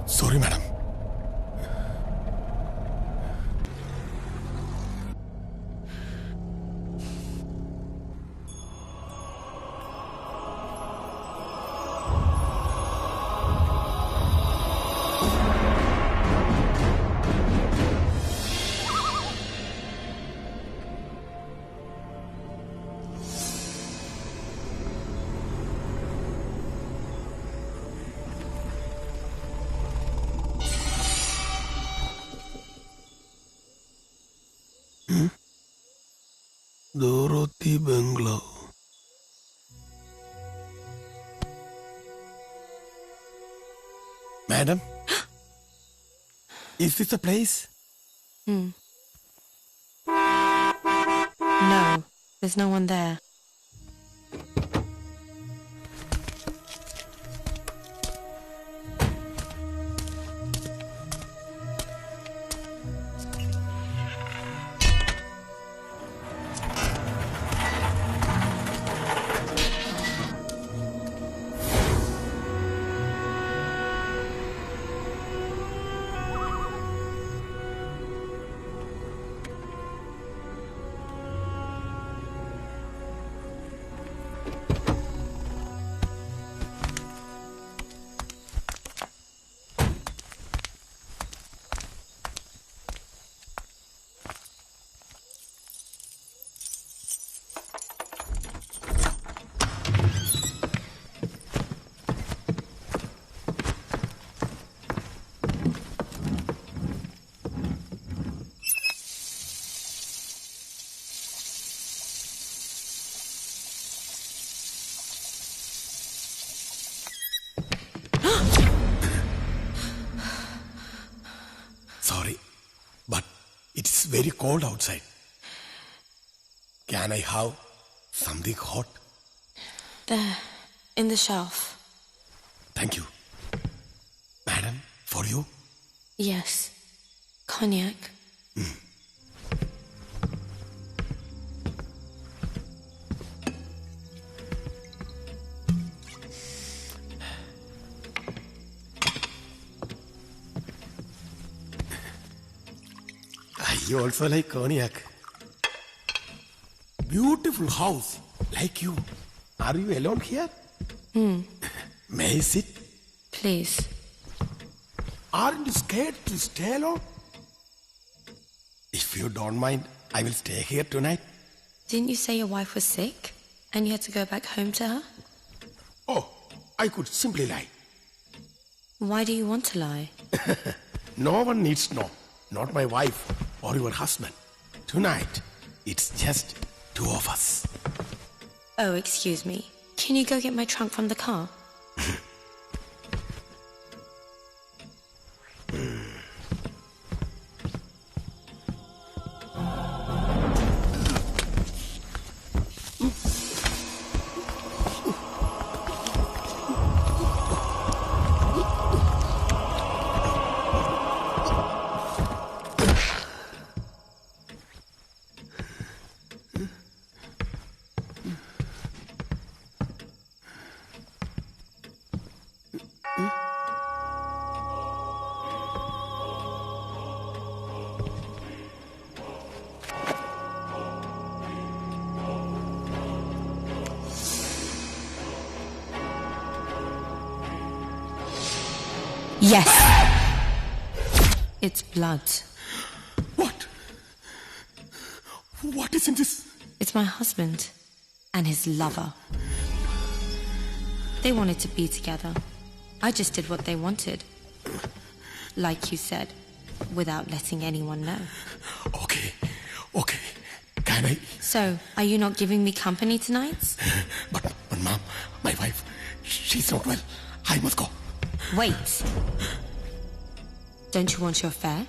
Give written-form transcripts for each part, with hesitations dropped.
Sorry, madam. Dorothy Bungalow. Madam? Is this a place? No, there's no one there. Sorry, but it's very cold outside. Can I have something hot? There, in the shelf. Thank you. Madam, for you? Yes. Cognac. You also like cognac. Beautiful house, like you. Are you alone here? May I sit? Please. Aren't you scared to stay alone? If you don't mind, I will stay here tonight. Didn't you say your wife was sick and you had to go back home to her? Oh, I could simply lie. Why do you want to lie? No one needs to know. Not my wife or your husband. Tonight, it's just two of us. Oh, excuse me. Can you go get my trunk from the car? Yes. It's blood. What? What is in this? It's my husband and his lover. They wanted to be together. I just did what they wanted. Like you said, without letting anyone know. Okay. Can I? So, are you not giving me company tonight? But Mom, my wife, she's not well. I must go. Wait. Don't you want your fare?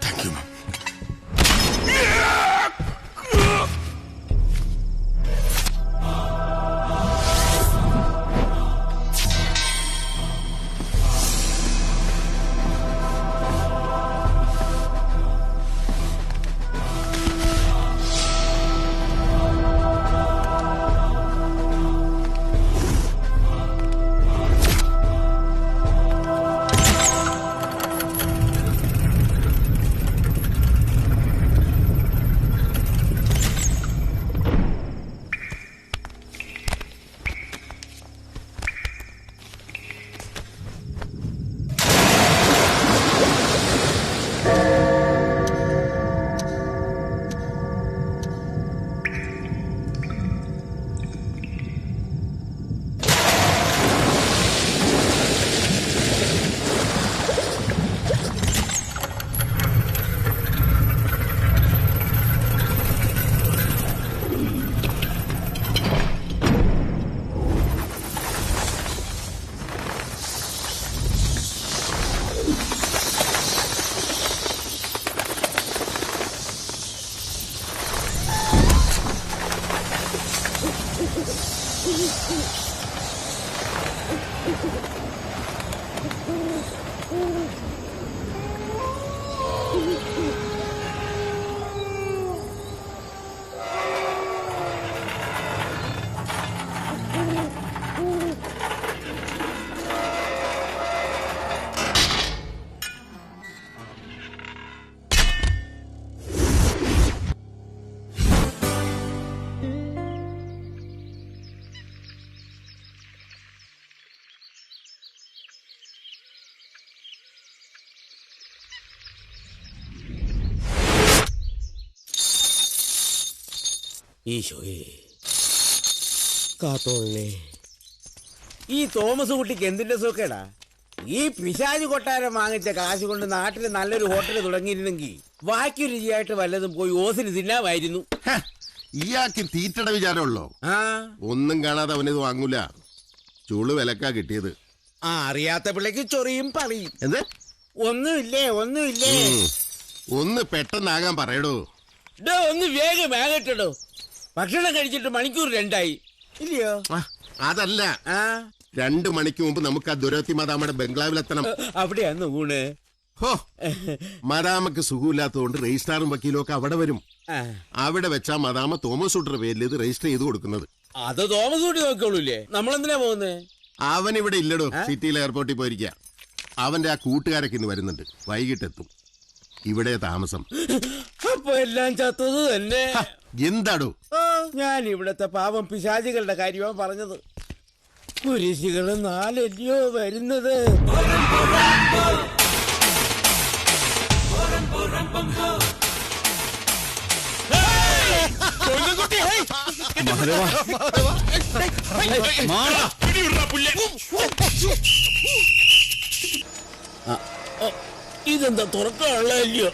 Thank you, Mom. ഈശോയെ കാത്തോളേ. ഈ Thomas കുട്ടിക്ക് എന്തിന്റെ സുഖേടാ? ഈ പിശാച് കൊട്ടാരം വാങ്ങിച്ച കാശ് കൊണ്ട് നാട്ടിൽ നല്ലൊരു ഹോട്ടൽ തുടങ്ങിയിരുന്നെങ്കിൽ ബാക്കി രുചിയായിട്ട് വല്ലതും പോയി ഓസിന് തിന്നാമായിരുന്നു. ഇയാൾക്ക് തീറ്റയുടെ വിചാരമുള്ളോ? ഒന്നും കാണാതെ അവനിത് വാങ്ങൂല. ചൂള് വിലക്കാ കിട്ടിയത്. അറിയാത്ത പിള്ളേക്ക് ചൊറിയും പറയും. എന്ത്? ഒന്നുമില്ലേ ഒന്നുമില്ലേ. ഒന്ന് പെട്ടെന്നാകാൻ പറയടോ. ഒന്ന് വേഗം ആകട്ടോ. ഭക്ഷണം കഴിച്ചിട്ട് മണിക്കൂർ 2 ഇല്ലയോ? അതല്ല, 2 മണിക്ക് മുമ്പ് നമുക്ക് ആ ദുരത്തി മദാമയുടെ ബംഗ്ലാവിലെത്തണം. അവിടെയാന്ന് ഊണ്. ഹോ, മദാമക്ക് സുഖമില്ലാത്തതുകൊണ്ട് രജിസ്ട്രാറും വക്കീലും ഒക്കെ അവിടെ വരും. അവിടെ വെച്ചാ മദാമ തോമസ് കുട്ടിയുടെ പേരിൽ ഇത് രജിസ്റ്റർ ചെയ്ത് കൊടുക്കുന്നത്. അത് തോമസ് കുട്ടി നോക്കിക്കോളൂല്ലേ? നമ്മളെന്തിനാ പോകുന്നത്? അവൻ ഇവിടെ ഇല്ലടോ, സിറ്റിയിൽ എയർപോർട്ടിൽ പോയിരിക്കുക. അവന്റെ ആ കൂട്ടുകാരൊക്കെ ഇന്ന് വരുന്നുണ്ട്. വൈകിട്ടെത്തും. ഇവിടെ താമസം. അപ്പൊ എല്ലാം ചത്തത് തന്നെ. എന്താടോ? ഞാൻ ഇവിടത്തെ പാവം പിശാചികളുടെ കാര്യമാണ് പറഞ്ഞത്. കുരിശികള് 4 അല്ലയോ വരുന്നത്. ഇതെന്താ തുറക്കാനുള്ളതല്ലയോ?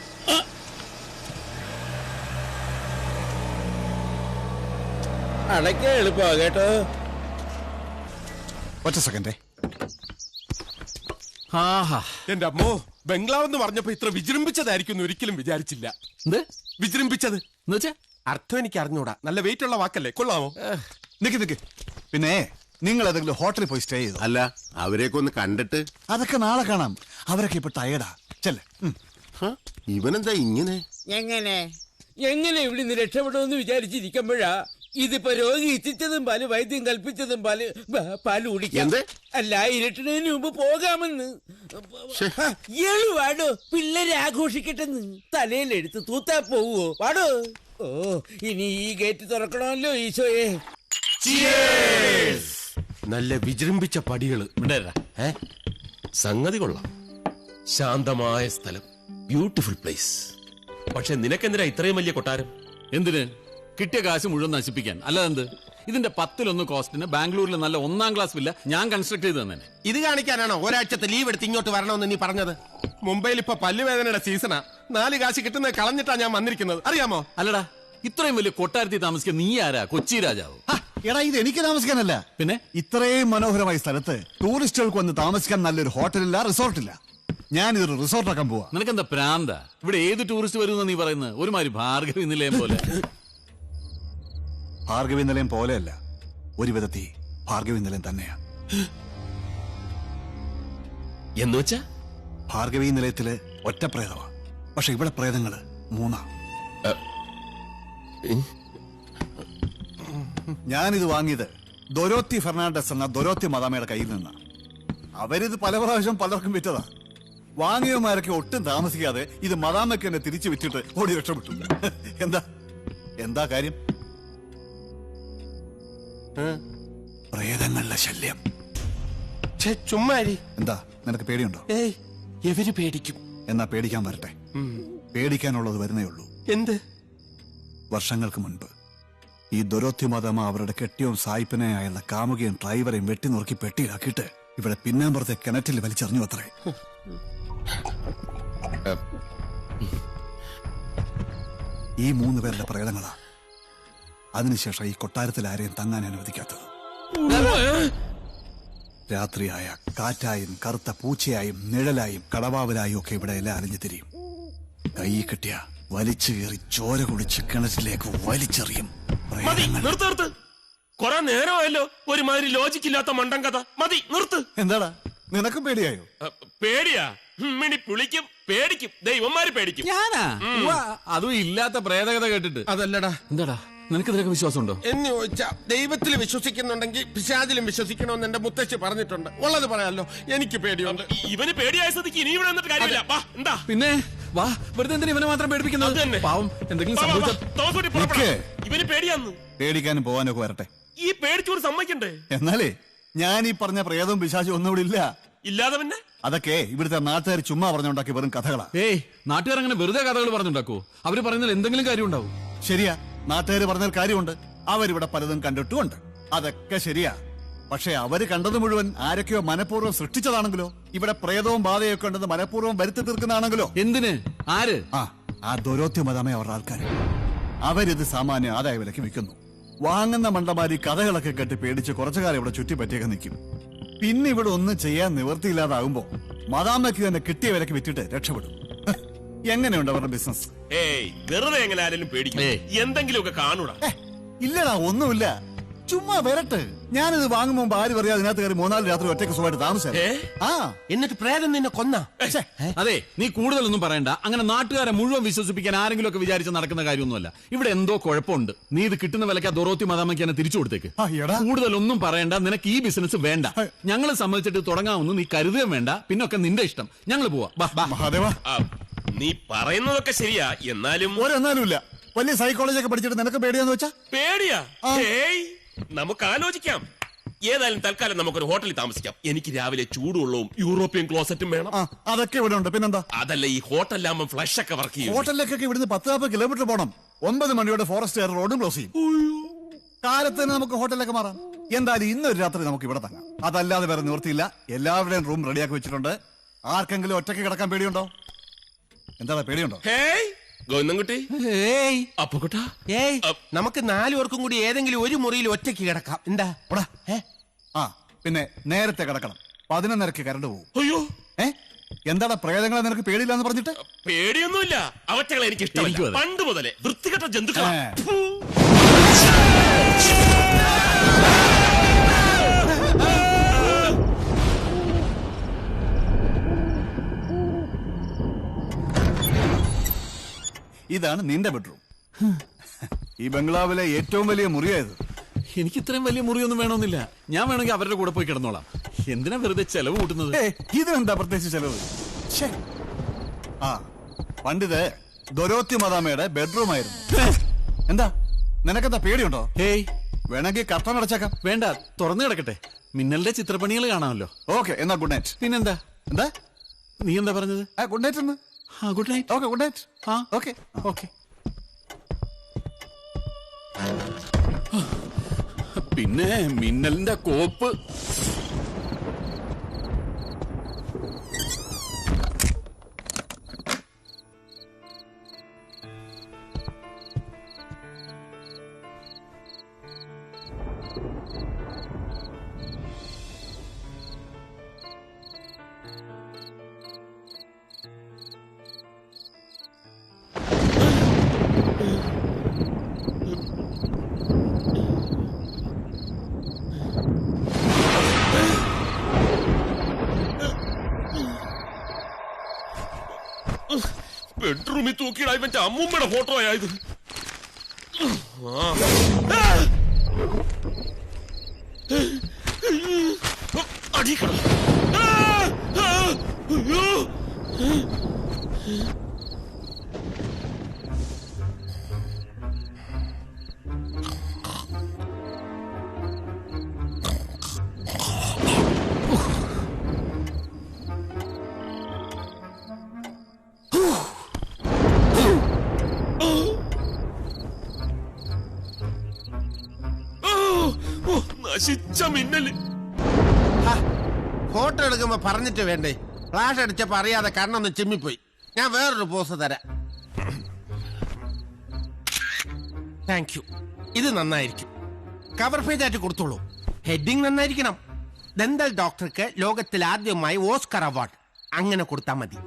അടയ്ക്ക എളുപ്പമാ കേട്ടോ. ഒറ്റ സെക്കൻഡേ. എന്റെ അമ്മോ, ബംഗ്ലാവ് എന്ന് പറഞ്ഞപ്പോ ഇത്ര വിജൃംഭിച്ചതായിരിക്കും ഒരിക്കലും വിചാരിച്ചില്ല. വിജൃംഭിച്ചത് അർത്ഥം എനിക്ക് അറിഞ്ഞൂടാ. നല്ല വെയിറ്റ് ഉള്ള വാക്കല്ലേ? കൊള്ളാമോ? നിക്ക്. പിന്നെ നിങ്ങൾ ഏതെങ്കിലും ഹോട്ടലിൽ പോയി സ്റ്റേ ചെയ്തു? അല്ല, അവരെയൊക്കെ ഒന്ന് കണ്ടിട്ട്. അതൊക്കെ നാളെ കാണാം. അവരൊക്കെ ഇപ്പൊ ടയർഡാ. ചെല്ലേ. ഇവനെന്താ ഇങ്ങനെ? എങ്ങനെ ഇവിടുന്ന് രക്ഷപ്പെടുമെന്ന് വിചാരിച്ചിരിക്കുമ്പോഴാ ഇതിപ്പോ രോഗി ഇച്ഛിച്ചതും പാല്, വൈദ്യം കൽപ്പിച്ചതും പാല് കുടിക്കാം. അല്ല, ഇരുട്ടുന്നതിന് മുമ്പ് പോകാമെന്ന്. വാടോ, പിള്ളേരെ ആഘോഷിക്കട്ടെന്ന്. തലയിലെടുത്ത് തൂത്താ പോവോ? വാടോ. ഓ, ഇനി ഈ ഗേറ്റ് തുറക്കണമല്ലോ ഈശോയെ. നല്ല വിജൃംഭിച്ച പടികള്. സംഗതി കൊള്ളാം. ശാന്തമായ സ്ഥലം, ബ്യൂട്ടിഫുൾ പ്ലേസ്. പക്ഷെ നിനക്കെന്തിനാ ഇത്രയും വലിയ കൊട്ടാരം? എന്തിന്? കിട്ടിയ കാശ് മുഴുവൻ നശിപ്പിക്കാൻ. അല്ലാതെന്ത്? ഇതിന്റെ 10-1 കോസ്റ്റിന് ബാംഗ്ലൂരിൽ നല്ല 1ാം ക്ലാസ് വില്ല ഞാൻ കൺസ്ട്രക്ട് ചെയ്ത് തന്നെ. ഇത് കാണിക്കാനാണോ ഒരാഴ്ചത്തെ ലീവ് എടുത്ത് ഇങ്ങോട്ട് വരണമെന്ന് നീ പറഞ്ഞത്? മുംബൈയിൽ ഇപ്പൊ പല്ലുവേദനയുടെ സീസണാ. 4 കാശ് കിട്ടുന്നത് കളഞ്ഞിട്ടാ ഞാൻ വന്നിരിക്കുന്നത്, അറിയാമോ? അല്ലടാ, ഇത്രയും വലിയ കൊട്ടാരത്തിൽ താമസിക്കാൻ നീ ആരാ? കൊച്ചി രാജാവോ? എടാ, ഇത് എനിക്ക് താമസിക്കാനല്ല. പിന്നെ ഇത്രയും മനോഹരമായ സ്ഥലത്ത് ടൂറിസ്റ്റുകൾക്ക് വന്ന് താമസിക്കാൻ നല്ലൊരു ഹോട്ടലില്ല, റിസോർട്ടില്ല. ഞാനിതൊരു റിസോർട്ടാക്കാൻ പോവാ. നിനക്കെന്താ പ്രാന്ത? ഇവിടെ ഏത് ടൂറിസ്റ്റ് വരുമെന്ന് നീ പറയുന്നത്? ഒരുമാതിരി ഭാർഗവി നിലയം പോലെ. ഭാർഗവി നിലയം പോലെയല്ല, ഒരു വിധത്തിൽ ഭാർഗവി നിലയം തന്നെയാ. എന്ന് വെച്ചാ? ഭാർഗവി നിലയത്തില് ഒറ്റ പ്രേതമാ. പക്ഷെ ഇവിടെ പ്രേതങ്ങള് 3. ഞാനിത് വാങ്ങിയത് ദൊരോത്തി ഫെർണാണ്ടസ് എന്ന ദൊരോത്തി മദാമയുടെ കയ്യിൽ നിന്നാ. അവരിത് പല പ്രാവശ്യം പലർക്കും വിറ്റതാ. വാങ്ങിയവന്മാരൊക്കെ ഒട്ടും താമസിക്കാതെ ഇത് മദാമയ്ക്ക് തന്നെ തിരിച്ചു വിറ്റിട്ട് ഓടി രക്ഷപ്പെട്ടു. എന്താ കാര്യം? പ്രേതങ്ങളുടെ ശല്യം. ചുമ്മാരി. എന്താ, നിനക്ക് പേടിയുണ്ടോ? എവര് പേടിക്കും? എന്നാ പേടിക്കാൻ വരട്ടെ. പേടിക്കാനുള്ളത് വരുന്നേ ഉള്ളൂ. എന്ത്? വർഷങ്ങൾക്ക് മുൻപ് ഈ ദൊരോത്തി മദാമ അവരുടെ കെട്ടിയവും സായിപ്പനെയായുള്ള കാമുകയും ഡ്രൈവറെയും വെട്ടി നുറുക്കി പെട്ടിയിലാക്കിയിട്ട് ഇവിടെ പിന്നാമ്പുറത്തെ കിണറ്റിൽ വലിച്ചെറിഞ്ഞു അത്രേ. ഈ 3 പേരുടെ പ്രേതങ്ങളാ. അതിനുശേഷം ഈ കൊട്ടാരത്തിൽ ആരെയും തങ്ങാൻ അനുവദിക്കാത്തത്. രാത്രിയായ കാറ്റായും കറുത്ത പൂച്ചയായും നിഴലായും കടവാവലായും ഒക്കെ ഇവിടെ എല്ലാം അലിഞ്ഞു തിരിയും. കൈ കിട്ടിയ വലിച്ചു കയറി ചോര കുടിച്ച് കിണറ്റിലേക്ക് വലിച്ചെറിയും. കൊറേ നേരമായല്ലോ ഒരുമാതിരി ലോജിക്കില്ലാത്ത മണ്ടൻ കഥ. മതി, നിർത്ത്. എന്താടാ, നിനക്കും പേടിയായോ? പേടിയാ? മിണി പുളിക്കും പേടിക്കും ദൈവന്മാര് പേടിക്കും. ഞാനാ ഉവ്വ, അതും ഇല്ലാത്ത പ്രേതകഥ കേട്ടിട്ട്. അതല്ലടാ, എന്താടാ നിനക്ക് ഇതിലൊക്കെ വിശ്വാസമുണ്ടോ? എന്ന് ചോദിച്ചാ ദൈവത്തിൽ വിശ്വസിക്കുന്നുണ്ടെങ്കിൽ പിശാചിലും വിശ്വസിക്കണമെന്ന് എന്റെ മുത്തശ്ശി പറഞ്ഞിട്ടുണ്ട്. ഉള്ളത് പറയാലോ, എനിക്ക് പേടിയുണ്ട്. ഇവന് പേടിയായ സ്ഥിതിക്ക് ഇനി ഇവിടെ വന്നിട്ട് കാര്യമില്ല. വാ, എന്താ പിന്നെ വാ, വെറുതെ എന്തിനാ ഇവനെ മാത്രം പേടിപ്പിക്കുന്നത്? അത് തന്നെ. പാവം എന്തെങ്കിലും വാ, വാ, വാ. സംഭവിച്ച തോമസ് കുട്ടി പുറപ്പെടാം. നിക്ക്. ഇവന് പേടിയാന്ന്. പേടിക്കാനും പോകാനൊക്കെ വരട്ടെ. ഈ പേടിച്ചോട് സമ്മതിക്കണ്ടേ? എന്നാലേ ഞാൻ ഈ പറഞ്ഞ പ്രേതവും പിശാചും ഒന്നും ഇവിടെ ഇല്ല. ഇല്ലാതെ പിന്നെ അതൊക്കെ ഇവിടുത്തെ നാട്ടുകാർ ചുമ്മാ പറഞ്ഞുണ്ടാക്കി വെറും കഥകളാ. ഏയ്, നാട്ടുകാർ അങ്ങനെ വെറുതെ കഥകൾ പറഞ്ഞുണ്ടാക്കോ? അവര് പറയുന്നതിൽ എന്തെങ്കിലും കാര്യം ഉണ്ടാവും. ശരിയാ, നാട്ടുകാർ പറഞ്ഞാൽ കാര്യമുണ്ട്. അവരിവിടെ പലതും കണ്ടിട്ടുമുണ്ട്. അതൊക്കെ ശരിയാ. പക്ഷെ അവര് കണ്ടത് മുഴുവൻ ആരൊക്കെയോ മനഃപൂർവ്വം സൃഷ്ടിച്ചതാണെങ്കിലോ, ഇവിടെ പ്രേതവും ബാധയൊക്കെ ഉണ്ടെന്ന് മനഃപൂർവ്വം വരുത്തി തീർക്കുന്നതാണെങ്കിലോ? എന്തിന്? ആര്? ആ ദൊരോത്തി മതമേ അവരുടെ ആൾക്കാർ. അവരിത് സാമാന്യ ആദായ വിലക്ക് വിൽക്കുന്നു. വാങ്ങുന്ന മണ്ടമാരി കഥകളൊക്കെ കെട്ടി പേടിച്ച് കുറച്ചുകാലം ഇവിടെ ചുറ്റിപ്പറ്റിയൊക്കെ നിൽക്കും. പിന്നെ ഇവിടെ ഒന്നും ചെയ്യാൻ നിവൃത്തിയില്ലാതാകുമ്പോ മദാമ്മയ്ക്ക് തന്നെ കിട്ടിയ വിലക്ക് വിറ്റിട്ട് രക്ഷപ്പെടും. എങ്ങനെയുണ്ട് അവരുടെ ബിസിനസ്? ഏയ്, വെറുതെ എങ്ങനെ ആരെങ്കിലും പേടിക്കും? എന്തെങ്കിലുമൊക്കെ കാണൂടാ. ഇല്ലടാ, ഒന്നുമില്ല. ചുമ്മാ വരട്ടെ. ഞാനിത് വാങ്ങുമ്പോ ഭാര്യ പറയാ അതിനകത്ത് കയറി 3-4 രാത്രി ഒറ്റയ്ക്ക് സുഖമായിട്ട് താമസം. എന്നിട്ട് പ്രേതം നിന്നെ കൊന്ന? അതെ, നീ കൂടുതലൊന്നും പറയണ്ട. അങ്ങനെ നാട്ടുകാരെ മുഴുവൻ വിശ്വസിപ്പിക്കാൻ ആരെങ്കിലും ഒക്കെ വിചാരിച്ച് നടക്കുന്ന കാര്യമൊന്നുമല്ല. ഇവിടെ എന്തോ കുഴപ്പമുണ്ട്. നീ ഇത് കിട്ടുന്ന വിലക്ക് ആ ദൊറോത്തി മദാമയ്ക്ക് തന്നെ തിരിച്ചു കൊടുത്തേക്ക്. കൂടുതലൊന്നും പറയണ്ട. നിനക്ക് ഈ ബിസിനസ് വേണ്ട. ഞങ്ങള് സമ്മതിച്ചിട്ട് തുടങ്ങാമെന്ന് നീ കരുതുകയും വേണ്ട. പിന്നൊക്കെ നിന്റെ ഇഷ്ടം. ഞങ്ങള് പോവാ. മഹാദേവ, നീ പറയുന്നതൊക്കെ ശരിയാ. എന്നാലും ഒരെന്നാലും ഇല്ല. വലിയ സൈക്കോളജി ഒക്കെ പഠിച്ചിട്ട് നിനക്ക് പേടിയാന്ന് വെച്ചാ? പേടിയാ? ഏയ്, നമുക്ക് ആലോചിക്കാം. ഏതായാലും തൽക്കാലം നമുക്കൊരു ഹോട്ടലിൽ താമസിക്കാം. എനിക്ക് രാവിലെ ചൂടുവെള്ളവും യൂറോപ്യൻ ക്ലോസറ്റും വേണം. അതൊക്കെ ഇവിടെ ഉണ്ട്. പിന്നെന്താ? അതല്ല, ഈ ഹോട്ടലിലാകുമ്പോൾ ഫ്ലഷ് ഒക്കെ വർക്ക് ചെയ്യും. ഹോട്ടലിലേക്കൊക്കെ ഇവിടുന്ന് 10-40 കിലോമീറ്റർ പോകണം. 9 മണിയോടെ ഫോറസ്റ്റ് റോഡും ക്ലോസ് ചെയ്യും. കാലത്ത് തന്നെ നമുക്ക് ഹോട്ടലിലേക്ക് മാറാം. എന്തായാലും ഇന്നൊരു രാത്രി നമുക്ക് ഇവിടെ തങ്ങാം. അതല്ലാതെ വേറെ നിവൃത്തിയില്ല. എല്ലാവരുടെയും റൂം റെഡിയാക്കി വെച്ചിട്ടുണ്ട്. ആർക്കെങ്കിലും ഒറ്റയ്ക്ക് കിടക്കാൻ പേടിയുണ്ടോ? എന്താ പേടിയുണ്ടോ? ഗോവിന്ദൻകുട്ടി, അപ്പുകുട്ടാ, നമുക്ക് 4 പേർക്കും കൂടി ഏതെങ്കിലും ഒരു മുറിയിൽ ഒറ്റയ്ക്ക് കിടക്കാം. എന്താ? പിന്നെ നേരത്തെ കിടക്കണം. 11:30 കറണ്ട് പോകും. അയ്യോ, എന്താടാ പ്രേതങ്ങളെ നിനക്ക് പേടിയില്ലാന്ന് പറഞ്ഞിട്ട്? പേടിയൊന്നുമില്ല. അവറ്റകളെ എനിക്ക് ഇഷ്ടമല്ല. പണ്ട് മുതലേ വൃത്തികെട്ട ജന്തുക്കളാ. ഇതാണ് നിന്റെ ബെഡ്റൂം. ഈ ബംഗ്ലാവിലെ ഏറ്റവും വലിയ മുറിയായത്. എനിക്ക് ഇത്രയും വലിയ മുറിയൊന്നും വേണമെന്നില്ല. ഞാൻ വേണമെങ്കിൽ അവരുടെ കൂടെ പോയി കിടന്നോളാം. എന്തിനാ വെറുതെ ചെലവ് കൂട്ടുന്നത്? ഇതിനെന്താ പ്രത്യേകിച്ച് ചെലവ്? പണ്ടിത് ദൊരോത്തി മദാമയുടെ ബെഡ്റൂം ആയിരുന്നു. എന്താ നിനക്കെന്താ പേടിയുണ്ടോ? വേണമെങ്കിൽ കർട്ടൻ അടച്ചേക്കാം. വേണ്ട, തുറന്നു കിടക്കട്ടെ. മിന്നലിന്റെ ചിത്രപ്പണികൾ കാണാമല്ലോ. ഓക്കെ, എന്നാ ഗുഡ് നൈറ്റ്. പിന്നെന്താ? എന്താ നീ എന്താ പറഞ്ഞത്? ഗുഡ് നൈറ്റ് എന്ന്. Good night. Okay, good night. Okay okay. പിന്നെ മിന്നലിന്റെ കോപ്പ്. ബെഡ്റൂമിൽ തൂക്കിയിടാ ഇവന്റെ അമ്മൂമ്മയുടെ ഫോട്ടോ ആയത്. അടിക്കണം. നശിച്ച മിന്നല്. ഫോട്ടോ എടുക്കുമ്പോ പറഞ്ഞിട്ട് വേണ്ടേ? ഫ്ലാഷ് അടിച്ചപ്പോ അറിയാതെ കണ്ണൊന്ന് ചിമ്മിപ്പോയി. ഞാൻ വേറൊരു പോസ് തരാം. Thank you. ഇത് നന്നായിരിക്കും. കവർ പേജ് ആയിട്ട് കൊടുത്തോളൂ. ഹെഡിങ് നന്നായിരിക്കണം. ദന്തൽ ഡോക്ടർക്ക് ലോകത്തിൽ ആദ്യമായി ഓസ്കർ അവാർഡ്. അങ്ങനെ കൊടുത്താൽ മതി.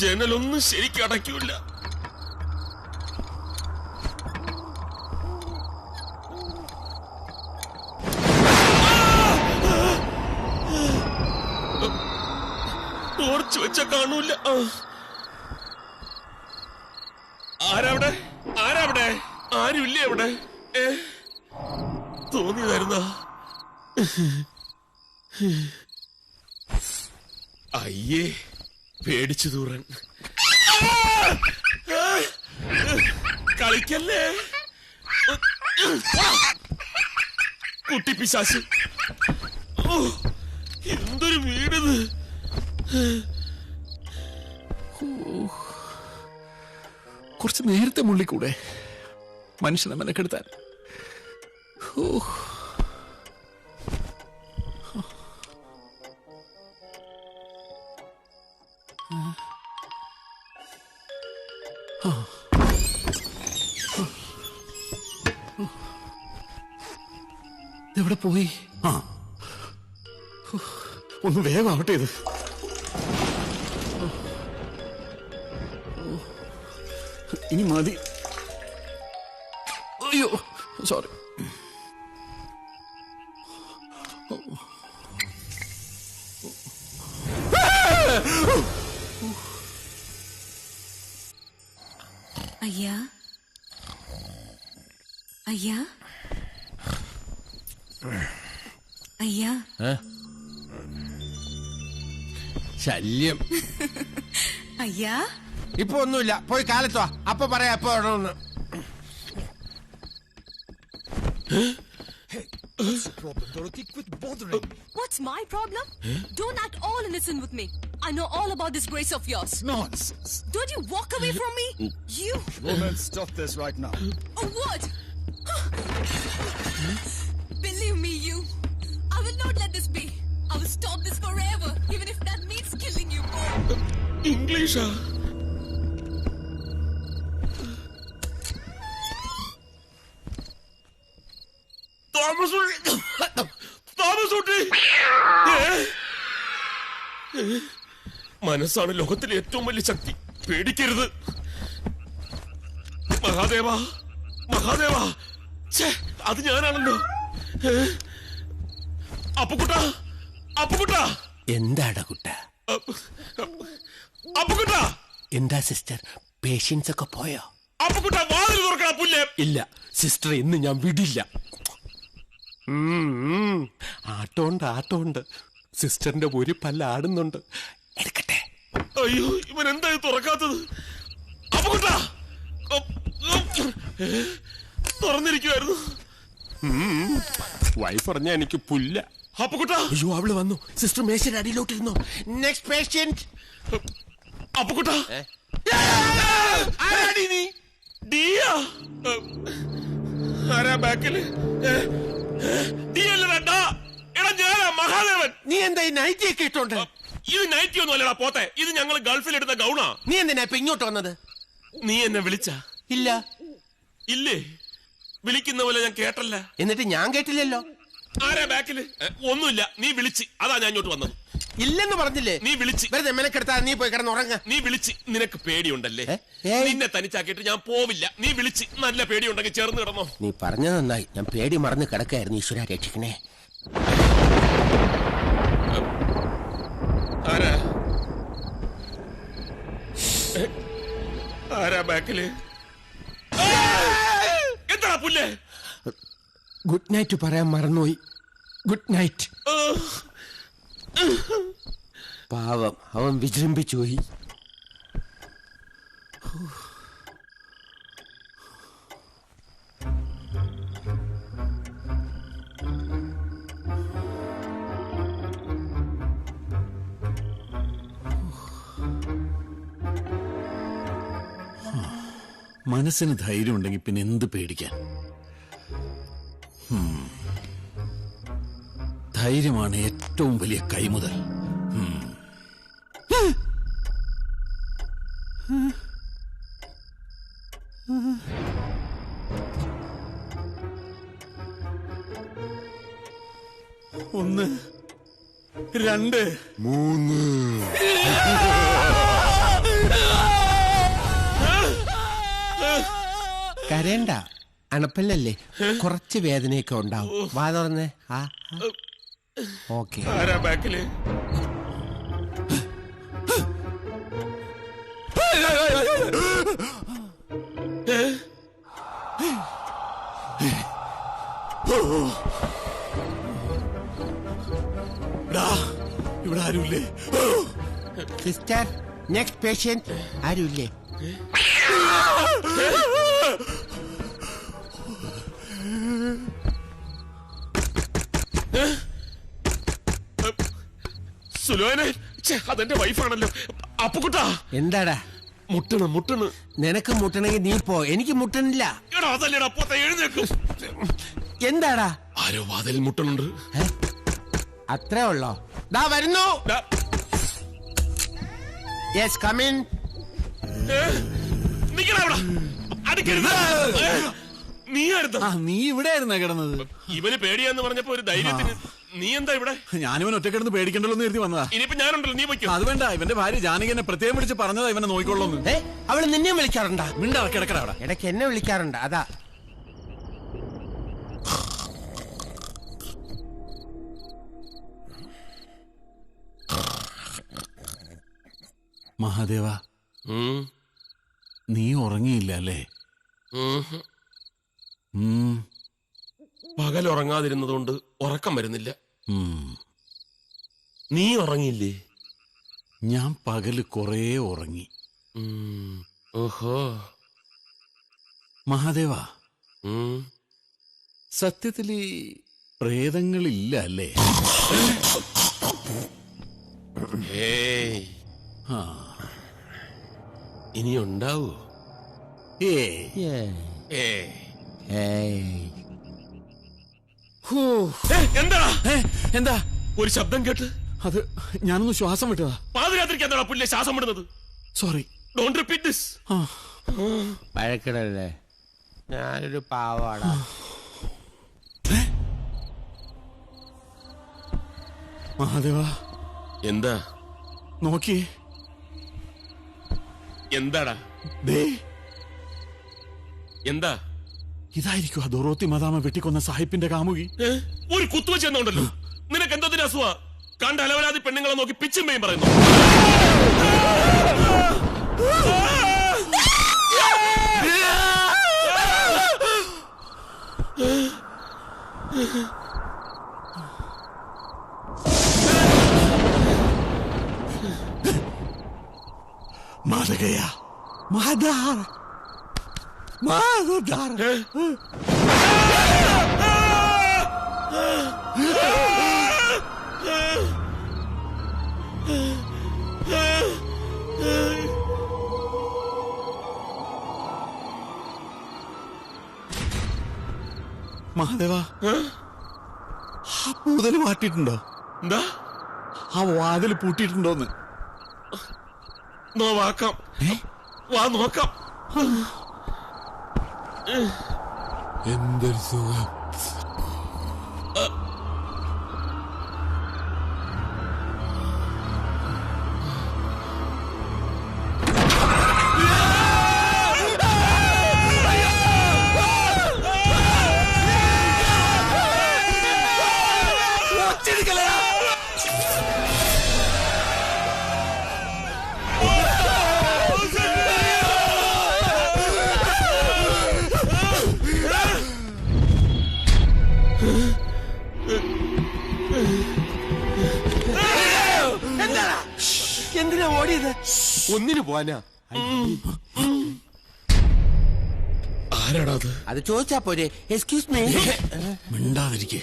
ജനലൊന്നും ശരിക്കും അടയ്ക്കൂല. ഒളിച്ചു വെച്ച കാണൂല. ആരവിടെ? ആരവിടെ? ആരുമില്ലേ അവിടെ? തോന്നിയതായിരുന്ന? അയ്യേ, പേടിച്ചു തൂറാൻ. കളിക്കല്ലേ കുട്ടി പിശാച്. എന്തൊരു വീടത്. കുറച്ച് നേരത്തെ മുള്ളിക്കൂടെ മനുഷ്യനെ മെനക്കെടുത്താൻ. എവിടെ പോയി? ഒന്ന് വേഗം ആവട്ടെ ഇത്. ഇനി മതി. അയ്യോ, സോറി. അയ്യാ, അയ്യാ, അയ്യാ. ശല്യം. അയ്യാ, ഇപ്പൊ ഒന്നുമില്ല, പോയി കാലത്തോ. അപ്പൊ പറയാ എപ്പോ വേണമെന്ന്. What's my problem? Don't act all innocent with me. I know all about this grace of yours. Nonsense. Don't you walk away from me? You. Woman, stop this right now. Oh, what? Believe me, you. I will not let this be. I will stop this forever, even if that means killing you both. ഇംഗ്ലീഷാ? മനസ്സാണ് ലോകത്തിലെ ഏറ്റവും വലിയ ശക്തി. പേടിക്കരുത്. മഹാദേവ, മഹാദേവ. അത് ഞാനാണല്ലോ. അപ്പുകുട്ട, അപ്പുകുട്ട. എന്താടാ കുട്ട? അപ്പുകുട്ട. എന്താ sister, patients ഒക്കെ പോയോ? അപ്പുകുട്ട, വാതിൽ തുറക്കണം. പുല്ലേ. ഇല്ല സിസ്റ്റർ, ഇന്ന് ഞാൻ വിടില്ല. ആട്ടോണ്ട് ആട്ടോണ്ട് സിസ്റ്ററിന്റെ ഒരു പല്ല ആടുന്നുണ്ട്. എടുക്കട്ടെ. അയ്യോ, ഇവൻ എന്താ തുറക്കാത്തത്? അപ്പുകുട്ട, തുറന്നിരിക്കുവായിരുന്നു. വൈഫ് പറഞ്ഞ എനിക്ക് പുല്ല. അപ്പുകുട്ട. അയ്യോ, അവള് വന്നു. സിസ്റ്റർ മേശയുടെ അടിയിലോട്ടിരുന്നു. Next patient. അപ്പുകുട്ട. ആരാടി നീ? ഡിയാ? ആരാ ബാക്കില്? എടാ, മഹാദേവൻ. നീ എന്താ ഈ നൈറ്റി ഒക്കെ ഇട്ടോണ്ട്? ഇത് നൈറ്റി ഒന്നും അല്ലടാ പോത്തെ. ഇത് ഞങ്ങൾ ഗൾഫിൽ എടുത്ത ഗൗണാ. നീ എന്തിനാ ഇപ്പൊ ഇങ്ങോട്ട് വന്നത്? നീ എന്നെ വിളിച്ച? ഇല്ല. ഇല്ലേ? വിളിക്കുന്ന പോലെ ഞാൻ കേട്ടല്ല. എന്നിട്ട് ഞാൻ കേട്ടില്ലല്ലോ. ആരാ ബാക്കില്? ഒന്നുമില്ല, നീ വിളിച്ച്. അതാ ഞാൻ ഇങ്ങോട്ട് വന്നത്. ഇല്ലെന്ന് പറഞ്ഞില്ലേ? നീ വിളിച്ച്. വെറുതെ മെനക്കെടുത്താ നീ പോയി കിടന്ന് ഉറങ്ങ. നീ വിളിച്ച്. നിനക്ക് പേടിയുണ്ടല്ലേ? നിന്നെ തനിച്ചാക്കിയിട്ട് ഞാൻ പോവില്ല. നീ വിളിച്ച്. നല്ല പേടിയുണ്ടെങ്കിൽ ചേർന്ന് കിടന്നോ. നീ പറഞ്ഞത് നന്നായി. ഞാൻ പേടി മറന്ന് കിടക്കായിരുന്നു. ഈശ്വര രക്ഷിക്കണേ. ആരാ? ആരാ ബാക്കില്? എന്താ പുല്ലേ? ഗുഡ് നൈറ്റ് പറയാൻ മറന്നുപോയി. Good night. പാവം, അവൻ വിജൃംഭിച്ചു പോയി. മനസ്സിന് ധൈര്യം ഉണ്ടെങ്കിൽ പിന്നെ എന്ത് പേടിക്കാൻ? ധൈര്യമാണ് ഏറ്റവും വലിയ കൈമുതൽ. ഒന്ന്, രണ്ട്, മൂന്ന്. കരയണ്ട, അണപ്പല്ലല്ലേ, കുറച്ച് വേദനയൊക്കെ ഉണ്ടാവും. വാ തുറന്നേ. ഓക്കെ. ആരാ ബാക്കില്? ഇവിടെ ആരുമില്ലേ? സിസ്റ്റർ, നെക്സ്റ്റ് പേഷ്യന്റ് ആരുമില്ലേ? സുലോനെ, അതെന്റെ വൈഫാണല്ലോ. അപ്പുക്കുട്ടാ, എന്താടാ? മുട്ടണ്. നിനക്ക് മുട്ടണമെങ്കിൽ നീ പോ, എനിക്ക് മുട്ടണില്ല. എടാ അതല്ലേടാ, അപ്പത്തെ എഴുന്നേക്കും. എന്താടാ? ആരോ വാതിലിൽ മുട്ടണുണ്ട്. അത്രേ ഉള്ളോ? ദാ വരുന്നു. Yes, come in. നീ അടുത്ത നീ ഇവിടെ ആയിരുന്നാ കിടന്നത്? ഇവന് പേടിയാന്ന് പറഞ്ഞപ്പോ ഒരു ധൈര്യത്തിന്. നീ എന്താ ഇവിടെ? ഞാനിവൻ ഒറ്റ കിടന്ന് പേടിക്കണ്ടല്ലോ എന്ന് കരുതി വന്നതാ. ഇനിയിപ്പോ ഞാനുണ്ടല്ലോ, നീ വയ്ക്കും. അത് വേണ്ട, ഇവന്റെ ഭാര്യ ജാനകി എന്നെ പ്രത്യേകം വിളിച്ച് പറഞ്ഞതാ ഇവനെ നോക്കിക്കൊള്ളൂന്ന്. അവള് നിന്നെ വിളിക്കാറുണ്ടാ? മിണ്ടാ, കിടക്കട അവിടെ. ഇടയ്ക്ക് എന്നെ വിളിക്കാറുണ്ട്, അതാ. മഹാദേവ, നീ ഉറങ്ങിയില്ല അല്ലേ? പകൽ ഉറങ്ങാതിരുന്നതുകൊണ്ട് ഉറക്കം വരുന്നില്ല. നീ ഉറങ്ങിയില്ലേ? ഞാൻ പകല് കുറേ ഉറങ്ങി. ഓഹോ. മഹാദേവ, സത്യത്തിൽ ഈ പ്രേതങ്ങളില്ല അല്ലേ? ഏയ്, ഇനി ഉണ്ടാവോ? എന്താ ഒരു ശബ്ദം കേട്ട്? അത് ഞാനൊന്ന് ശ്വാസം വിട്ടതാ. പാതിരാത്രിക്ക് എന്താ പുല്ലെ ശ്വാസം വിടുന്നത്? Sorry, don't repeat this. പഴക്കിടല്ലേ, ഞാനൊരു പാവാടാ. മഹാദേവ, എന്താ നോക്കിയേ. എന്താടാ? എന്താ? ഇതായിരിക്കും ആ ദൊറോത്തി മദാമ വെട്ടിക്കൊന്ന സാഹിബിന്റെ കാമുകി. ഒരു കുത്തുവെച്ച് എന്നുണ്ടല്ലോ. നിനക്ക് എന്തതിന് അസുഖ? കണ്ട അലവരാതി പെണ്ണുങ്ങളെ നോക്കി പിച്ചുമ്മയും പറയുന്നു. മാതകയാ, മാതാർ, മാതാർ. മഹാദേവ, ആ പൂതല് മാറ്റിയിട്ടുണ്ടോ? എന്താ? ആ വാതിൽ പൂട്ടിയിട്ടുണ്ടോന്ന് നോക്കാം. വാ നോക്കാം. എന്തൊരു സുഖം. എന്തിനാ ഓടിയത്? ഒന്നിനു പോവാനാ. ആരാടാ അത്? അത് ചോദിച്ചാ പോരെ. Excuse me. മിണ്ടാതിരിക്കേ.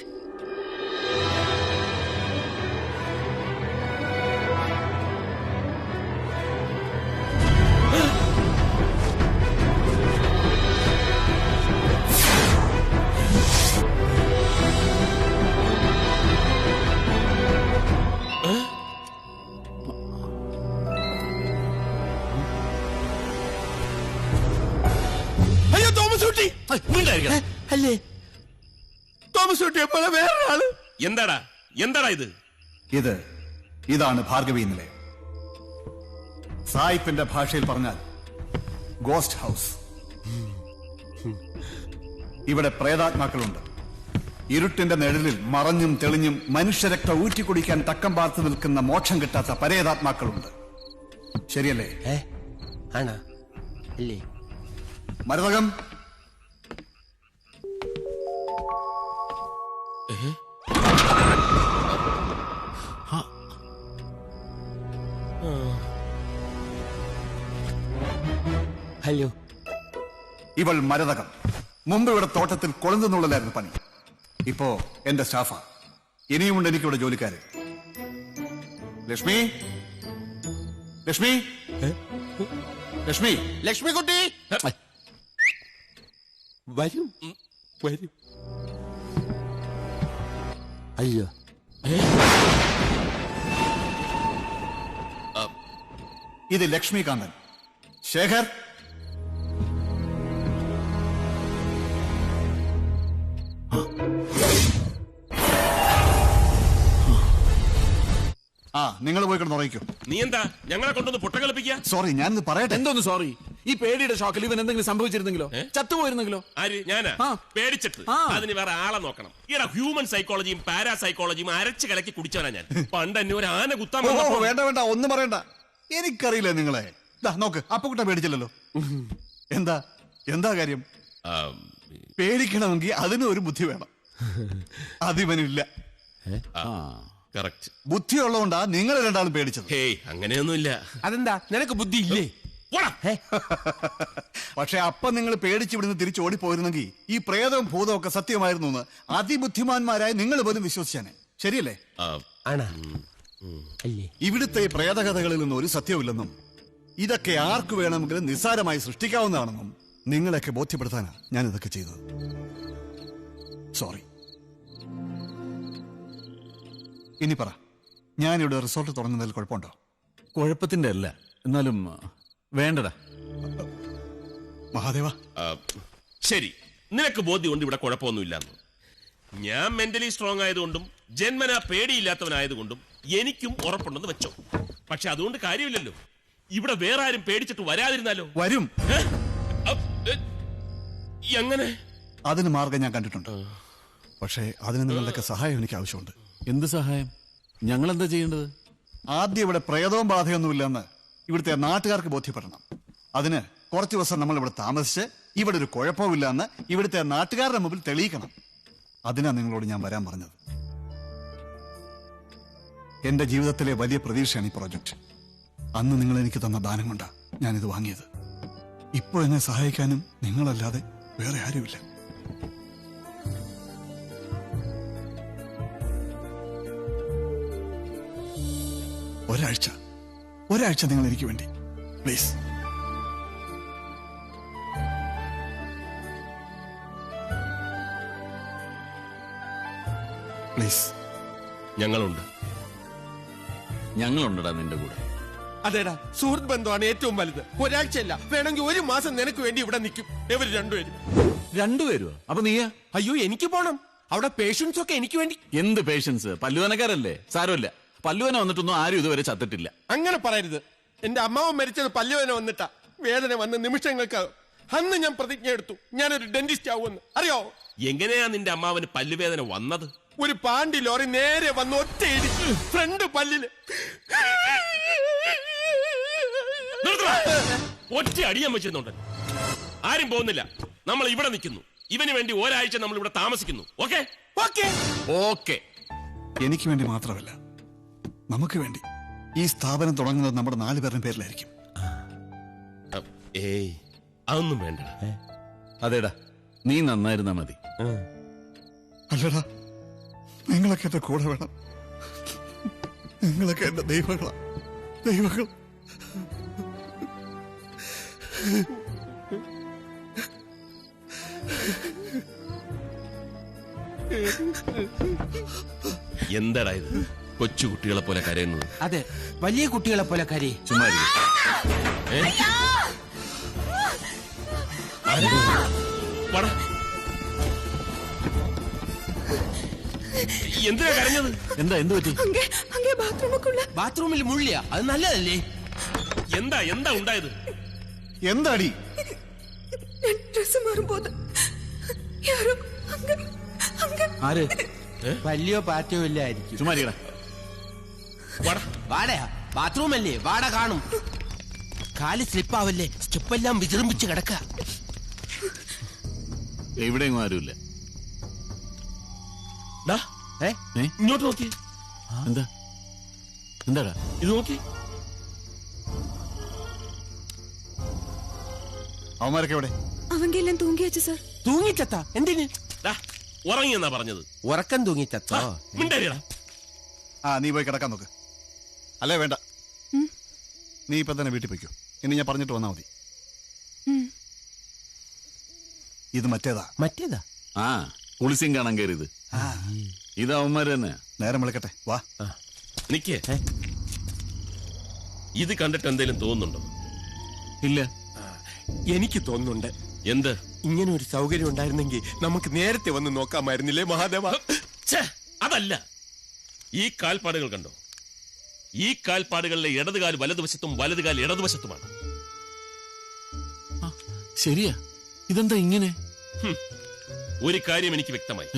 അയ്യോ, തോമസ് കുട്ടി അല്ലേ? തോമസ് കുട്ടിയെ പോലെ വേറൊരാള്. എന്താടാ ഇത്? ഇതാണ് ഭാർഗവി നിലയം. സായിപ്പിന്റെ ഭാഷയിൽ പറഞ്ഞാൽ ഗോസ്റ്റ് ഹൗസ്. ഇവിടെ പ്രേതാത്മാക്കളുണ്ട്. ഇരുട്ടിന്റെ നിഴലിൽ മറഞ്ഞും തെളിഞ്ഞും മനുഷ്യരക്തം ഊറ്റിക്കുടിക്കാൻ തക്കം പാർത്ത് നിൽക്കുന്ന മോക്ഷം കിട്ടാത്ത പരേതാത്മാക്കളുണ്ട്. ശരിയല്ലേ? ആണോ? അല്ലേ? മരതകം, ഹലോ. ഇവൾ മരതകം. മുമ്പ് ഇവിടെ തോട്ടത്തിൽ കൊളുന്തെന്നുള്ളതായിരുന്നു പണി. ഇപ്പോ എന്റെ സ്റ്റാഫാ. ഇനിയുമുണ്ട് എനിക്കിവിടെ ജോലിക്കാര്. ലക്ഷ്മി, ലക്ഷ്മി, ലക്ഷ്മി, ലക്ഷ്മിക്കുട്ടി, വരും വരും. അയ്യോ, ഇത് ലക്ഷ്മികാന്തൻ. ശേഖർ, ആ നിങ്ങൾ പോയി കിടന്ന് ഉറങ്ങിക്കോ. നീ എന്താ ഞങ്ങളെ കൊണ്ടൊന്ന് പൊട്ട കളിപ്പിക്കുക? സോറി, ഞാനിത് പറയട്ടെ. എന്തോന്ന് സോറി? ഈ പേടിയുടെ ഷോക്കിൽ ഇവൻ എന്തെങ്കിലും സംഭവിച്ചിരുന്നെങ്കിലോ, ചത്തുപോയിരുന്നെങ്കിലോ? ആര്? ഞാനാ? ആ. പേടിച്ചിട്ട് ആ. അതിന് വേറെ ആളെ നോക്കണം. ഈടാ ഹ്യൂമൻ സൈക്കോളജിയും പാരാസൈക്കോളജിയും അരച്ച് കലക്കി കുടിച്ചവനാ ഞാൻ. പണ്ട് എന്നെ ഒരു ആന കുത്താൻ ഓ, വന്നപ്പോ- വേണ്ട വേണ്ട, ഒന്നും പറയണ്ട. എനിക്കറിയില്ല നിങ്ങളെ. ദാ നോക്ക്, അപ്പുക്കുട്ട പേടിച്ചില്ലല്ലോ. എന്താ എന്താ കാര്യം? ആ, പേടിക്കണമെങ്കിൽ അതിനും ഒരു ബുദ്ധി വേണം. അതിവനില്ല. correct. ബുദ്ധിയുള്ളതുകൊണ്ടാ നിങ്ങൾ രണ്ടാളും പേടിച്ചത്. ഹേയ്, അങ്ങനെയൊന്നുമില്ല. അതെന്താ നിനക്ക് ബുദ്ധി ഇല്ലേ? പോടാ. പക്ഷെ അപ്പൊ നിങ്ങൾ പേടിച്ച് ഇവിടുന്ന് തിരിച്ചു ഓടിപ്പോയിരുന്നെങ്കിൽ ഈ പ്രേതവും ഭൂതവും ഒക്കെ സത്യമായിരുന്നു എന്ന് അതിബുദ്ധിമാന്മാരായ നിങ്ങൾ പോലും വിശ്വസിച്ചാനെ. ശരിയല്ലേ? ആ, ആണാ? അല്ലേ? ഇവിടുത്തെ ഈ പ്രേതകഥകളിൽ നിന്നും ഒരു സത്യമില്ലെന്നും ഇതൊക്കെ ആർക്ക് വേണമെങ്കിലും നിസ്സാരമായി സൃഷ്ടിക്കാവുന്നതാണെന്നും നിങ്ങളെയൊക്കെ ബോധ്യപ്പെടുത്താനാ ഞാൻ ഇതൊക്കെ ചെയ്തത്. സോറി. ഇനി പറ, ഞാനിവിടെ റിസോർട്ട് തുടങ്ങുന്നതിൽ കുഴപ്പമുണ്ടോ? കുഴപ്പത്തിന്റെ അല്ല, എന്നാലും വേണ്ടടാ. മഹാദേവ, ആ, ശരി, നിനക്ക് ബോധ്യമുണ്ട് ഇവിടെ കുഴപ്പമൊന്നുമില്ലെന്ന്. ഞാൻ മെന്റലി സ്ട്രോങ് ആയതുകൊണ്ടും ജന്മനാ പേടിയില്ലാത്തവനായതുകൊണ്ടും എനിക്കും ഉറപ്പുണ്ടെന്ന് വെച്ചോ. പക്ഷെ അതുകൊണ്ട് കാര്യമില്ലല്ലോ. ഇവിടെ വേറെ ആരും പേടിച്ചിട്ട് വരാതിരുന്നാലോ? വരും. ഏ? എങ്ങനെ? അതിന് മാർഗം ഞാൻ കണ്ടിട്ടുണ്ട്. പക്ഷേ അതിന് നിങ്ങളുടെയൊക്കെ സഹായം എനിക്ക് ആവശ്യമുണ്ട്. എന്ത് സഹായം? ഞങ്ങൾ എന്താ ചെയ്യേണ്ടത്? ആദ്യം ഇവിടെ പ്രേതവും ബാധയൊന്നുമില്ലെന്ന് ഇവിടുത്തെ നാട്ടുകാർക്ക് ബോധ്യപ്പെടണം. അതിന് കുറച്ച് ദിവസം നമ്മൾ ഇവിടെ താമസിച്ച് ഇവിടെ ഒരു കുഴപ്പമില്ലെന്ന് ഇവിടുത്തെ നാട്ടുകാരുടെ മുമ്പിൽ തെളിയിക്കണം. അതിനാ നിങ്ങളോട് ഞാൻ വരാൻ പറഞ്ഞത്. എന്റെ ജീവിതത്തിലെ വലിയ പ്രതീക്ഷയാണ് ഈ പ്രോജക്റ്റ്. അന്ന് നിങ്ങൾ എനിക്ക് തന്ന ദാനം കൊണ്ടാ ഞാനിത് വാങ്ങിയത്. ഇപ്പോൾ എന്നെ സഹായിക്കാനും നിങ്ങളല്ലാതെ വേറെ ആരുമില്ല. ഒരാഴ്ച നിങ്ങൾ എനിക്ക് വേണ്ടി പ്ലീസ്. പ്ലീസ്. ഞങ്ങളുണ്ട്. ഞങ്ങളുണ്ടടാ നിന്റെ കൂടെ. അതേടാ, സുഹൃത്ത് ബന്ധമാണ് ഏറ്റവും വലുത്. ഒരാഴ്ചയല്ല, വേണമെങ്കിൽ ഒരു മാസം നിനക്ക് വേണ്ടി ഇവിടെ നിൽക്കും. ഇവർ രണ്ടുപേരും. രണ്ടുപേരുവോ? അപ്പൊ നീയാ? അയ്യോ, എനിക്ക് പോണം. അവിടെ പേഷ്യൻസ് ഒക്കെ എനിക്ക് വേണ്ടി. എന്ത് പേഷ്യൻസ്? പല്ലുവനക്കാരല്ലേ? സാരമില്ല, പല്ലുവന വന്നിട്ടൊന്നും ആരും ഇതുവരെ ചത്തിട്ടില്ല. അങ്ങനെ പറയരുത്. എന്റെ അമ്മാവൻ മരിച്ചത് പല്ലുവേദന വന്നിട്ടാ. വേദന വന്ന നിമിഷങ്ങൾക്ക് അന്ന് ഞാൻ പ്രതിജ്ഞ എടുത്തു, ഞാനൊരു ഡെന്റിസ്റ്റ് ആവുമെന്ന്. അറിയോ? എങ്ങനെയാ നിന്റെ അമ്മാവന് പല്ലുവേദന വന്നത്? ഒരു പാണ്ടി ലോറി നേരെ വന്ന് ഒറ്റ ഇടിച്ച് ഫ്രണ്ട് പല്ലില്. ഒറ്റ അടിയാൻ വെച്ചിരുന്നുണ്ട്. ആരും പോകുന്നില്ല, നമ്മൾ ഇവിടെ നിൽക്കുന്നു. ഇവന് വേണ്ടി ഒരാഴ്ച നമ്മൾ ഇവിടെ താമസിക്കുന്നു. ഓക്കെ? Okay okay. എനിക്ക് വേണ്ടി മാത്രമല്ല, നമുക്ക് വേണ്ടി. ഈ സ്ഥാപനം തുടങ്ങുന്നത് നമ്മുടെ 4 പേരുടെ പേരിലായിരിക്കും. ഏയ്, അതൊന്നും വേണ്ട. അതേടാ, നീ നന്നായിരുന്നാ മതി. അല്ലടാ, നിങ്ങളൊക്കെ എന്റെ കൂടെ വേണം. നിങ്ങളൊക്കെ എന്റെ ദൈവങ്ങളാ. ദൈവങ്ങൾ. എന്താടാ ഇത്? കൊച്ചു കുട്ടികളെ പോലെ കരയുന്നത്? അതെ, വലിയ കുട്ടികളെ പോലെ കരയെ. ചുമ്മാ ഇരിക്ക്. വാടാ. എന്തിനാ കരഞ്ഞത്? എന്താ, എന്ത് പറ്റി? ബാത്റൂമിൽ മുള്ളിയ അത് നല്ലതല്ലേ? എന്താ എന്താ ഉണ്ടായത്? എന്താടി? ഡ്രസ് മാറുമ്പോൾ ആര്? വലിയോ പാറ്റയോ ഇല്ലായിരിക്കും. ചുമ്മാ ഇരിക്കടാ. വാടാ. വാടയാ? ബാത്റൂം അല്ലേ, വാട കാണും. കാല് സ്ലിപ്പാവല്ലേ. ചെപ്പെല്ലാം വിജൃംഭിച്ച് കിടക്ക. എവിടെയെങ്കിലും ആരുമില്ല. ഇങ്ങോട്ട് നോക്കി. എന്താ എന്താടാ ഇത് നോക്കി. അവന്മാരൊക്കെ എവിടെ? അവന്റെ എല്ലാം തൂങ്ങിയച്ച സർ. തൂങ്ങിച്ചത്ത എന്തിന്? ഉറങ്ങിയെന്നാ പറഞ്ഞത്. ഉറക്കം തൂങ്ങിച്ചത്ത. മിണ്ടരിയടാ. നീ പോയി കിടക്കാൻ നോക്ക്. അല്ലേ വേണ്ട, നീ ഇപ്പൊ തന്നെ വീട്ടിൽ പോയിക്കോ. ഇനി ഞാൻ പറഞ്ഞിട്ട് വന്നാ മതി. ഇത് മറ്റേതാ. ആ പുളിസിയും കാണാൻ കയറിയത്. ഇത് അവന്മാര് തന്നെ. നേരം വിളിക്കട്ടെ, വാ. നിക്കേ, ഇത് കണ്ടിട്ട് എന്തേലും തോന്നുന്നുണ്ടോ? ഇല്ല. എനിക്ക് തോന്നുന്നുണ്ട്. എന്ത്? ഇങ്ങനെ ഒരു സൗകര്യം ഉണ്ടായിരുന്നെങ്കിൽ നമുക്ക് നേരത്തെ വന്ന് നോക്കാമായിരുന്നില്ലേ മഹാദേവ? അതല്ല, ഈ കാൽപ്പാടുകൾ കണ്ടോ? ഈ കാൽപ്പാടുകളിലെ ഇടതുകാൽ വലതുവശത്തും വലതുകാൽ ഇടതുവശത്തുമാണ്. ശരിയാ, ഇതെന്താ ഇങ്ങനെ? ഒരു കാര്യം എനിക്ക് വ്യക്തമായി.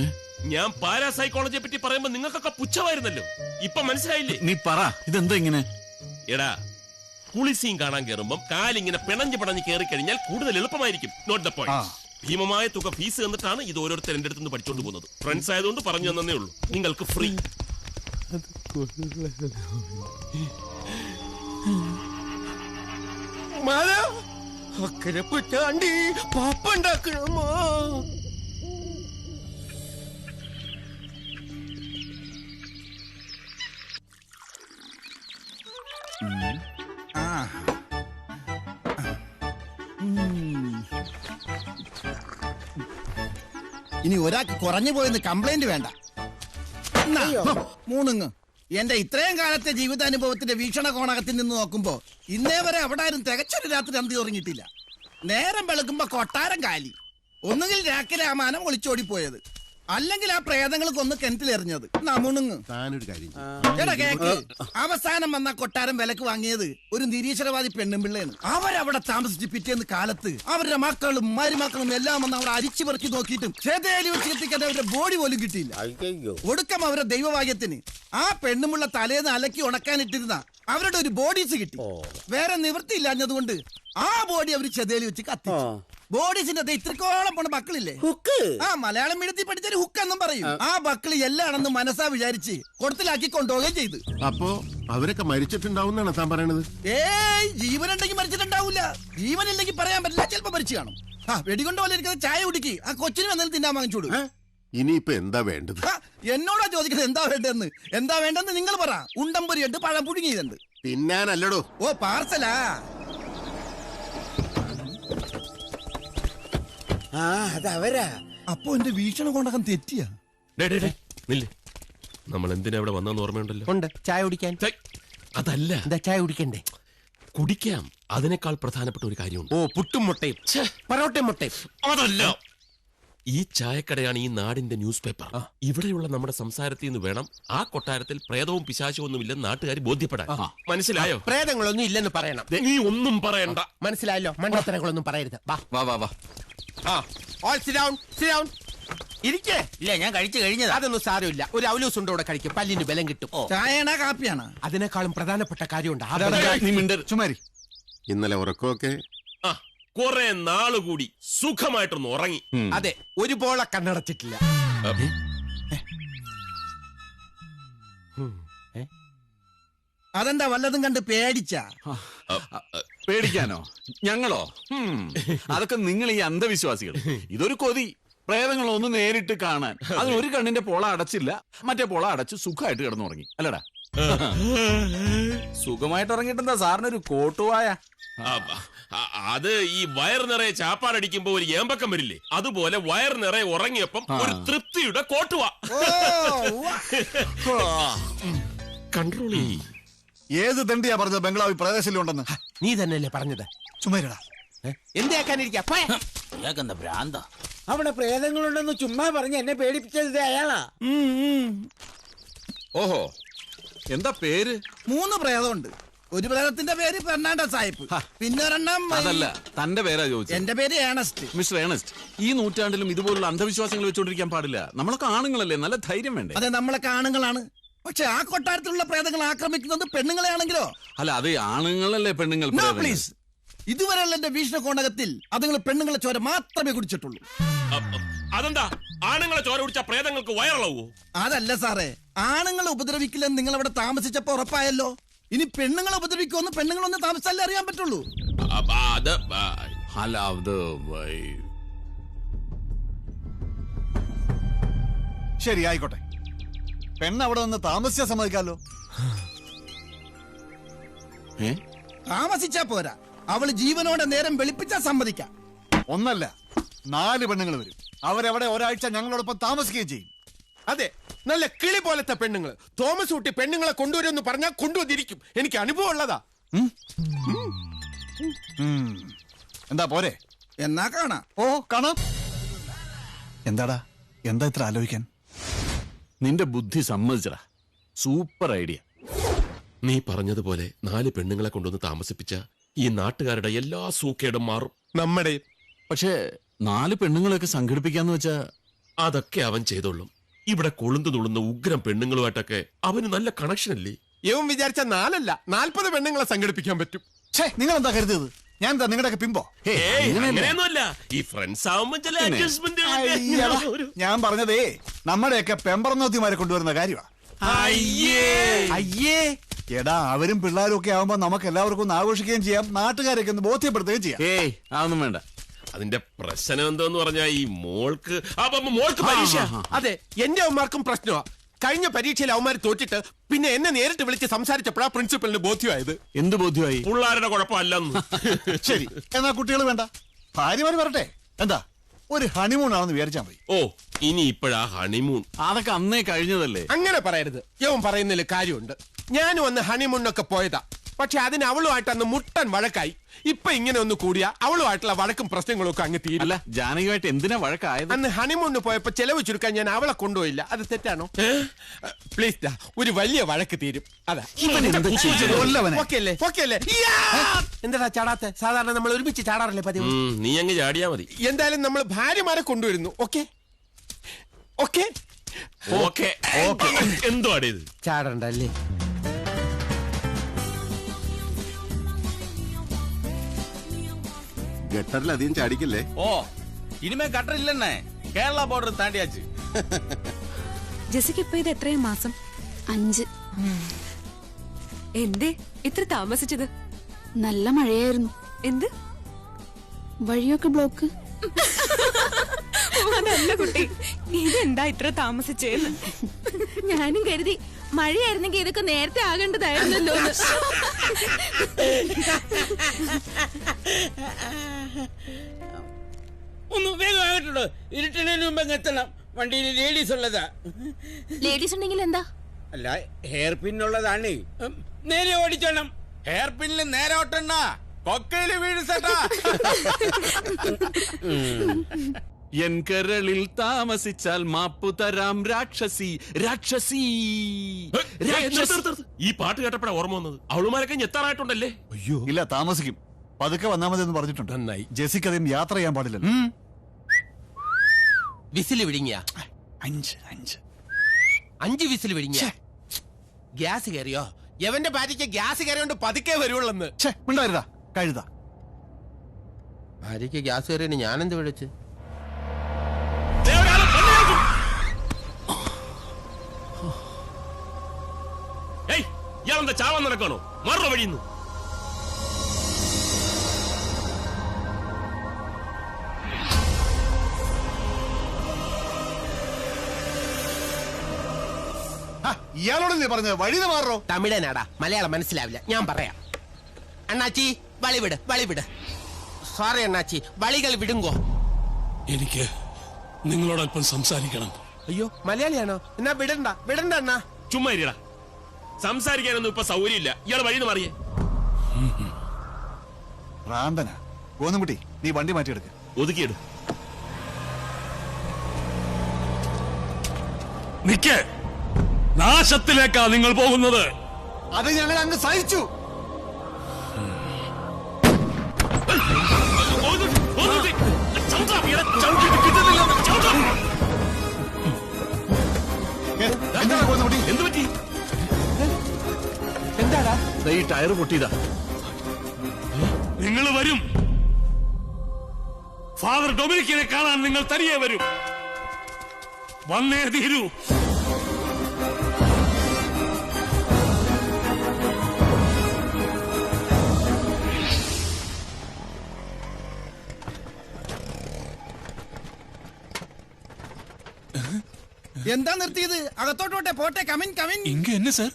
ഞാൻ പാരാസൈക്കോളജിയെ പറ്റി പറയുമ്പോ നിങ്ങൾക്കൊക്കെ പുച്ഛമായിരുന്നല്ലോ. ഇപ്പൊ മനസ്സിലായില്ലേ? നീ പറ, ഇതെന്താ ഇങ്ങനെ? എടാ, പുളിസീൻ കാണാൻ കയറുമ്പം കാലിങ്ങനെ പിണഞ്ഞ് കയറി കഴിഞ്ഞാൽ കൂടുതൽ എളുപ്പമായിരിക്കും. Note the point. ഭീമമായ തുക ഫീസ് തന്നിട്ടാണ് ഇത് ഓരോരുത്തർ എന്റെ അടുത്ത് നിന്ന് പഠിച്ചോണ്ട് പോകുന്നത്. ഫ്രണ്ട്സ് ആയതുകൊണ്ട് പറഞ്ഞു തന്നേ ഉള്ളൂ. നിങ്ങൾക്ക് ഫ്രീ. അക്കരെ പുറ്റാണ്ടി പാപ്പുണ്ടാക്കണമോ? ഇനി ഒരാൾക്ക് കുറഞ്ഞു പോയെന്ന് കംപ്ലൈന്റ് വേണ്ട. മൂന്നുങ്ങ് എന്റെ ഇത്രയും കാലത്തെ ജീവിതാനുഭവത്തിന്റെ വീക്ഷണകോണകത്തിൽ നിന്ന് നോക്കുമ്പോ ഇന്നേ വരെ അവിടെ ആരും തികച്ചൊരു രാത്രി അന്തി ഉറങ്ങിയിട്ടില്ല. നേരം വെളുക്കുമ്പോ കൊട്ടാരം കാലി. ഒന്നുകിൽ രാക്കിരാമാനം ഒളിച്ചോടിപ്പോയത്, അല്ലെങ്കിൽ ആ പ്രേതങ്ങൾ കൊന്ന് കിണറ്റിലെറിഞ്ഞത്. നമുണുങ്ങ് എടാ കേക്ക്. അവസാനം വന്ന കൊട്ടാരം വിലക്ക് വാങ്ങിയത് ഒരു നിരീശ്വരവാദി പെണ്ണും പിള്ളയാണ്. അവരവിടെ താമസിച്ച് പിറ്റേന്ന് കാലത്ത് അവരുടെ മക്കളും മരുമക്കളും എല്ലാം വന്ന് അവിടെ അരിച്ചു പറിച്ചു നോക്കിയിട്ടും ചേതേലി വെച്ച് എത്തിക്കാൻ അവരുടെ ബോഡി പോലും കിട്ടിയില്ല. ഒടുക്കം അവരുടെ ദൈവഭാഗ്യത്തിന് ആ പെണ്ണുമുള്ള തലേന്ന് അലക്കി ഉണക്കാനിട്ടിരുന്ന അവരുടെ ഒരു ബോഡീസ് കിട്ടി. വേറെ നിവൃത്തിയില്ലാഞ്ഞതുകൊണ്ട് ആ ബോഡി അവര് ചെതേലി വെച്ച് കത്തിച്ചു. ബോഡീസിന്റെ ഇത്രക്കോളം പോണ ബക്കിളില്ലേ, ഹുക്ക്. ആ മലയാളം മീഡിയത്തിൽ പഠിച്ചൊരു ഹുക്ക് എന്നും പറയും. ആ ബക്കിളി എല്ലാണെന്ന് മനസ്സാ വിചാരിച്ച് കൊടുത്തിലാക്കി കൊണ്ടുപോവുകയും ചെയ്തു. അപ്പോ അവരൊക്കെ മരിച്ചിട്ടുണ്ടാവുന്നാണ് താൻ പറയണത്? ഏയ്, ജീവനുണ്ടെങ്കിൽ മരിച്ചിട്ടുണ്ടാവൂല. ജീവനില്ലെങ്കിൽ പറയാൻ പറ്റില്ല, ചിലപ്പോ മരിച്ചു കാണും. വെടികൊണ്ട് പോലെ ഇരിക്കുന്നത് ചായ കുടിക്ക്. ആ കൊച്ചിന് വന്നാലും തിന്നാൻ വാങ്ങിച്ചോളൂ. ഇനിയിപ്പോ എന്താ വേണ്ടത്? എന്നോടാ ചോദിക്കുന്നത് എന്താ വേണ്ടെന്ന്. എന്താ വേണ്ടെന്ന് നിങ്ങൾ പറ. ഉണ്ടംപൊരിയുണ്ട്, പഴം പുഴുങ്ങിയതുണ്ട്. തിന്നാനല്ലടോ. ഓ, പാർസലാ. അതവരാ. അപ്പൊ എന്റെ വീക്ഷണ കൊണ്ടകം തെറ്റിയാ. നമ്മൾ എന്തിനാ ഇവിടെ വന്നെന്ന് ഓർമ്മയുണ്ടല്ലോ? ഉണ്ട്, ചായ കുടിക്കാൻ. അതല്ല, എന്താ ചായ കുടിക്കണ്ടേ? കുടിക്കാം. അതിനേക്കാൾ പ്രധാനപ്പെട്ട ഒരു കാര്യമുണ്ട്. ഓ, പുട്ടും മുട്ടയും, പൊറോട്ടയും മുട്ടയും. അതല്ല, ഈ ചായക്കടയാണ് ഈ നാടിന്റെ ന്യൂസ് പേപ്പർ. ഇവിടെയുള്ള നമ്മുടെ സംസാരത്തിൽ നിന്ന് വേണം ആ കൊട്ടാരത്തിൽ പ്രേതവും പിശാചവും ഒന്നുമില്ലെന്ന് നാട്ടുകാർ ബോധ്യപ്പെടാൻ. മനസ്സിലായോ? പ്രേതങ്ങളൊന്നും ഇല്ലെന്ന് പറയണം. നീ ഒന്നും പറയണ്ട. മനസ്സിലായല്ലോ? മണ്ടത്തരങ്ങളൊന്നും പറയരുത്. ഇരിക്കേ. ഇല്ല, ഞാൻ കഴിച്ചു കഴിഞ്ഞത്. അതൊന്നും സാരമില്ല. ഒരു അവലൂസ് ഉണ്ടോടെ കഴിക്കും, പല്ലിന് ബലം കിട്ടും. ചായയാണോ കാപ്പിയാണോ? അതിനേക്കാളും പ്രധാനപ്പെട്ട കാര്യമുണ്ട്. ചുമാരി, ഇന്നലെ ഉറക്കമൊക്കെ കുറെ നാളുകൂടി സുഖമായിട്ടൊന്ന് ഉറങ്ങി. അതെ, ഒരു പോള കണ്ണടച്ചിട്ടില്ല. അതെന്താ വല്ലതും കണ്ട് പേടിച്ചാ? പേടിക്കാനോ? ഞങ്ങളോ? അതൊക്കെ നിങ്ങൾ ഈ അന്ധവിശ്വാസികൾ. ഇതൊരു കൊതി. പ്രേതങ്ങളോ ഒന്ന് നേരിട്ട് കാണാൻ. അതിനൊരു കണ്ണിന്റെ പോള അടച്ചില്ല, മറ്റേ പോള അടച്ച് സുഖമായിട്ട് കിടന്നുറങ്ങി. അല്ലടാ, സുഖമായിട്ട് ഇറങ്ങിട്ടെന്താ സാറിനൊരു കോട്ടുവായ? അത് ഈ വയർ നിറയെ ചാപ്പാടടിക്കുമ്പോ ഒരു ഏമ്പക്കം വരില്ലേ, അതുപോലെ വയർ നിറയെ ഉറങ്ങിയപ്പം ഒരു തൃപ്തിയുടെ കോട്ടുവാ. കൺട്രോൾ ചെയ്യ്. ഏത് ദണ്ടിയാ പറഞ്ഞത് ബംഗ്ലാവിൽ പ്രദേശിലുണ്ടെന്ന്? നീ തന്നെയല്ലേ പറഞ്ഞത്? ചുമരടാ. എന്താ ഭ്രാന്ത? അവിടെ പ്രേതങ്ങളുണ്ടെന്ന് ചുമ്മാ പറഞ്ഞ് എന്നെ പേടിപ്പിച്ചത് അയാളാ. ഓഹോ, എന്താ പേര്? 3 പ്രേതമുണ്ട്. ഒരു പ്രേതത്തിന്റെ പേര് ഫെർണാണ്ടോ സാഹിബ്. പിന്നെ ഒരെണ്ണം. അതല്ല, തന്റെ പേരാ ചോദിച്ചത്. എന്റെ പേര് ഏണസ്റ്റ്. മിസ്റ്റർ ഏണസ്റ്റ്, ഈ നൂറ്റാണ്ടിലും ഇതുപോലുള്ള അന്ധവിശ്വാസങ്ങൾ വെച്ചോണ്ടിരിക്കാൻ പാടില്ല. നമ്മളൊക്കെ ആണുങ്ങളല്ലേ, നല്ല ധൈര്യം വേണ്ടേ? അതെ, നമ്മളൊക്കെ ആണുങ്ങളാണ്. പക്ഷെ ആ കൊട്ടാരത്തിലുള്ള പ്രേതങ്ങൾ ആക്രമിക്കുന്നത് പെണ്ണുങ്ങളെ ആണെങ്കിലോ? അല്ല, അത് ആണുങ്ങളല്ലേ പെണ്ണുങ്ങൾ? പ്ലീസ്, ഇതുവരെയുള്ള എന്റെ വീക്ഷണകോണകത്തിൽ അതുങ്ങൾ പെണ്ണുങ്ങളെ ചോര മാത്രമേ കുടിച്ചിട്ടുള്ളൂ. അതെന്താ ആണുങ്ങളെ ചോര കുടിച്ച പ്രേതങ്ങൾക്ക് വയറിളവോ? അതല്ല സാറേ, ആണുങ്ങളെ ഉപദ്രവിക്കില്ലെന്ന് നിങ്ങൾ അവിടെ താമസിച്ചപ്പോ ഉറപ്പായല്ലോ. ഇനി പെണ്ണുങ്ങളെ ഉപദ്രവിക്കുമെന്ന് പെണ്ണുങ്ങളൊന്ന് താമസിച്ചാലേ അറിയാൻ പറ്റുള്ളൂ. അല്ല അത് ശരി, ആയിക്കോട്ടെ. പെണ്ണ് അവിടെ നിന്ന് താമസിച്ചാൽ സമ്മതിക്കാലോ. താമസിച്ചാ പോരാ, അവള് ജീവനോടെ നേരം വെളുപ്പിച്ചാൽ സമ്മതിക്കാം. ഒന്നല്ല 4 പെണ്ണുങ്ങൾ വരും. അവരവിടെ ഒരാഴ്ച ഞങ്ങളോടൊപ്പം താമസിക്കുകയും ചെയ്യും. അതെ, നല്ല കിളി പോലത്തെ പെണ്ണുങ്ങൾ. തോമസ് കുട്ടി പെണ്ണുങ്ങളെ കൊണ്ടുവരുമെന്ന് പറഞ്ഞാൽ കൊണ്ടുവന്നിരിക്കും. എനിക്ക് അനുഭവം ഉള്ളതാ. എന്താ പോരെ? എന്നാ കാണാം. ഓ കാണാം. എന്താടാ, എന്താ ഇത്ര ആലോചിക്കാൻ? നിന്റെ ബുദ്ധി സമ്മതിച്ചടാ. Super idea. നീ പറഞ്ഞതുപോലെ 4 പെണ്ണുങ്ങളെ കൊണ്ടുവന്ന് താമസിപ്പിച്ച ഈ നാട്ടുകാരുടെ എല്ലാ സൂക്കേടും മാറും. നമ്മുടെ പക്ഷേ 4 പെണ്ണുങ്ങളൊക്കെ സംഘടിപ്പിക്കാന്ന് വെച്ചാ അതൊക്കെ അവൻ ചെയ്തോളും. ഇവിടെ കൊളുന്തു തുളുന്ന ഉഗ്രം പെണ്ണുങ്ങളുമായിട്ടൊക്കെ അവന് നല്ല കണക്ഷൻ അല്ലേ? ഇവൻ വിചാരിച്ച 4 അല്ല 40 പെണ്ണുങ്ങളെ സംഘടിപ്പിക്കാൻ പറ്റും. നിങ്ങൾ എന്താ കരുതിയത്? ഞാൻ എന്താ നിങ്ങളുടെയൊക്കെ പിമ്പോ? അങ്ങനെയൊന്നുമല്ല. ഈ ഫ്രണ്ട്സ് ആവുമ്പോ ചില അഡ്ജസ്റ്റ്മെന്റ്. ഞാൻ പറഞ്ഞതേ നമ്മുടെയൊക്കെ പെമ്പറന്നോത്തിമാരെ കൊണ്ടുവരുന്ന കാര്യമാണ്. അയ്യേ, എടാ, അവരും പിള്ളേരും ഒക്കെ ആവുമ്പോ നമുക്ക് എല്ലാവർക്കും ഒന്ന് ആഘോഷിക്കുകയും ചെയ്യാം, നാട്ടുകാരൊക്കെ ഒന്ന് ബോധ്യപ്പെടുത്തുകയും ചെയ്യാം. ഏയ് അതൊന്നും വേണ്ട. അതിന്റെ പ്രശ്നം എന്തോന്ന് പറഞ്ഞാ ഈ മോൾക്ക് പരീക്ഷ. അതെ, എന്റെ അവന്മാർക്കും പ്രശ്നമാ. കഴിഞ്ഞ പരീക്ഷയിൽ അവന്മാർ തോറ്റിട്ട് പിന്നെ എന്നെ നേരിട്ട് വിളിച്ച് സംസാരിച്ചപ്പോഴാ പ്രിൻസിപ്പലിന് ബോധ്യമായത്. എന്ത് ബോധ്യമായി? പിള്ളേരുടെ കുഴപ്പമല്ലെന്ന്. ശരി, എന്നാ കുട്ടികൾ വേണ്ട, ഭാര്യമാര് വരട്ടെ. എന്താ, ഒരു ഹണിമൂൺ ആണെന്ന് വിചാരിച്ചാ മതി. ഓ, ഇനി ഇപ്പോഴാ ഹണിമൂൺ? അതൊക്കെ അന്നേ കഴിഞ്ഞതല്ലേ. അങ്ങനെ പറയരുത്. യവൻ പറയുന്നതിൽ കാര്യമുണ്ട്. ഞാനും അന്ന് ഹണിമൂണിനൊക്കെ പോയതാ. പക്ഷെ അതിന് അവളുമായിട്ട് അന്ന് മുട്ടൻ വഴക്കായി. ഇപ്പൊ ഇങ്ങനെ ഒന്ന് കൂടിയാ അവളുമായിട്ടുള്ള വഴക്കും പ്രശ്നങ്ങളും ഒക്കെ അങ്ങ് തീരും. അല്ല, ജാനകിയായിട്ട് എന്തിനാ വഴക്കായത്? അന്ന് ഹണിമൂണിന് പോയപ്പോ ചെലവ് ചുരുക്കാൻ ഞാൻ അവളെ കൊണ്ടുപോയില്ല. അത് തെറ്റാണോ? പ്ലീസ് ദാ, ഒരു വലിയ വഴക്ക് തീരും. അതാ എന്താ ചാടാത്തെ? സാധാരണ നമ്മൾ ഒരുമിച്ച് ചാടാറില്ലേ പതിവ്? നീ അങ്ങ് ചാടിയാ മതി. എന്തായാലും നമ്മൾ ഭാര്യമാരെ കൊണ്ടുവരുന്നു. Okay okay okay okay. എന്തോ ആടേത്? ചാടണ്ടല്ലേ? ഗട്ടറിലധികം ചാടിക്കല്ലേ. ഓ, ഇനിമേ ഗട്ടറില്ലെന്നേ. കേരള ബോർഡർ താണ്ടിയാച്ച്. ജെസിക്ക് ഇപ്പൊ ഇത് എത്രയും മാസം? 5. എന്തേ ഇത്ര താമസിച്ചത്? നല്ല മഴയായിരുന്നു. എന്ത്? വഴിയൊക്കെ ബ്ലോക്ക്. അതല്ല കുട്ടി, ഇതെന്താ ഇത്ര താമസിച്ചേന്ന്? ഞാനും കരുതി മഴയായിരുന്നെങ്കിൽ ഇതൊക്കെ നേരത്തെ ആകേണ്ടതായിരുന്നല്ലോ. ഒന്ന് വേഗം ആകട്ടോ, ഇരുട്ടിനു മുമ്പ് എത്തണം. വണ്ടിയിൽ ലേഡീസ് ഉള്ളതാ. ലേഡീസ് ഉണ്ടെങ്കിൽ എന്താ? അല്ല, ഹെയർ പിന്നുള്ളതാണ്. നേരെ ഓടിച്ചോണം. ഹെയർ പിന്നിൽ നേരെ ഓട്ടണ്ട, കൊക്കയില് വീഴ്സട്ടാ. എൻ കരളിൽ താമസിച്ചാൽ മാപ്പു തരാം രാക്ഷസി രാക്ഷസി. ഈ പാട്ട് കേട്ടപ്പോഴാ ഓർമ്മ വന്നത്. അവളുമാരൊക്കെ ഞെത്താറായിട്ടുണ്ടല്ലേ? അയ്യോ ഇല്ല, താമസിക്കും. പതുക്കെ വന്നാൽ മതി എന്ന് പറഞ്ഞിട്ടുണ്ട്. നന്നായി. ജെസിക്ക് അധികം യാത്ര ചെയ്യാൻ പാടില്ലല്ലോ. വിസിൽ വിഴുങ്ങിയ 5 വിസിൽ വിഴുങ്ങിയ ഗ്യാസ് കയറിയോ? എവന്റെ ഭാര്യയ്ക്ക് ഗ്യാസ് കയറിയോണ്ട് പതുക്കെ വരുവുള്ളെന്ന്. ഉണ്ടായിരുന്നാ കഴുത. ഭാര്യയ്ക്ക് ഗ്യാസ് കയറിയ ഞാനെന്ത് വിളിച്ച്? ഇയാളെന്താ ചാവാൻ നടക്കാണോ? മറ വഴിയുന്നു. ഇയാളോടല്ലേ പറഞ്ഞത് വഴി മാറോ? തമിഴനാടാ, മലയാളം മനസ്സിലാവില്ല. ഞാൻ പറയാം. അണ്ണാച്ചി വളിവിട് വളിവിട്. സോറി അണ്ണാച്ചി, വളികൾ വിടുങ്കോ. എനിക്ക് നിങ്ങളോടൊപ്പം സംസാരിക്കണം. അയ്യോ, മലയാളിയാണോ? എന്നാ വിടണ്ട വിടണ്ട അണ്ണാ. ചുമ്മാ ഇരിടാ, സംസാരിക്കാനൊന്നും ഇപ്പൊ സൗകര്യമില്ല. ഇയാളെ വഴിന്ന് മാറിയേ. ഭ്രാന്തനാ. ഗോന്നുകുട്ടി, നീ വണ്ടി മാറ്റിയെടുക്ക. ഒതുക്കിയിട്. നിക്ക്, നാശത്തിലേക്കാ നിങ്ങൾ പോകുന്നത്. അത് ഞങ്ങൾ അങ്ങ് സഹിച്ചു. എന്ത് പറ്റി? എന്താടാ? ഈ ടയർ പൊട്ടിയതാ. നിങ്ങൾ വരും. ഫാദർ ഡൊമിനിക്കിനെ കാണാൻ നിങ്ങൾ തനിയെ വരും. വന്നേ തീരൂ. എന്താ നിർത്തിയത്? അകത്തോട്ടോട്ടെ പോട്ടെ. Come in come in. ഇങ്ങ എന്നെ സാർ?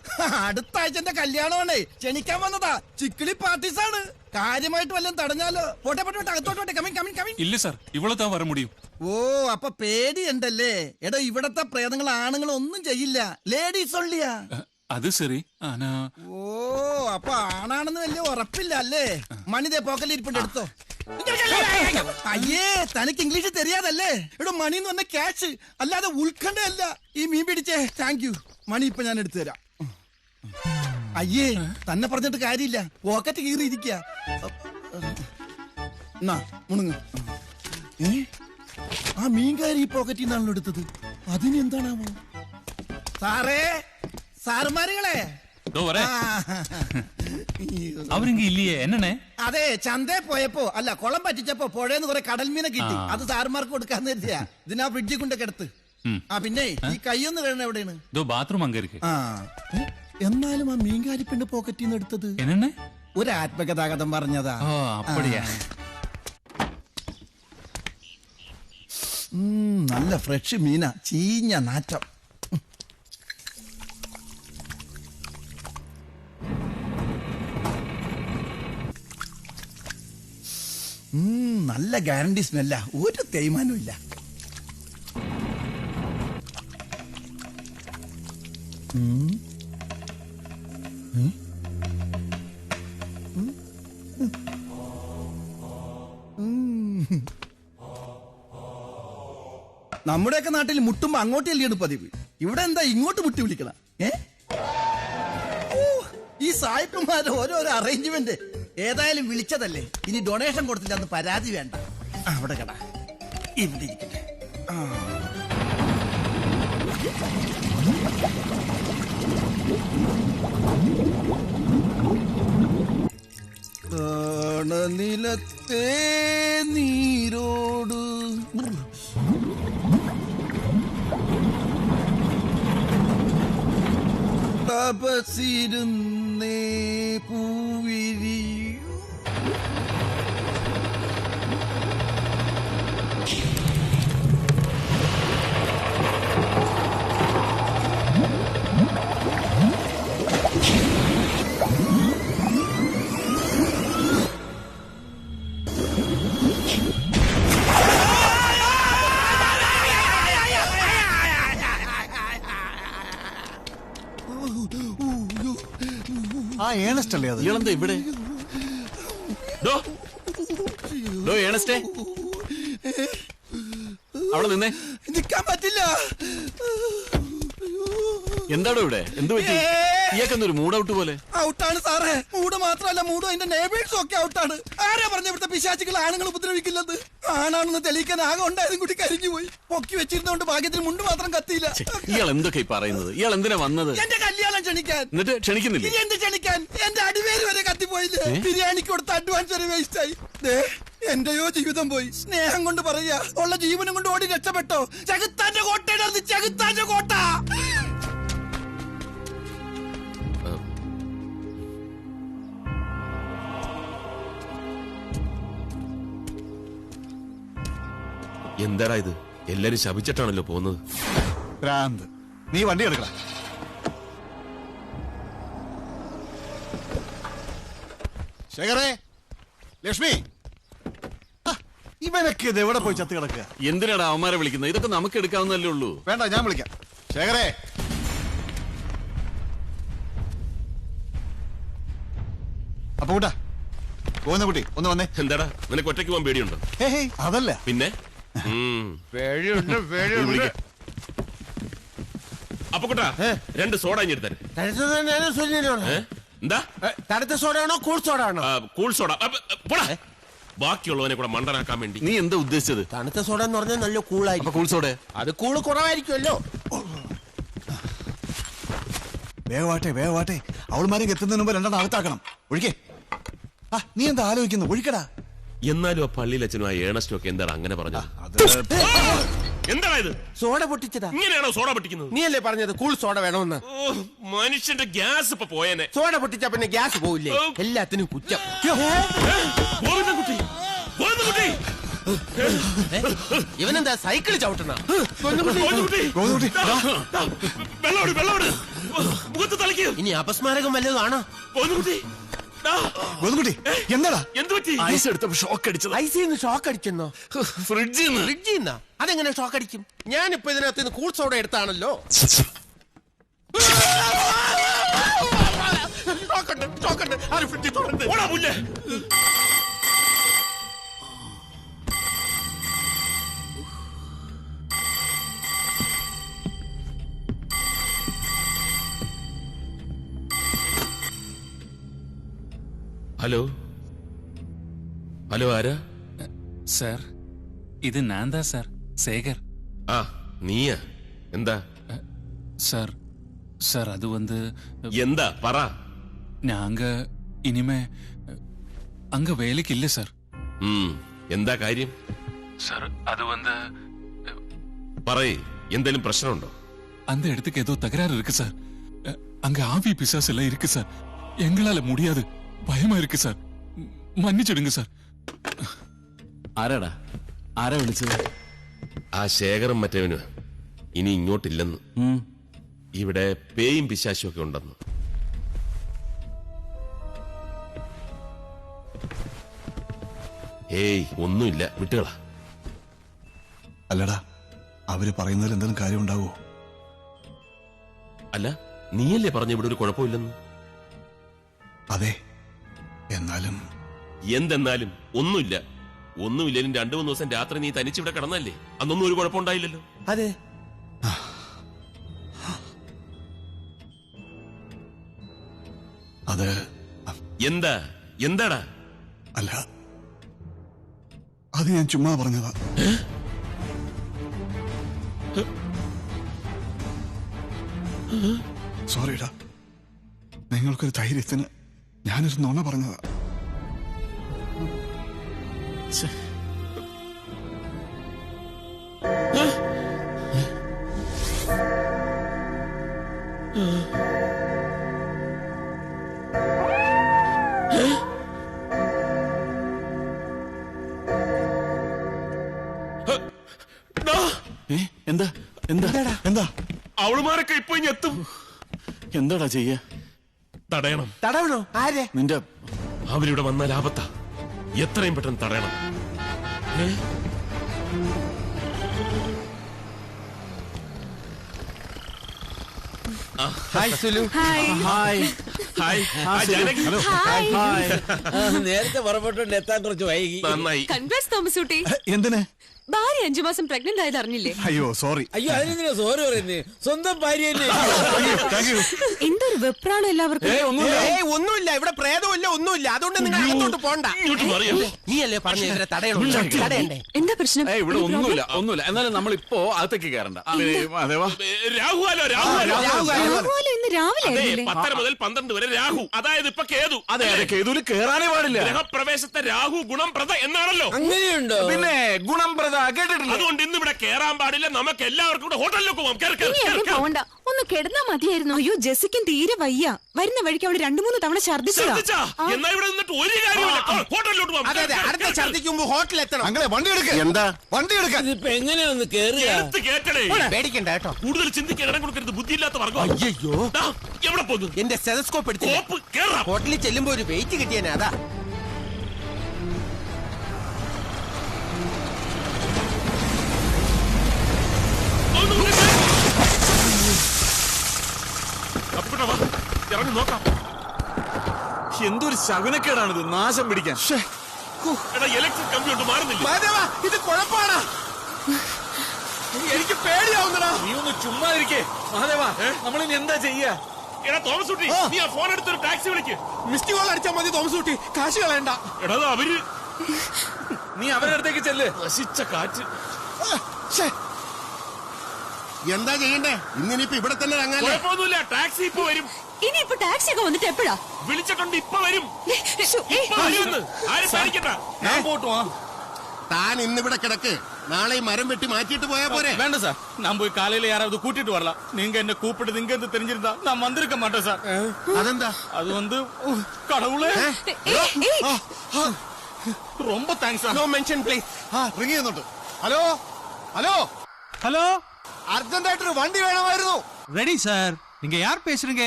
അടുത്ത ആഴ്ച എന്റെ കല്യാണമാണ്. ക്ഷണിക്കാൻ വന്നതാ. ചിക്കിളി പാർട്ടീസാണ്. കാര്യമായിട്ട് വല്ലതും തടഞ്ഞാലോ? പോട്ടെ പോട്ടെ അകത്തോട്ടോട്ടെ. Come in come in come in. ഇല്ല സാർ, ഇവിടെ താൻ വര മുടിയും. ഓ, അപ്പൊ പേടിയുണ്ടല്ലേ? എടോ, ഇവിടത്തെ പ്രേതങ്ങൾ ആണുങ്ങൾ ഒന്നും ചെയ്യില്ല. ലേഡീസ് ഒള്ളിയാ. അത് ശരി. ഓ, അപ്പൊ ആണാണെന്ന് വലിയ ഉറപ്പില്ല അല്ലേ? മണിതേ പോക്കലിൽ ഇരിപ്പുണ്ട്, എടുത്തോ. അയ്യേ, തനിക്ക് ഇംഗ്ലീഷ് தெரியாதല്ലേ? എടോ, മണി എന്ന് പറഞ്ഞ ക്യാഷ് അല്ലാതെ ഉൾക്കണ്ടല്ല. ഈ മീൻ പിടിച്ചേ. Thank you. മണി ഇപ്പൊ ഞാൻ എടുത്തു തരാം. അയ്യേ, തന്നെ പറഞ്ഞിട്ട് കാര്യമില്ല. പോക്കറ്റ് കീറിയിരിക്കുക. മുണുങ്ങ്. ആ മീൻകാരി ഈ പോക്കറ്റിൽ നിന്നാണല്ലോ എടുത്തത്. അതിന് എന്താണാവോ? സാറേ, സാറുമാരുകളെ, അവരിങ്ങ ഇല്ലയേ? എന്നെ അതെ, ചന്തേ പോയപ്പോ അല്ല കുളം പറ്റിച്ചപ്പോ പുഴയെന്ന് കുറെ കടൽമീനെ കിട്ടി. അത് സാറുമാർക്ക് കൊടുക്കാന്ന് കരുതിയാ. ഇതിനാ ഫ്രിഡ്ജിൽ കൊണ്ട് കിടത്ത്. പിന്നെ ഈ കൈയൊന്ന് കഴിയണ എവിടെയാണ്? ബാത്റൂം അങ്ങേക്ക്. എന്നാലും ആ മീൻകാരി പെണ്ണ് പോക്കറ്റിൽ നിന്ന് എടുത്തത് എന്നെ ഒരു ആത്മകഥാഗതം പറഞ്ഞതാ. നല്ല ഫ്രഷ് മീന, ചീഞ്ഞ നാറ്റം. നല്ല ഗ്യാരണ്ടി സ്മെല്ല, ഒരു തേയ്മാനവും ഇല്ല. നമ്മുടെയൊക്കെ നാട്ടിൽ മുട്ടുമ്പോ അങ്ങോട്ട് എല്ലിയാണ് പതിവ്. ഇവിടെ എന്താ ഇങ്ങോട്ട് മുട്ടി വിളിക്കണം? ഈ സായിപ്പന്മാരുടെ ഓരോരോ അറേഞ്ച്മെന്റ്. ഏതായാലും വിളിച്ചതല്ലേ, ഇനി ഡൊണേഷൻ കൊടുത്തില്ല അന്ന് പരാതി വേണ്ട. അവിടെ കട ഇവിടെ ഇരിക്കട്ടെ. നിലത്തെ നീരോട് തപസിരുന്നേ പൂവിരി. ആ ഏണസ്റ്റ് അല്ലേ അത്? ഇയാളെന്താ ഇവിടെ? ഏണസ്റ്റേ, അവിടെ നിന്നേ. നിൽക്കാൻ പറ്റില്ല. എന്താടോ ഇവിടെ? എന്ത് പറ്റി? ഇയാൾക്കെന്തൊരു മൂഡ് ഔട്ട് പോലെ? ഔട്ടാണ് സാറേ. മൂഡ് മാത്രമല്ല, മൂഡും അതിന്റെ നെയ്ബേഴ്സും ഒക്കെ ഔട്ടാണ്. ആരാ പറഞ്ഞ ഇവിടുത്തെ പിശാചികൾ ആണുങ്ങൾ ഉപദ്രവിക്കില്ലെന്ന്? ആണാണെന്ന് തെളിയിക്കാൻ ആകെ ഉണ്ടായതും കൂടി കരിഞ്ഞു പോയി. പൊക്കി വെച്ചിരുന്നോണ്ട് ഭാഗ്യത്തിന് മുണ്ട് മാത്രം കത്തിയില്ല. ഇയാൾ എന്തൊക്കെ പറയുന്നത്? ഇയാൾ എന്തിനാ വന്നത്? എന്റെ കല്യാണം ക്ഷണിക്കാൻ. എന്നിട്ട് ക്ഷണിക്കുന്നില്ല? എന്ത് ക്ഷണിക്കാൻ? എന്റെ അടിവേര് വരെ കത്തിപ്പോയില്ലേ? ബിരിയാണിക്ക് കൊടുത്ത അഡ്വാൻസ് വരെ വേസ്റ്റ് ആയി. എന്റെയോ ജീവിതം പോയി. സ്നേഹം കൊണ്ട് പറയാ, ഉള്ള ജീവനും കൊണ്ട് ഓടി രക്ഷപ്പെട്ടോ. ചെകുത്താന്റെ കോട്ടയുടെ ചെകുത്താന്റെ കോട്ട. എന്താടാ ഇത്? എല്ലാരും ശപിച്ചിട്ടാണല്ലോ പോകുന്നത്. ഭ്രാന്ത്. നീ വണ്ടി എടുക്കണ. ശേഖരേ, ലക്ഷ്മി, ഇവനൊക്കെ ഇത് എവിടെ പോയി ചത്ത് കിടക്കുക? എന്തിനാടാ അവന്മാരെ വിളിക്കുന്നത്? ഇതൊക്കെ നമുക്ക് എടുക്കാവുന്നല്ലേ ഉള്ളൂ. വേണ്ട, ഞാൻ വിളിക്കാം. ശേഖരേ, അപ്പൊ കൂട്ടാ പോകുന്ന കുട്ടി ഒന്ന് വന്നേ. എന്താടാ, നിനക്ക് ഒറ്റയ്ക്ക് പോകാൻ പേടിയുണ്ടോ? അതല്ല പിന്നെ അപ്പൊ കൂട്ടാ, 2 സോഡ എടുത്തേ. എന്താ? തണുത്ത സോഡയാണോ കൂൾ സോഡ ആണോ? Cool soda. ബാക്കിയുള്ളവനെ കൂടെ മണ്ടനാക്കാൻ വേണ്ടി. നീ എന്താ ഉദ്ദേശിച്ചത്? തണുത്ത സോഡ എന്ന് പറഞ്ഞാൽ നല്ല കൂളായിരിക്കും. കൂൾ സോഡ അത് കൂള് കുറവായിരിക്കുമല്ലോ. വേഗവാട്ടെ വേഗവാട്ടെ, അവൾമാരെ എത്തുന്നതിന് മുമ്പ് 2 അകത്താക്കണം. ഒഴിക്കേ. നീ എന്താ ആലോചിക്കുന്നു? ഒഴിക്കടാ. എന്നാലും ആ പള്ളിയിൽ അച്ഛനും ആ ഏണസ്റ്റും ഒക്കെ എന്താണ് അങ്ങനെ പറഞ്ഞത്? എന്താണ് ഇത്? സോഡ പൊട്ടിച്ചതാ. ഇങ്ങനെയാണോ സോഡ പൊട്ടിക്കുന്നത്? നീ അല്ലേ പറഞ്ഞത് കൂൾ സോഡ വേണമെന്ന്? മനുഷ്യന്റെ ഗ്യാസ് ഇപ്പൊ പോയേനെ. സോഡ പൊട്ടിച്ച പിന്നെ ഗ്യാസ് പോവില്ലേ? എല്ലാത്തിനും കുറ്റം. ഗോവിന്ദൻകുട്ടി, ഗോവിന്ദൻകുട്ടി, ഇവനെന്താ സൈക്കിൾ ചവിട്ടണ? വെള്ളോട് മുഖത്ത് തളിക്ക്. ഇനി അപസ്മാരകം വല്ലതും ആണോ? എന്താടാ? എന്ത് പറ്റി? ഐസ് എടുത്തപ്പോ ഷോക്ക് അടിച്ചത്. ഐസിന്ന് ഷോക്ക് അടിച്ചെന്നോ? ഫ്രിഡ്ജിന്ന്. അതെങ്ങനെ ഷോക്ക് അടിക്കും? ഞാനിപ്പോ ഇതിനകത്ത് നിന്ന് കൂൾ സോഡ എടുത്താണല്ലോ. ഹലോ ഹലോ, ആരാ? സാർ, ഇത് നാന്താ സാർ, ശേഖർ. ആ, നീയാ? എന്താ സാർ? സാർ അത് வந்து എന്താ പറ. நாங்க இனிமே அங்க வேலைக்கு இல்ல சார். എന്താ കാര്യം? சார் அது வந்து പറയ്, എന്തേലും പ്രശ്നമുണ്ടോ? அந்த இடத்துக்கு ஏதோ தகராறு இருக்கு சார். அங்க ஆவி பிசாசு எல்லாம் இருக்கு சார். எங்களால முடியாது, பயமா இருக்கு சார். മன்னிച്ചിടുங்க സാർ. ആരാടാ? ആരാ വിളിച്ചത്? ആ ശേഖരം മറ്റവന് ഇനി ഇങ്ങോട്ടില്ലെന്ന്. ഇവിടെ പേയും പിശാശും ഒക്കെ ഉണ്ടെന്ന്. ഏയ് ഒന്നുമില്ല, വിട്ടുകളാ. അല്ലടാ, അവര് പറയുന്നതിൽ എന്തെങ്കിലും കാര്യം ഉണ്ടാവോ? അല്ല, നീയല്ലേ പറഞ്ഞ ഇവിടെ ഒരു കുഴപ്പമില്ലെന്ന്? അതെ, എന്നാലും എന്തെന്നാലും ഒന്നുമില്ല. ഒന്നുമില്ലേലും 2-3 ദിവസം രാത്രി നീ തനിച്ചിവിടെ കിടന്നല്ലേ? അന്നൊന്നും ഒരു കുഴപ്പമുണ്ടായില്ലല്ലോ. അതെ, അത് എന്താടാ? അല്ല, അത് ഞാൻ ചുമ്മാ പറഞ്ഞതാ. സോറിടാ, നിങ്ങൾക്കൊരു ധൈര്യത്തിന് ഞാനൊരു നുണ പറഞ്ഞതാ. എന്താ എന്താ എന്താ? അവളുമാരൊക്കെ ഇപ്പൊ ഇനി എത്തും. എന്താടാ ചെയ്യ? തടയണം. തടവണോ? ആരെ? നിന്റെ അവരിവിടെ വന്നാൽ ആപത്താ. എത്രയും പെട്ടെന്ന് തടയണം. ഹായ് സുലു. നേരത്തെ പുറപ്പെട്ടോണ്ട് എത്താൻ കുറച്ച് വൈകി. നന്നായി. കൺഗ്രാറ്റ്സ് തോമസ് കുട്ടി. എന്തിന്? ഭാര്യ 5 മാസം പ്രഗ്നന്റ് ആയത് അറിഞ്ഞില്ലേ? അയ്യോ സോറി. അയ്യോ, അതിനെന്തിനാ സോറി പറയുന്നേ? സ്വന്തം ഭാര്യ തന്നെ. എന്തൊരു വെപ്രാളം എല്ലാവർക്കും. ഒന്നുമില്ല, ഇവിടെ പ്രേതമില്ല, ഒന്നുമില്ല. അതുകൊണ്ട് നിങ്ങൾ അകത്തോട്ട് പോണ്ട. നീ അല്ലേ പറഞ്ഞ ഇവരെ തടയണ്ടേ? എന്താ പ്രശ്നം? ഇവിടെ ഒന്നുമില്ല. എന്നാലും നമ്മളിപ്പോ അകത്തേക്ക് കയറണ്ട. രാഹുവാലോ ഇന്ന് രാവിലെ 10 മുതൽ 12 വരെ രാഹു, അതായത് ഇപ്പൊ കേതു. അതെ, കേതുവിൽ കേറാനേ പാടില്ല. ഗ്രഹപ്രവേശത്തെ രാഹു ഗുണംപ്രദ എന്നാണല്ലോ. അങ്ങനെയുണ്ടോ? പിന്നെ ഗുണംപ്രദ കേട്ടിട്ടില്ല. അതുകൊണ്ട് ഇന്ന് ഇവിടെ കേറാൻ പാടില്ല. നമുക്ക് എല്ലാവർക്കും കൂടെ ഹോട്ടലിലേക്ക് പോവാം. പോവണ്ട, ഒന്ന് കിടന്നാ മതിയായിരുന്നു. അയ്യോ, ജെസിക്കും തീരെ വയ്യ. വരുന്ന വഴിക്ക് അവിടെ 2-3 തവണ ഛർദിച്ചതാ. എന്നാ ഇവിടെ നിന്നിട്ട് ഒരു കാര്യമില്ല. ഹോട്ടലിലോട്ട് പോവാം. അതെ, അടുത്ത ഛർദിക്കുമ്പോ ഹോട്ടലിൽ എത്തണം. അങ്ങനെ വണ്ടി എടുക്ക. എന്താ വണ്ടി എടുക്കാൻ? ഇതിപ്പോ എങ്ങനെയൊന്ന് കേറുക? കേട്ടടേ, പേടിക്കണ്ട കേട്ടോ. കൂടുതൽ ചിന്തിക്കാൻ ഇടം കൊടുക്കരുത്. ബുദ്ധിയില്ലാത്ത വർഗം. അയ്യോ, എവിടെ പോകുന്നു? എന്റെ സ്റ്റെതസ്കോപ്പ് എടുത്ത് കേറാം. ഹോട്ടലിൽ ചെല്ലുമ്പോ ഒരു വെയിറ്റ് കിട്ടിയേനെ, അതാ. ഇറങ്ങി നോക്കാം. എന്തൊരു ശകുനക്കേടാണിത്, നാശം പിടിക്കാൻ. ഇലക്ട്രിക് കമ്പ്യൂട്ടർ മാറുന്നില്ല. ഇത് കുഴപ്പമാണ്. എനിക്ക് പേടിയാവുന്നടാ. നീ ഒന്ന് ചുമ്മാ ഇരിക്കേ മഹാദേവാ. നമ്മളിനി എന്താ ചെയ്യാ? എടാ തോമസ് കുട്ടി, നീ ആ ഫോൺ എടുത്തൊരു ടാക്സി വിളിക്ക്. മിസ്ഡ് കോൾ അടിച്ചാൽ മതി തോമസ് കുട്ടി, കാശ് കളയണ്ട. എടാ അവര്, നീ അവരുടെ അടുത്തേക്ക് ചെല്ല്. നശിച്ച കാറ്റ്. എന്താ ചെയ്യണ്ടേ? ഇന്നിനിപ്പോ ഇവിടെ തന്നെ ഇറങ്ങാല്ലേ? കുഴപ്പമൊന്നുമില്ല, ടാക്സി ഇപ്പൊ വരും. ഇനിയിപ്പോ ടാക്സി ഒക്കെ വന്നിട്ട് എപ്പോഴാ? വിളിച്ചിട്ടുണ്ട്, ഇപ്പൊ വരും. ഞാൻ പോട്ടുവാ. താൻ ഇന്നിവിടെ കിടക്ക്, നാളെ മരം വെട്ടി മാറ്റിയിട്ട് പോയാ പോരെ? വേണ്ട സാർ, ഞാൻ പോയി കാലയില് യാരാவது கூட்டிட்டு வரலாம். நீங்க என்ன கூப்பிட்டு இங்க இருந்து தெரிஞ்சிருந்தா நான் வந்திருக்க மாட்டேன் சார். അതെന്താ? அது வந்து கடவுளே, ரொம்ப thanks sir. No mention please. Ring ചെയ്യുന്നുണ്ട്. ഹലോ ഹലോ ஹலோ, അർജന്റായിട്ടൊരു വണ്ടി വേണമായിരുന്നു. Ready sir. நீங்க யார் பேசுறீங்க?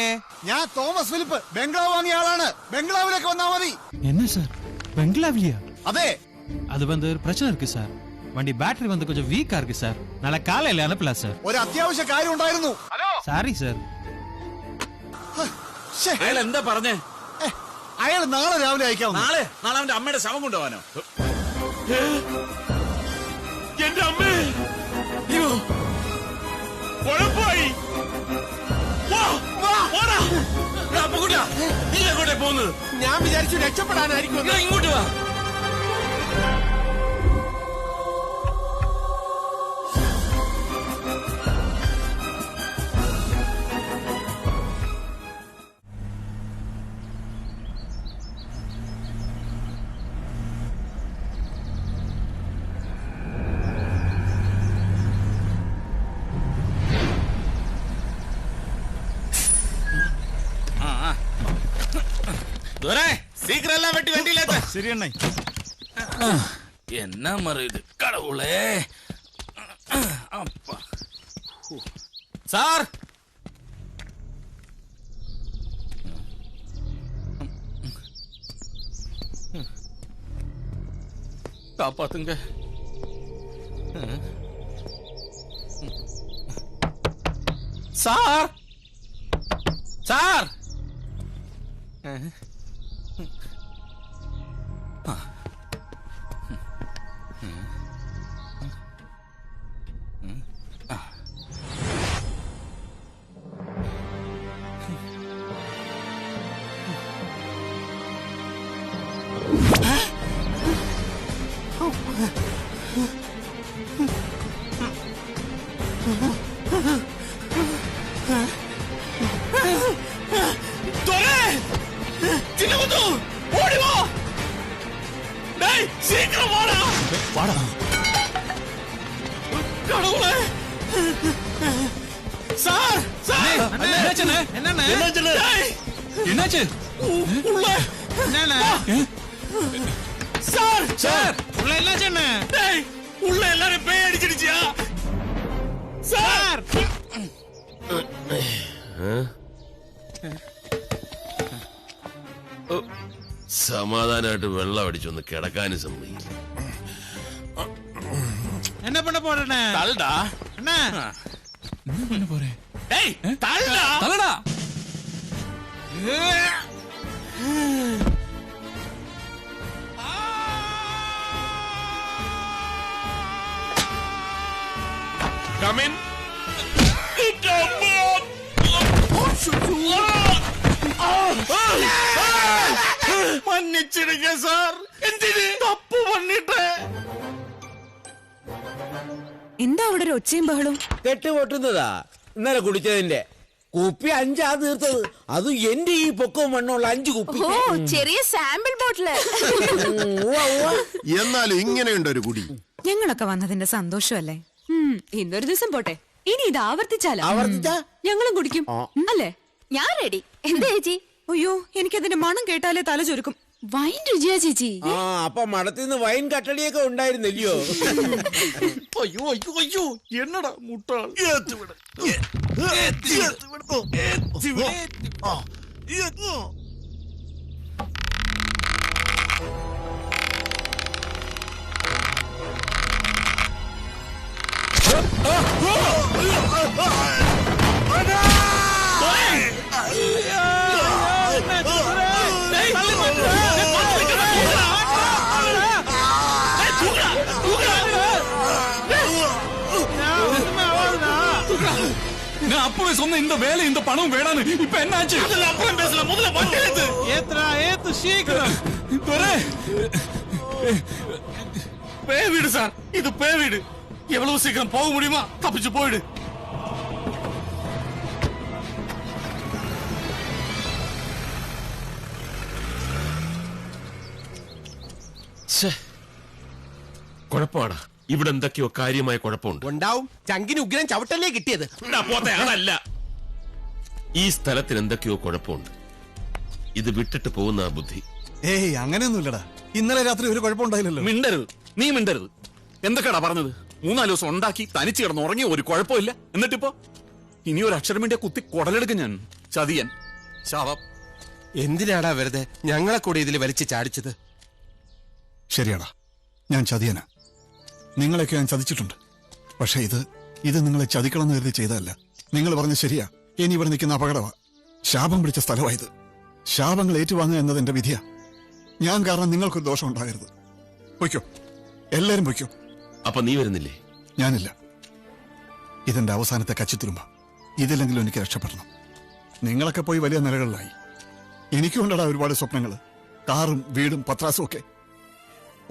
ഞാൻ തോമസ് ഫിലിപ്പ്, ബംഗ്ലാവ് വാങ്ങിയ ആളാണ്. ബംഗ്ലാവിലേക്ക് വന്നാ മതി. என்ன சார், பெங்களாவிலியா? അതെ, அது வந்து ஒரு பிரச்சனை இருக்கு சார். வண்டி பேட்டரி வந்து கொஞ்சம் வீக்கா இருக்கு சார். நாளை காலையில அனுப்பலாம் சார். ഒരു അത്യാവശ്യ കാര്യം ഉണ്ടായിരുന്നു. Sorry sir. അയാൾ എന്താ പറഞ്ഞേ? അയാൾ നാളെ രാവിലെ അയക്കാം. നാളെ അവന്റെ അമ്മയുടെ ശവം കൊണ്ടുപോകാനോ? എന്റെ അമ്മേ, കുഴപ്പമായി. നീ എങ്ങോട്ടേ പോകുന്നത്? ഞാൻ വിചാരിച്ചു രക്ഷപ്പെടാനായിരിക്കും. ഇങ്ങോട്ട് വാ. சீக்கிரம் எல்லாம் வெட்டி வண்டியில ஏத்து. சரி அண்ணா. என்ன மரம் இது, கடவுளே. அப்பா சார், காப்பாத்துங்க. சார் சார், சீக்கிரம் வாடா. கடவுளே. சார் சார், என்னாச்சு? உள்ள என்னண்ணே? சார் சார், உள்ள என்னாச்சு என்ன? உள்ள எல்லாரும் பேய் அடிச்சிடுச்சியா சார்? സമാധാനമായിട്ട് വെള്ളം അടിച്ചൊന്ന് കിടക്കാനും സമ്മതിക്കും. என்ன பண்ண போறேண்ணே? தள்ளுடா. அண்ணா, என்ன பண்ண போறேன்? டேய் தள்ளுடா. தள்ளடா. Come in. மன்னிச்சிடுங்க சார், தப்பு பண்ணிட்டு. എന്താ അവിടെ ഒരു ഒച്ചയും ബഹളും? കെട്ട് പൊട്ടുന്നതാ. ഇന്നലെ കുടിച്ചതിന്റെ കുപ്പി 5 തീർത്തത്. അതും എന്റെ ഈ പൊക്കവും മണ്ണുള്ള 5 കുപ്പി. ഓ, ചെറിയ സാമ്പിൾ ബോട്ടില്. എന്നാലും ഇങ്ങനെയുണ്ട് ഒരു കുടി. ഞങ്ങളൊക്കെ വന്നതിന്റെ സന്തോഷമല്ലേ? ഇന്നൊരു ദിവസം പോട്ടെ, ഇനി ഇത് ആവർത്തിച്ചാലോ? ഞങ്ങളും കുടിക്കും അല്ലേ? ഞാൻ റെഡി. എന്താ ചേച്ചി? അയ്യോ, എനിക്കതിന്റെ മണം കേട്ടാലേ തല ചൊരുക്കും. വൈൻ രുചിയാ ചേച്ചി. അപ്പൊ മടത്തിന്ന് വൈൻ കട്ടടിയൊക്കെ ഉണ്ടായിരുന്നില്ലയോ? അയ്യോ അയ്യോ അയ്യോ, എന്നടാ മുട്ടാൾ. நான் அப்பவே சொன்ன இந்த வேலை இந்த பணம் வேணான்னு. இப்ப என்னாச்சு? அப்புறம் பேசலாம், முதல்ல வண்டி ஏத்து. ஏத்துறா, ஏத்து சீக்கிரம். பேய் வீடு சார், இது பேய் வீடு. எவ்வளவு சீக்கிரம் போக முடியுமா தப்பிச்சு போயிடு. കുഴപ്പമാടാ, ഇവിടെ എന്തൊക്കെയോ കാര്യമായ കുഴപ്പമുണ്ട്. ഉണ്ടാവും. ചങ്കിന് ഉഗ്രം ചവിട്ടല്ലേ കിട്ടിയത്. പോത്തെ, അതല്ല. ഈ സ്ഥലത്തിന് എന്തൊക്കെയോ കുഴപ്പമുണ്ട്. ഇത് വിട്ടിട്ട് പോകുന്ന ബുദ്ധി. ഏയ് അങ്ങനെയൊന്നുമില്ലടാ. ഇന്നലെ രാത്രി ഒരു കുഴപ്പമുണ്ടായില്ലല്ലോ. മിണ്ടരുത്, നീ മിണ്ടരുത്. എന്തൊക്കെയാടാ പറഞ്ഞത്? 3-4 ദിവസം ഉണ്ടാക്കി തനിച്ച് കിടന്ന് ഉറങ്ങി ഒരു കുഴപ്പമില്ല. എന്നിട്ടിപ്പോ ഇനി ഒരു അക്ഷരം വേണ്ടിയ കുത്തി കുടലെടുക്കും ഞാൻ. ചതിയൻ, ശാപം. എന്തിനാടാ വെറുതെ ഞങ്ങളെ കൂടെ ഇതിൽ വലിച്ചു ചാടിച്ചത്? ശരിയാടാ, ഞാൻ ചതിയനാ. നിങ്ങളെയൊക്കെ ഞാൻ ചതിച്ചിട്ടുണ്ട്. പക്ഷെ ഇത് നിങ്ങളെ ചതിക്കണമെന്ന് കരുതി ചെയ്തതല്ല. നിങ്ങൾ പറഞ്ഞ ശരിയാ. ഇനി ഇവിടെ നിൽക്കുന്ന അപകടമാ. ശാപം പിടിച്ച സ്ഥലമായത്. ശാപങ്ങൾ ഏറ്റുവാങ്ങുക എന്നത് എന്റെ വിധിയാ. ഞാൻ കാരണം നിങ്ങൾക്കൊരു ദോഷം ഉണ്ടാകരുത്. പൊയ്ക്കോ, എല്ലാരും പൊയ്ക്കോ. അപ്പൊ നീ വരുന്നില്ലേ? ഞാനില്ല. ഇതെന്റെ അവസാനത്തെ കച്ചിത്തുരുമ്പ. ഇതില്ലെങ്കിലും എനിക്ക് രക്ഷപ്പെടണം. നിങ്ങളൊക്കെ പോയി വലിയ നിലകളിലായി. എനിക്കും ഉണ്ടടാ ഒരുപാട് സ്വപ്നങ്ങള്. കാറും വീടും പത്രാസും ഒക്കെ.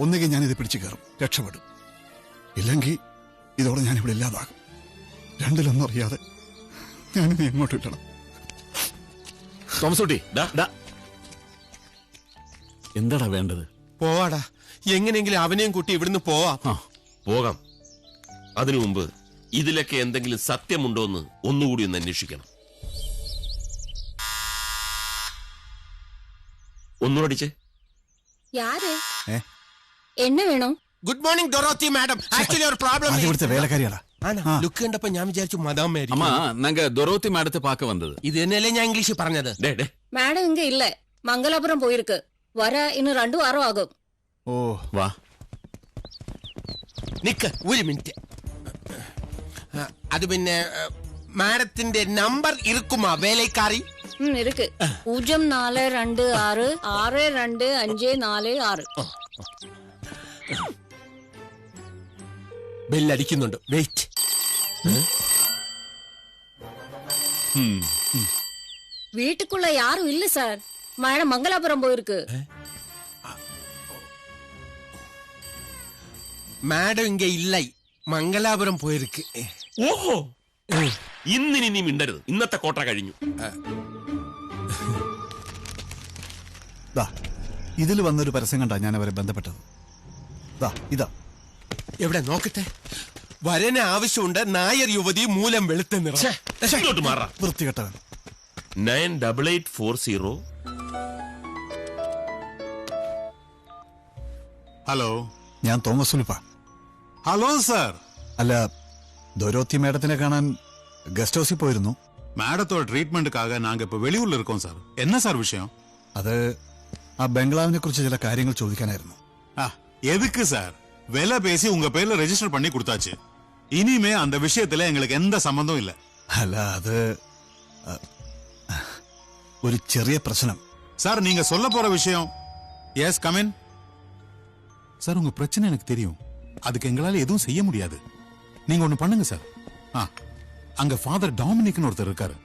ഒന്നുകിൽ ഞാനിത് പിടിച്ചു കയറും, രക്ഷപ്പെടും. ഇല്ലെങ്കിൽ ഇതോടെ ഞാനിവിടെ ഇല്ലാതാകും. രണ്ടിലൊന്നും അറിയാതെ ഞാനിത് എങ്ങോട്ട് ഇട്ടണം. തോമസുട്ടി, എന്താടാ വേണ്ടത്? പോവാടാ, എങ്ങനെയെങ്കിലും അവനെയും കൂട്ടി ഇവിടുന്ന് പോകാം. അതിനു മുമ്പ് ഇതിലൊക്കെ എന്തെങ്കിലും സത്യമുണ്ടോ എന്ന് ഒന്നുകൂടി ഒന്ന് അന്വേഷിക്കണം. ഒന്നുകൂടിച്ചേ. എന്നെ വേണോ? Good morning Dorothy madam. Actually ഒരു പ്രോബ്ലം. ഇവിടുത്തെ വേലക്കാരിയാടാ. ലുക്ക് കണ്ടപ്പോ ഞാൻ വിചാരിച്ചു മദാം അമ്മ, நாங்க டொரோத்தி மேடத்தை பார்க்க வந்தது. ഇത് തന്നെയല്ലേ ഞാൻ ഇംഗ്ലീഷിൽ പറഞ്ഞത്. மேடம் இங்க இல்ல, மங்களாபுரம் போயிருக்கு. வர இன்னும் 2 வாரம் ஆகும். ഓ വാ. നിക്ക് ഒരു മിനിറ്റ്. അത് പിന്നെ മാഡത്തിന്റെ നമ്പർ ഇരിക്കുമാ വേലക്കാരി? இருக்கு. 0426 62546. ബെല്ലടിക്കുന്നുണ്ട്. വെയിറ്റ്. வீட்டுக்குள்ள யாரும் இல்ல சார். மேடம் மங்களாபுரம் போயிருக்கு. മാഡം ഇങ്ങ ഇല്ല, മംഗലാപുരം പോയിருக்கு. ഓഹോ, ഇന്നിനി നീ മിണ്ടരുത്. ഇന്നത്തെ കോട്ട കഴിഞ്ഞു. ഇതിൽ വന്നൊരു പരസ്യം കണ്ടാ ഞാൻ അവരെ ബന്ധപ്പെട്ടത്. ഇതാ എവിടെ നോക്കട്ടെ. വരന് ആവശ്യമുണ്ട്. നായർ യുവതി മൂലം വെളുത്ത നിറം. വൃത്തികെട്ടവൻ. 98840. ഹലോ, ഞാൻ തോമസ് ഉലുപ്പ. Hello sir. അല്ല, ദൊരോത്തി മേഡത്തിനെ കാണാൻ ഗസ്റ്റ് ഹൗസിൽ പോയിരുന്നു. மேடத்தோட ட்ரீட்மெண்ட்டுக்காக நாங்க இப்ப வெளியூர்ல இருக்கோம் சார். என்ன சார் விஷயம்? അത് ആ ബംഗ്ലാവിനെ കുറിച്ച് ചില കാര്യങ്ങൾ ചോദിക്കാനായിരുന്നു. எதுக்கு சார்? விலை பேசி உங்க பேர்ல ரெஜிஸ்டர் பண்ணி கொடுத்தாச்சு. இனிமே அந்த விஷயத்துல எங்களுக்கு எந்த சம்பந்தம் இல்ல. അല്ല, അത് ഒരു ചെറിയ പ്രശ്നം. சார், நீங்க சொல்ல போற விஷயம். S, come in. சார், உங்க பிரச்சனை எனக்கு தெரியும். அதுக்கு எங்களால எதுவும் செய்ய முடியாது. நீங்க ஒண்ணு பண்ணுங்க சார். அங்க ஃபாதர் டாமினிக்னு ஒருத்தர் இருக்காரு.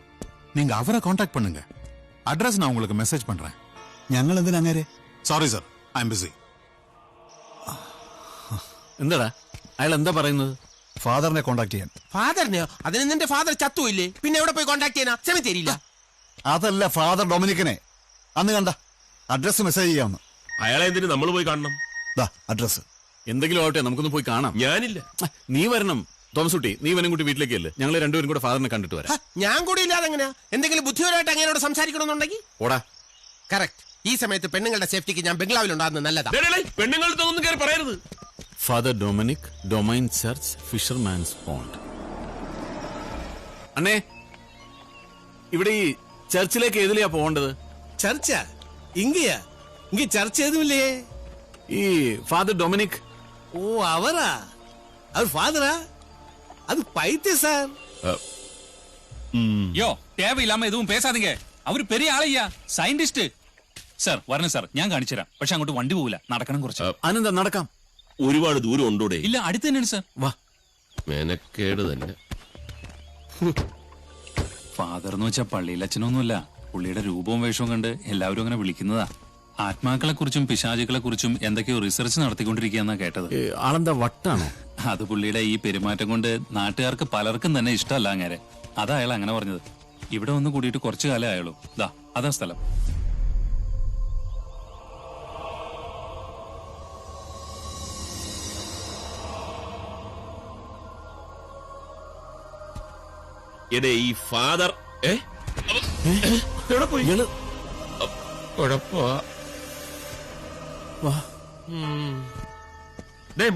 நீங்க அவரை காண்டாக்ட் பண்ணுங்க. அட்ரஸ் நான் உங்களுக்கு மெசேஜ் பண்றேன். ഞങ്ങൾ എന്തിനാ? Sorry sir, I am busy. എന്താടാ അയാൾ എന്താ പറയുന്നത്? ഫാദറിനെ കോണ്ടാക്ട് ചെയ്യാൻ. ഫാദറിനെയോ? അതിന് നിന്റെ ഫാദർ ചത്തുമില്ലേ? പിന്നെ എവിടെ പോയി കോണ്ടാക്ട് ചെയ്യാനാ? സെമിത്തേരിയില്ല. അതല്ല, ഫാദർ ഡൊമിനിക്കിനെ അന്ന് കണ്ട. അഡ്രസ് മെസ്സേജ് ചെയ്യാമെന്ന്. അയാളെ എന്തിനു നമ്മൾ പോയി കാണണം? അഡ്രസ് എന്തെങ്കിലും ആവട്ടെ, നമുക്കൊന്ന് പോയി കാണാം. ഞാനില്ല. നീ വരണം തോമസുട്ടി. നീ വനും കൂട്ടി വീട്ടിലേക്ക് അല്ലേ? ഞങ്ങൾ രണ്ടുപേരും കൂടെ ഫാദറിനെ കണ്ടിട്ട് വരാം. ഞാൻ കൂടി ഇല്ലാതെ എങ്ങനെയാ? എന്തെങ്കിലും ബുദ്ധിപരമായിട്ട് അങ്ങനെയോട് സംസാരിക്കണമെന്നുണ്ടെങ്കിൽ ഓടാ. കറക്റ്റ്. ഈ സമയത്ത് പെണ്ണുങ്ങളുടെ സേഫ്റ്റിക്ക് ഞാൻ ബംഗ്ലാവിൽ ഉണ്ടാകുന്നത് നല്ലതാ. പെണ്ണുങ്ങളുടെ ഒന്നും കയറി പറയരുത്. Father Dominic, domain church, fisherman's pond. അണ്ണേ, ഇവിടെ ഈ ചർച്ചിലേക്ക് ഏതിലെയാ പോകേണ്ടത്? ചർച്ചാ? ഇങ്ങയാ? ഇങ്ങ ചർച്ച ഏതുമില്ലേ? ഈ ഫാദർ ഡൊമിനിക്. ഓ, അവരാ? അത് ഫാദറാ? அது பைத்திய சார். யோ, தேவையில்லாம எதுவும் பேசாதீங்க. அவரு பெரிய ஆளையா, സയന്റിസ്റ്റ്. സാർ വരണം സാർ, ഞാൻ കാണിച്ചു തരാം. പക്ഷെ അങ്ങോട്ട് വണ്ടി പോകില്ല, നടക്കണം കുറച്ച്. അനന്ത നടക്കാം. ഒരുപാട് ദൂരം ഉണ്ടോടെ? ഇല്ല, അടുത്ത് തന്നെയാണ് സാർ. വാ. മെനക്കേട് തന്നെ. ഫാദർ എന്ന് വെച്ചാൽ പള്ളിയിൽ അച്ഛനൊന്നുമല്ല. പുള്ളിയുടെ രൂപവും വേഷവും കണ്ട് എല്ലാവരും അങ്ങനെ വിളിക്കുന്നതാ. ആത്മാക്കളെ കുറിച്ചും പിശാചുക്കളെ കുറിച്ചും എന്തൊക്കെയോ റിസർച്ച് നടത്തിക്കൊണ്ടിരിക്കുകയെന്നാ കേട്ടത്. ആളെന്താ വട്ടാണോ? അത് പുള്ളിയുടെ ഈ പെരുമാറ്റം കൊണ്ട് നാട്ടുകാർക്ക് പലർക്കും തന്നെ ഇഷ്ടമല്ല അങ്ങനെ. അതാ അയാൾ അങ്ങനെ പറഞ്ഞത്. ഇവിടെ ഒന്ന് കൂടിയിട്ട് കുറച്ചു കാലം ആയുള്ളൂ. ദാ അതാ സ്ഥലം. എടേ ഈ ഫാദർ എവിടെ പോയി?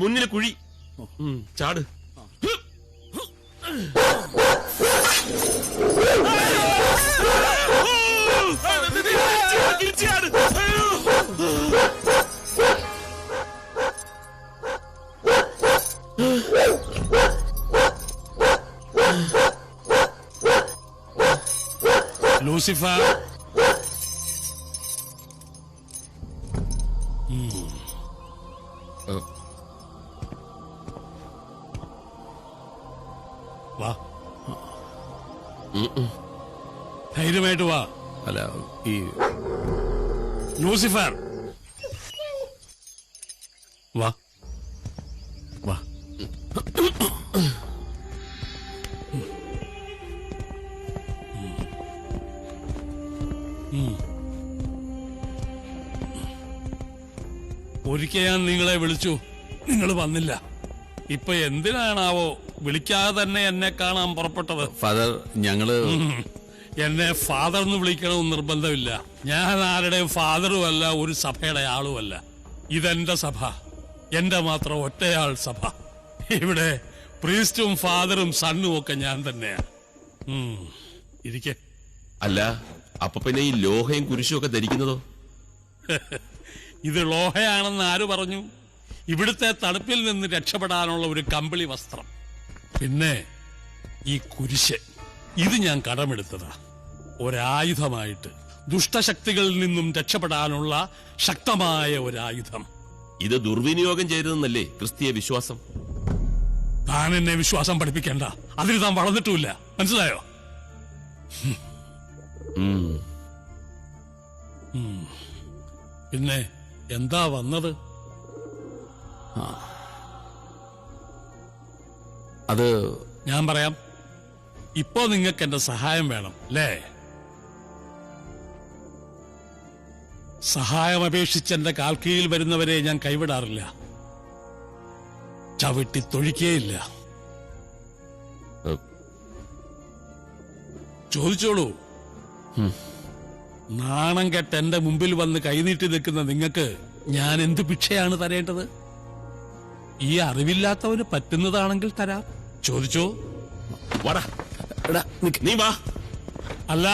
മുന്നിൽ കുഴി, ചാട്. ലൂസിഫർ, വാ, ധൈര്യമായിട്ട് വാ. അല്ല, ഈ ലൂസിഫർ വാ വാ. ഒരിക്കൽ ഞാൻ നിങ്ങളെ വിളിച്ചു, നിങ്ങൾ വന്നില്ല. ഇപ്പൊ എന്തിനാണാവോ വിളിക്കാതെ തന്നെ എന്നെ കാണാൻ പുറപ്പെട്ടത്? ഫാദർ, ഞങ്ങള് എന്നെ ഫാദർ എന്ന് വിളിക്കണമെന്ന് നിർബന്ധമില്ല. ഞാൻ ആരുടെയും ഫാദറുമല്ല, ഒരു സഭയുടെ ആളുമല്ല. ഇതെന്റെ സഭ, എന്റെ മാത്രം ഒറ്റയാൾ സഭ. ഇവിടെ പ്രീസ്റ്റും ഫാദറും സണ്ണും ഒക്കെ ഞാൻ തന്നെയാ. ഇരിക്കെ. അല്ല, അപ്പൊ പിന്നെ ഈ ലോഹയും കുരിശും ഒക്കെ ധരിക്കുന്നതോ? ഇത് ലോഹയാണെന്ന് ആര് പറഞ്ഞു? ഇവിടുത്തെ തണുപ്പിൽ നിന്ന് രക്ഷപ്പെടാനുള്ള ഒരു കമ്പിളി വസ്ത്രം. പിന്നെ ഈ കുരിശ്, ഇത് ഞാൻ കടമെടുത്തതാ ഒരായുധമായിട്ട്. ദുഷ്ടശക്തികളിൽ നിന്നും രക്ഷപ്പെടാനുള്ള ശക്തമായ ഒരായുധം. ഇത് ദുർവിനിയോഗം ചെയ്തതെന്നല്ലേ ക്രിസ്തീയ വിശ്വാസം? താൻ എന്നെ വിശ്വാസം പഠിപ്പിക്കേണ്ട, അതിന് താൻ വളർന്നിട്ടുമില്ല, മനസ്സിലായോ? പിന്നെ എന്താ വന്നത്? അത് ഞാൻ പറയാം. ഇപ്പോ നിങ്ങൾക്ക് എന്റെ സഹായം വേണം അല്ലേ? സഹായം അപേക്ഷിച്ച് എന്റെ കാൽക്കീഴിൽ വരുന്നവരെ ഞാൻ കൈവിടാറില്ല, ചവിട്ടി തൊഴിക്കേയില്ല. ചോദിച്ചോളൂ. നാണം കെട്ട് എന്റെ മുമ്പിൽ വന്ന് കൈനീട്ടി നിൽക്കുന്ന നിങ്ങൾക്ക് ഞാൻ എന്ത് ഭിക്ഷയാണ് തരേണ്ടത്? ഈ അറിവില്ലാത്തവന് പറ്റുന്നതാണെങ്കിൽ തരാം. ചോദിച്ചോ. നീ വാ. അല്ല,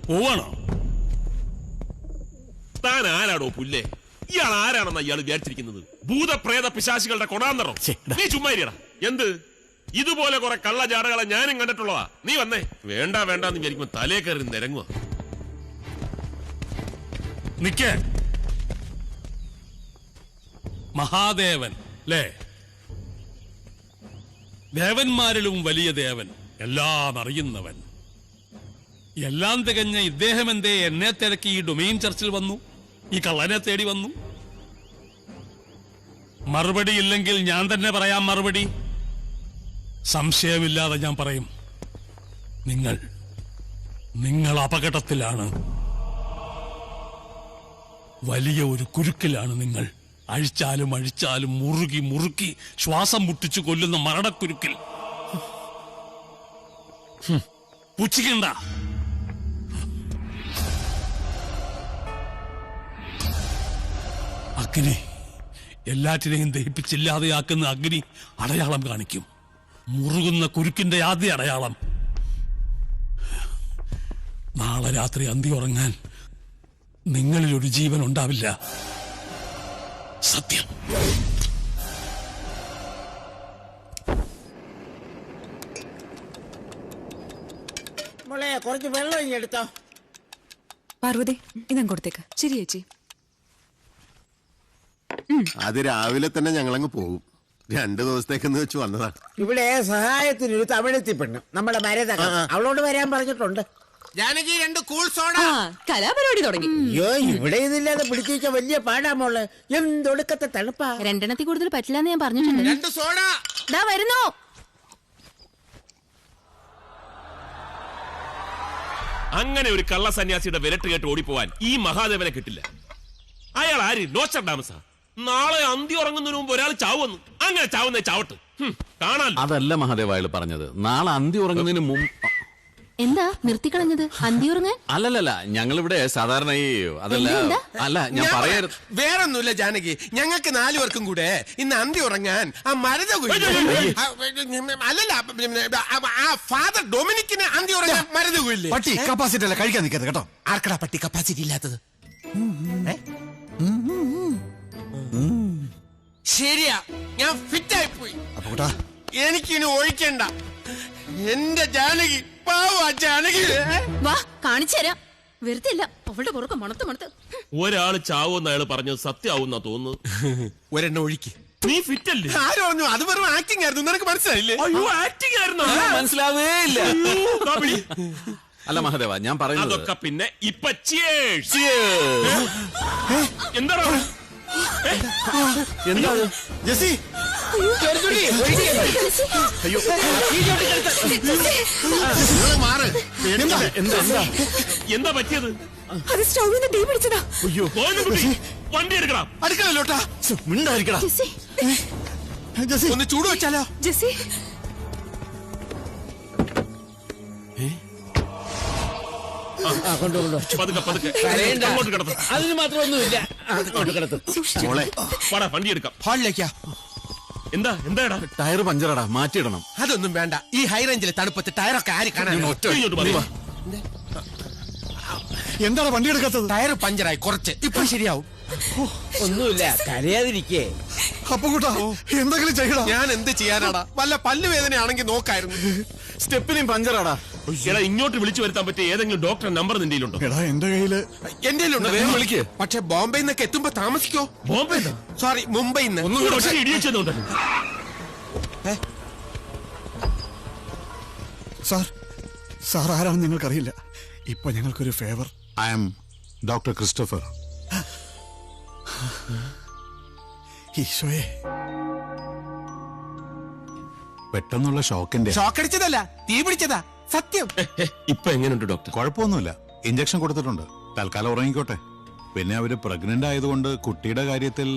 പോവാണോ? താൻ ആരാടോ പുല്ലേ? ഇയാൾ ആരാണെന്നാ ഇയാൾ വിചാരിച്ചിരിക്കുന്നത്? ഭൂതപ്രേത പിശാചികളുടെ കൊടാന്തറോ? നീ ചുമ്മാ ഇരിയടാ. എന്ത് ഇതുപോലെ കുറെ കള്ളജാടകളെ ഞാനും കണ്ടിട്ടുള്ളതാ. നീ വന്നേ. വേണ്ട വേണ്ടെന്ന് വിചാരിക്കുമ്പോ തലേ കയറി നിരങ്ങുക. നിക്കേ. മഹാദേവൻ അല്ലേ? ദേവന്മാരിലും വലിയ ദേവൻ, എല്ലാം അറിയുന്നവൻ. എല്ലാം തികഞ്ഞ ഇദ്ദേഹം എന്തേ എന്നെ തിരക്കി ഈ ഡൊമെയിൻ ചർച്ചിൽ വന്നു, ഈ കള്ളനെ തേടി വന്നു? മറുപടി ഇല്ലെങ്കിൽ ഞാൻ തന്നെ പറയാം മറുപടി. സംശയമില്ലാതെ ഞാൻ പറയും. നിങ്ങൾ അപകടത്തിലാണ്. വലിയ ഒരു കുരുക്കിലാണ് നിങ്ങൾ. അഴിച്ചാലും അഴിച്ചാലും മുറുക്കി ശ്വാസം മുട്ടിച്ചു കൊല്ലുന്ന മരണക്കുരുക്കിൽ. പുച്ഛിക്കണ്ട. അഗ്നി, എല്ലാറ്റിനെയും ദഹിപ്പിച്ചില്ലാതെയാക്കുന്ന അഗ്നി അടയാളം കാണിക്കും. മുറുകുന്ന കുരുക്കിന്റെ ആദ്യ അടയാളം. നാളെ രാത്രി അന്തി ഉറങ്ങാൻ നിങ്ങളിൽ ഒരു ജീവൻ ഉണ്ടാവില്ല. സത്യം. മോളെ, കുറച്ച് വെള്ളം ഇനി എടുത്തോ. പാർവതി, ഇതം കൊടുത്തേക്ക്. ശരി ചേച്ചി. അത് രാവിലെ തന്നെ ഞങ്ങളങ്ങ് പോകും. 2 ദിവസത്തേക്കെന്ന് വെച്ച് വന്നതാണ്. ഇവിടെ സഹായത്തിനൊരു തമിഴെത്തി പെണ്ണ്, നമ്മുടെ ഭരതക, അവളോട് വരാൻ പറഞ്ഞിട്ടുണ്ട്. Janaki 2 cool soda. കലാപരിപാടി തുടങ്ങി. അയ്യോ, ഇവിടെ ഇതില്ലാതെ പിടിച്ചു വെച്ച വലിയ പാടാ മോള്. എന്തൊടുക്കത്തെ തണുപ്പാ. 2 കൂടുതൽ പറ്റില്ലെന്ന് ഞാൻ പറഞ്ഞിട്ടുണ്ട്. 2 സോഡ. ദാ വരുന്നു. അങ്ങനെ ഒരു കള്ള സന്യാസിയുടെ വിരട്ട് കേട്ട് ഓടിപ്പോവാൻ ഈ മഹാദേവനെ കിട്ടില്ല. അയാൾ ആര്? നോസ്ട്രഡാമസാ? നാളെ അന്തി ഉറങ്ങുന്നതിന് മുമ്പ് ഒരാൾ ചാവുന്നു. അങ്ങനെ ചാവുന്ന ചാവട്ട് കാണാൻ. അതല്ല മഹാദേവ അയാൾ പറഞ്ഞത്. നാളെ അന്തി ഉറങ്ങുന്നതിന് മുമ്പ്. എന്താ നിർത്തിക്കളഞ്ഞത്? അന്തിയുറങ്ങാൻ? അല്ലല്ല ഞങ്ങളിവിടെ സാധാരണ ഈ അതല്ല അല്ല ഞാൻ പറയാറ് വേറൊന്നുമില്ല ജാനകി, ഞങ്ങൾക്ക് 4 പേർക്കും കൂടെ ഇന്ന് അന്തി ഉറങ്ങാൻ ആ മരത അല്ലല്ല ആ ഫാദർ ഡൊമിനിക്കിന് അന്തി ഉറങ്ങാൻ മരത കുയില്ലേ? പട്ടി കപ്പാസിറ്റി അല്ല, കഴിക്കാൻ നിൽക്കരുത് കേട്ടോ. ആർക്കടാ പട്ടി കപ്പാസിറ്റി ഇല്ലാത്തത്? ശരിയാ, ഞാൻ ഫിറ്റായി പോയി. എനിക്കിനി ഒഴിക്കണ്ട. എന്റെ ജാനകി, പാവാ ജാനകി. വാ കാണിച്ചു തരാം. വെറുതെ ഇല്ല, അവളുടെ പുറത്ത് മണത്ത് ഒരാള് ചാവൂന്ന് അയാൾ പറഞ്ഞത് സത്യമാവുന്നാ തോന്നുന്നു. ഒരെണ്ണം ഒഴിക്ക്. നീ ഫിറ്റ് അല്ലേ? ആര് പറഞ്ഞു? അത് വെറും ആക്ടിംഗ് ആയിരുന്നു. നിനക്ക് മനസ്സിലായില്ലേ? അയ്യോ, ആക്ടിംഗ് ആയിരുന്നു. മനസ്സിലാവേ ഇല്ല. അല്ല മഹാദേവ, ഞാൻ പറയുന്നത് അതൊക്കെ പിന്നെ ഇപ്പൊ എന്താണ് എന്താ ജെസി? എന്താ പറ്റിയത്? അത് സ്റ്റൗവിന്ന് തീ പിടിച്ചതാ. വണ്ടി എടുക്കണം. അടുക്കളയിലോട്ടാ. മിണ്ടായിരിക്കടാ. ഒന്ന് ചൂട് വെച്ചാലോ? ജെസി അതിന് മാത്രമൊന്നുമില്ല. വണ്ടി എടുക്കാം. ഹാളിലേക്കാ. എന്താ എന്താടാ? ടയർ പഞ്ചറടാ, മാറ്റിയിടണം. അതൊന്നും വേണ്ട. ഈ ഹൈ റേഞ്ചിലെ തണുപ്പത്ത് ടയറൊക്കെ ആര് കാണാൻ? എന്താണ് വണ്ടി എടുക്കാത്തത്? ടയർ പഞ്ചറായി കുറച്ച്, ഇപ്പൊ ശരിയാവും. ഒന്നുമില്ല, കരയാതിരിക്കേ. അപ്പുകുട്ടാ എന്തെങ്കിലും ചെയ്യടാ. ഞാൻ എന്ത് ചെയ്യാനാടാ? വല്ല പല്ലുവേദനയാണെങ്കിൽ നോക്കായിരുന്നു. സ്റ്റെപ്പിനെയും പഞ്ചറാടാ. എടാ, ഇങ്ങോട്ട് വിളിച്ചു വരുത്താൻ പറ്റിയ ഏതെങ്കിലും ഡോക്ടറെ നമ്പർ നിന്റെ കയ്യിലുണ്ടോ? എടാ എന്റെ കയ്യില്. എന്റെ കയ്യിലുണ്ട്. വിളിക്ക്. പക്ഷെ ബോംബെയിൽ നിന്നൊക്കെ എത്തുമ്പോ താമസിക്കോ? ബോംബെ? സോറി, മുംബൈയിൽ നിന്ന്. സാർ ആരാണെന്ന് ഞങ്ങൾക്കറിയില്ല. ഇപ്പൊ ഞങ്ങൾക്കൊരു favour. I am doctor Christopher. ഈശോയെ, പെട്ടെന്നുള്ള ഷോക്കിന്റെ. ഷോക്കടിച്ചതല്ല, തീ പിടിച്ചതാ. സത്യം. ഇപ്പൊ എങ്ങനെയുണ്ട് ഡോക്ടർ? കുഴപ്പമൊന്നുമില്ല. ഇഞ്ചക്ഷൻ കൊടുത്തിട്ടുണ്ട്. തൽക്കാലം ഉറങ്ങിക്കോട്ടെ. പിന്നെ അവര് പ്രഗ്നന്റ് ആയതുകൊണ്ട് കുട്ടിയുടെ കാര്യത്തിൽ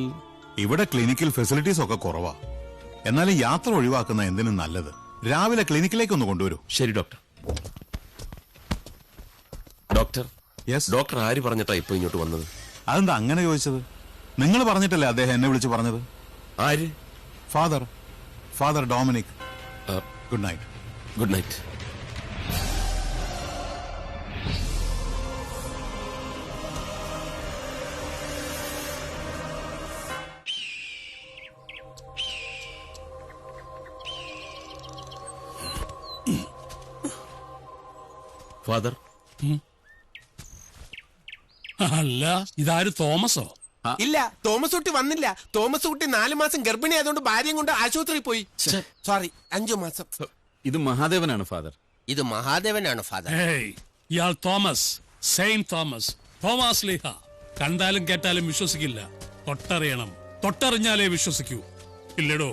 ഇവിടെ ക്ലിനിക്കൽ ഫെസിലിറ്റീസ് ഒക്കെ കുറവാ. എന്നാലും യാത്ര ഒഴിവാക്കുന്ന എന്തിനും നല്ലത്. രാവിലെ ക്ലിനിക്കിലേക്ക് ഒന്ന് കൊണ്ടുവരൂ. ശരി ഡോക്ടർ. ഡോക്ടർ, ഡോക്ടർ ആര് പറഞ്ഞിട്ടാ ഇപ്പൊ ഇങ്ങോട്ട് വന്നത്? അതെന്താ അങ്ങനെ ചോദിച്ചത്? നിങ്ങൾ പറഞ്ഞിട്ടല്ലേ അദ്ദേഹം എന്നെ വിളിച്ച് പറഞ്ഞത്? ആര്? Father Dominic. Good night. Good night. Father. അല്ല, ഇതാര് തോമസോ? ഇല്ല, തോമസ് കുട്ടി വന്നില്ല. തോമസ് കുട്ടി 4 മാസം ഗർഭിണി ആയതുകൊണ്ട് ഭാര്യയും കൊണ്ട് ആശുപത്രിയിൽ പോയി. സോറി, 5 മാസം. ഇത് മഹാദേവനാണ് ഫാദർ. ഇത് മഹാദേവനാണ് ഫാദർ. ഇയാൾ തോമസ്, സെയിന്റ് തോമസ്, തോമസ് ലീഹ. കണ്ടാലും കേട്ടാലും വിശ്വസിക്കില്ല. തൊട്ടറിയണം, തൊട്ടറിഞ്ഞാലേ വിശ്വസിക്കൂ. ഇല്ലടോ.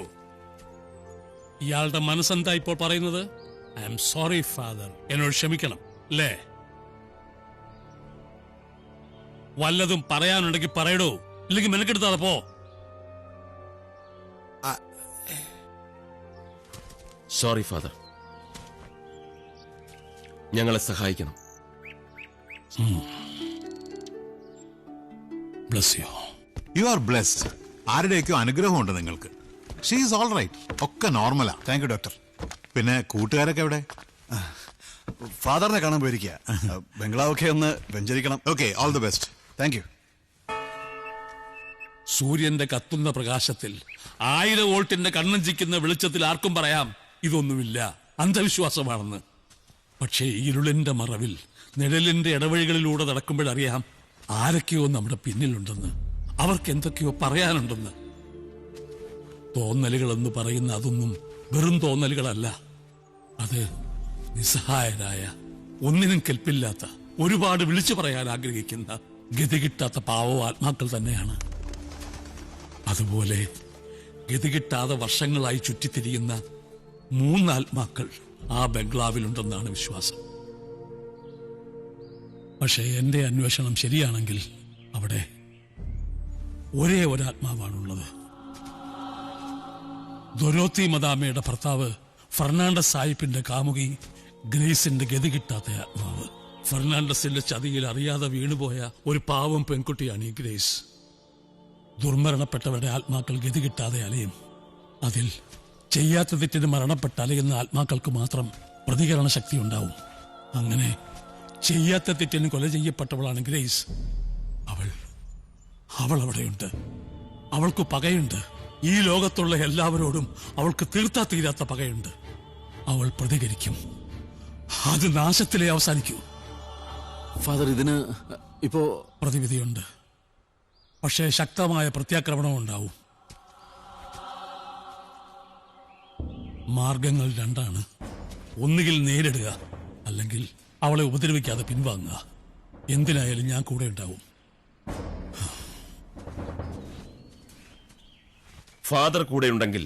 ഇയാളുടെ മനസ്സെന്താ ഇപ്പോൾ പറയുന്നത്? ഐ ആം സോറി ഫാദർ, എന്നോട് ക്ഷമിക്കണം അല്ലേ? വല്ലതും പറയാനുണ്ടെങ്കിൽ പറയടോ, ഇല്ലെങ്കിൽ മെനക്കെടുത്താതെ പോ. സോറി ഫാദർ, ഞങ്ങളെ സഹായിക്കണം. Bless you. You are blessed. ആരുടെയൊക്കെ അനുഗ്രഹമുണ്ട് നിങ്ങൾക്ക്. She is all right. ഒക്കെ നോർമലാ. Thank you doctor. പിന്നെ കൂട്ടുകാരൊക്കെ എവിടെ? ഫാദറിനെ കാണാൻ പോയിരിക്കുക. ബംഗ്ലാവൊക്കെ ഒന്ന് വെഞ്ചരിക്കണം. Okay, all the best. Thank you. സൂര്യന്റെ കത്തുന്ന പ്രകാശത്തിൽ 1000 വോൾട്ടിന്റെ കണ്ണഞ്ചിക്കുന്ന വെളിച്ചത്തിൽ ആർക്കും പറയാം ഇതൊന്നുമില്ല, അന്ധവിശ്വാസമാണെന്ന്. പക്ഷേ ഇരുളിന്റെ മറവിൽ നിഴലിന്റെ ഇടവഴികളിലൂടെ നടക്കുമ്പോഴറിയാം ആരൊക്കെയോ നമ്മുടെ പിന്നിലുണ്ടെന്ന്, അവർക്ക് എന്തൊക്കെയോ പറയാനുണ്ടെന്ന്. തോന്നലുകളെന്ന് പറയുന്ന അതൊന്നും വെറും തോന്നലുകളല്ല. അത് നിസ്സഹായരായ, ഒന്നിനും കെൽപ്പില്ലാത്ത, ഒരുപാട് വിളിച്ചു പറയാൻ ആഗ്രഹിക്കുന്ന, ഗതികിട്ടാത്ത പാവമാത്മാക്കൾ തന്നെയാണ്. അതുപോലെ ഗതികിട്ടാതെ വർഷങ്ങളായി ചുറ്റിത്തിരിയുന്ന 3 ആത്മാക്കൾ ആ ബംഗ്ലാവിലുണ്ടെന്നാണ് വിശ്വാസം. പക്ഷേ എന്റെ അന്വേഷണം ശരിയാണെങ്കിൽ അവിടെ ഒരേ ഒരാത്മാവാണുള്ളത്. ദൊരോത്തി മദാമയുടെ ഭർത്താവ് ഫെർണാണ്ടസ് സാഹിബിന്റെ കാമുകി ഗ്രേസിന്റെ ഗതി കിട്ടാത്ത ആത്മാവ്. ഫെർണാണ്ടസിന്റെ ചതിയിൽ അറിയാതെ വീണുപോയ ഒരു പാവം പെൺകുട്ടിയാണ് ഈ ഗ്രേസ്. ദുർമരണപ്പെട്ടവരുടെ ആത്മാക്കൾ ഗതി കിട്ടാതെ അലയും. അതിൽ ചെയ്യാത്ത തെറ്റിന് മരണപ്പെട്ട് അലയുന്ന ആത്മാക്കൾക്ക് മാത്രം പ്രതികരണ ശക്തി ഉണ്ടാവും. അങ്ങനെ ചെയ്യാത്ത തെറ്റിന് കൊല ചെയ്യപ്പെട്ടവളാണ് ഗ്രേസ്. അവൾ അവിടെയുണ്ട്. അവൾക്ക് പകയുണ്ട്. ഈ ലോകത്തുള്ള എല്ലാവരോടും അവൾക്ക് തീർത്താ തീരാത്ത പകയുണ്ട്. അവൾ പ്രതികരിക്കും. അത് നാശത്തിലേ അവസാനിക്കൂ. ഫാദർ, ഇതിന് ഇപ്പോ പ്രതിവിധിയുണ്ട്. പക്ഷേ ശക്തമായ പ്രത്യാക്രമണം ഉണ്ടാവും. മാർഗങ്ങൾ രണ്ടാണ്. ഒന്നുകിൽ നേരിടുക, അല്ലെങ്കിൽ അവളെ ഉപദ്രവിക്കാതെ പിൻവാങ്ങുക. എന്തിനായാലും ഞാൻ കൂടെ ഉണ്ടാവും. ഫാദർ കൂടെ ഉണ്ടെങ്കിൽ